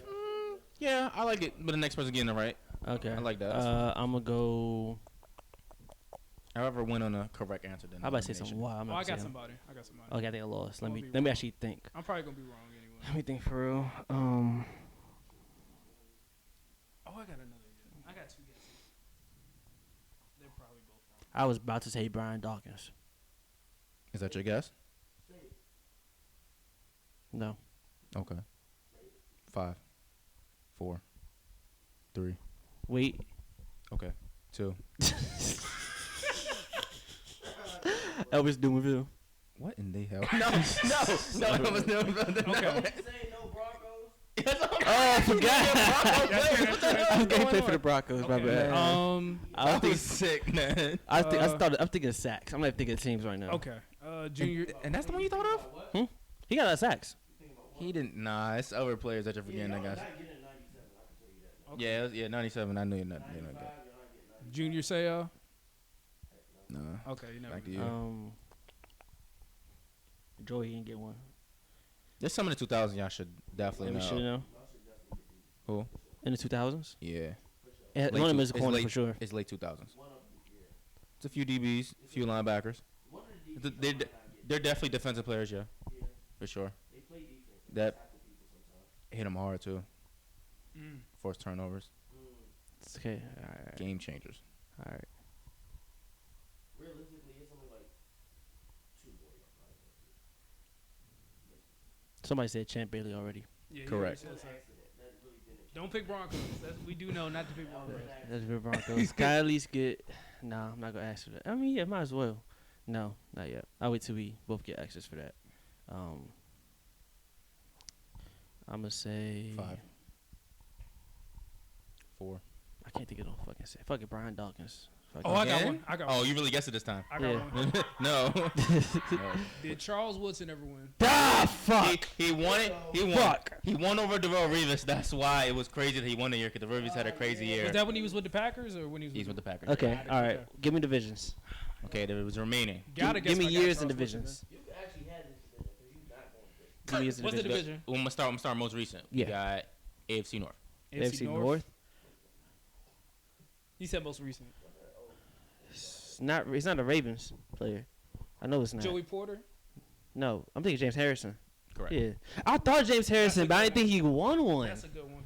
Yeah, I like it. But the next person getting it right. Okay. I like that. I'm gonna go. However, went on a correct answer. Then How about I say something? Wow, I'm Oh, not I got saying- somebody. I got somebody. Okay, I think I lost. Let I'm me gonna be let me wrong. actually think. I'm probably gonna be wrong anyway. Let me think for real. Oh, I got another. I got 2 guesses. They're probably both wrong. I was about to say Brian Dawkins. Is that your guess? No. Okay. 5, 4, 3. Wait. Okay. 2. Elvis Dumerville. What in the hell? No. That was never. Okay. Oh, I forgot. I What's can't play for the Broncos. My Okay. bad. I That think was sick, man. I'm thinking of sacks. I'm not thinking of teams right now. Okay. Junior. And that's the one you thought of? He got a lot of sacks. He didn't. Nah, it's other players that you're forgetting, I guess. Okay. Yeah, 97. I knew you're not gonna get. Junior Seau. Nah. Okay, you never. Back to you. Joey didn't get one. There's some in the 2000s y'all should definitely We know. should know. Who? In the 2000s? Yeah. One of Late them two- is a it's corner late- for sure. It's late 2000s. It's a few DBs, a few linebackers. They're definitely defensive players, yeah. For sure. That hit them hard, too. Forced turnovers. It's okay. All right. Game changers. All right. Somebody said Champ Bailey already. Yeah, you Correct. already said so. Don't pick Broncos. We do know not to pick Broncos. That's the Broncos. Can I at least get? Nah, I'm not gonna ask for that. I mean, yeah, might as well. No, not yet. I'll wait till we both get access for that. I'm gonna say 5, 4. I can't think of no fucking say. Fuck it, Brian Dawkins. Fuck Oh, it. I got Again? one. I got Oh, one. you really guessed it this time. I got Yeah. one. No. Did Charles Woodson ever win? Ah, fuck. He won it. He won. Fuck. He won over Darrell Revis. That's why it was crazy that he won the year, because Darrell Revis had a crazy year. Was that when he was with the Packers or when he was He's with with the Packers. Okay, all right. Okay. Give me divisions. Okay, there was remaining. Gotta Give me guess my guy years and Charles Woodson, divisions. You actually had this division because you're not going to. Give me years and What's the divisions. division? I'm gonna start most recent. Yeah. We got AFC North. AFC North. He said most recent. It's not a Ravens player. I know it's not. Joey Porter. No, I'm thinking James Harrison. Correct. Yeah, I thought James Harrison, but I didn't think he won one. That's a good one.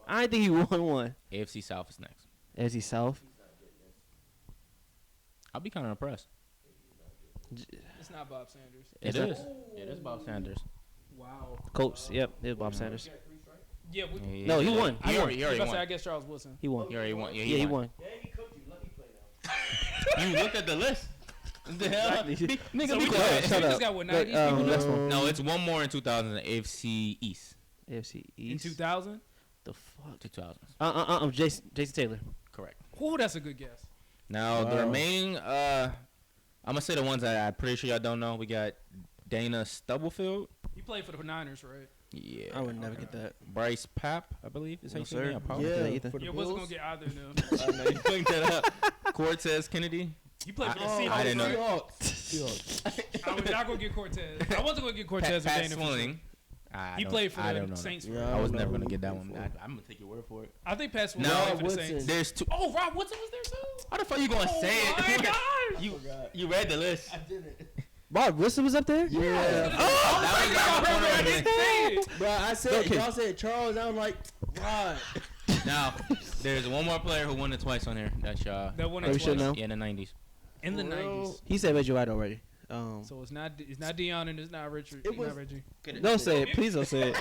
I didn't think he won one. AFC South is next. AFC South. I'll be kind of impressed. It's not Bob Sanders. It It's is. It is Bob Sanders. Wow. Colts. Yep, it was Bob Sanders. Yeah. No, he won. He He won. already I won. guess Charles Woodson. He won. He already won. Yeah, Yeah, he won. Yeah, he cooked you. Let me play now. You looked at the list. What the hell? Exactly. Nigga, So be we quiet. just, Shut we up. just got what, But, 90 people next now? one. No, it's one more in 2000, the AFC East. AFC In East. 2000? The fuck? 2000s. I'm Jason Taylor. Correct. Oh, that's a good guess. Now, the Wow. remaining, I'm going to say the ones that I'm pretty sure y'all don't know. We got Dana Stubblefield. He played for the Niners, right? Yeah. I would never get that. Bryce Papp, I believe. Is how No, you say his sir. name? I Yeah. apologize. either. for the You wasn't going Bills. to get either of them. I know you linked that up. Cortez Kennedy. You played for the I Seahawks, didn't know right? Seahawks. I was not going to get Cortez. I wasn't going to get Cortez Pat with Dana. for sure. Swilling. He played for I don't the know Saints. Yeah. for- I was don't never know going to who get that he one. played I'm going to take your word for it. I think Pat Swilling No, played for the Woodson. Saints. There's two. Oh, Rob Woodson was there too? How the fuck you gonna say it? You read the list. I didn't. Bob Wilson was up there. Yeah. That was right. Bro, I said Okay. y'all said Charles. I was like, God. Now, there's one more player who won it twice on here. That's That one Oh, you is should know. in the 90s. in the For real? 90s. He said Reggie White already. So it's not Deion and it's not Richard. It was- not Reggie. Don't say it. Please don't say it.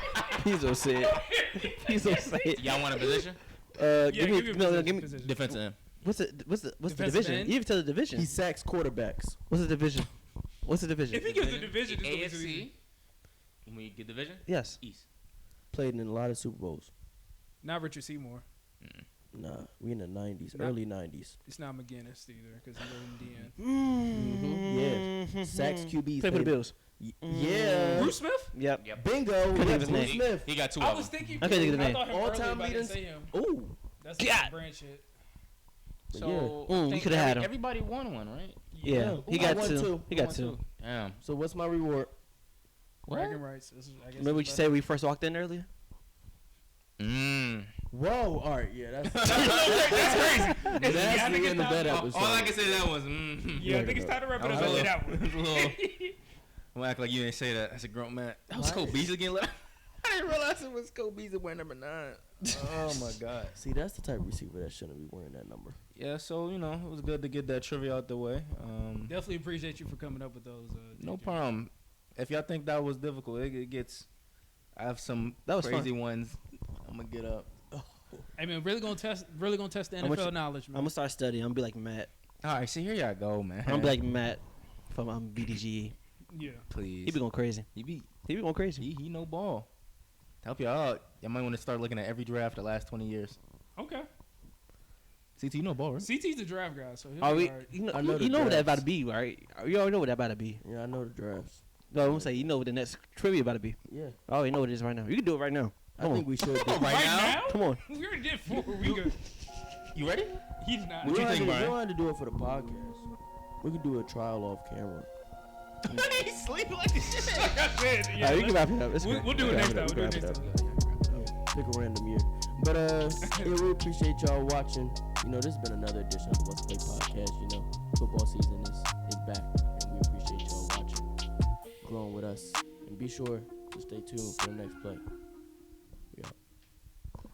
Please don't say it. Please don't say it. Y'all want a position? Give me give me. position. Defensive end. What's the Defensive division? end? You even tell the division. He sacks quarterbacks. What's the division? What's the division? If he gives the division, it's gonna be too AFC. easy. When we get division? Yes. East. Played in a lot of Super Bowls. Not Richard Seymour. Nah, we in the 90s, Nah. early 90s. It's not McGinnis either because he lived in DN. Yeah. Sacks QBs. Play for the played- Bills. Yeah. Bruce Smith? Yep. Bingo. Couldn't Yeah, think of his Bruce name. Smith. He got two I of was them. thinking. I couldn't think of the I name. thought him All-time earlier, but I didn't leaders. say him. Ooh. That's God. the brand shit. So Yeah. I You think coulda had him. Everybody won one, right? Yeah. He I got won two. two. He got two. Damn. So what's my reward? Bragging rights. This is, I guess Remember what it's you better. said when we first walked in earlier? Whoa. All right. Yeah. That's That's crazy. that's the end of that All episode. All I can say that was. Yeah, I think it's time to wrap it up That was after that one. a little- I'm act like you didn't say that. That's a grown man. That was Cole Beasley getting left. I didn't realize it was Cole Beasley wearing number 9. Oh my god. See, that's the type of receiver that shouldn't be wearing that number. Yeah, so it was good to get that trivia out the way. Definitely appreciate you for coming up with those. No DJ. problem. If y'all think that was difficult, it gets. I have some That was crazy ones. I'm gonna get up. Hey man, really gonna test the How much- NFL knowledge, man. I'm gonna start studying. I'm gonna be like Matt. All right, see here y'all go, man. I'm gonna be like Matt from BDGE. Yeah. please. He be going crazy. He be He be going crazy. he know ball. To help y'all out, y'all might want to start looking at every draft the last 20 years. Okay. CT, you know ball, right? CT's the draft guy, so he'll Are be we? all right. You know, I know the you know what that about drafts. to be, right? You already know what that about to be. Yeah, I know the drafts. No, I'm gonna say you know what the next trivia about to be. Yeah. I already know what it is right now. You can do it right now. I Come think on. we should. do Right Right now? now? Come on. We already did 4. We good. You ready? He's not. We What you don't have think, to- Brian? We don't have to do it for the podcast. We could do a trial off camera. He sleep like shit. Like I said, yeah, Alright, we can let's- wrap it up. It's We'll, good. we'll do it Wrap next time. up. We'll do it Wrap next time. Pick a random year. But yeah, we appreciate y'all watching. You know, this has been another edition of the What's Play podcast. You know, football season is back, and we appreciate y'all watching, growing with us, and be sure to stay tuned for the next play.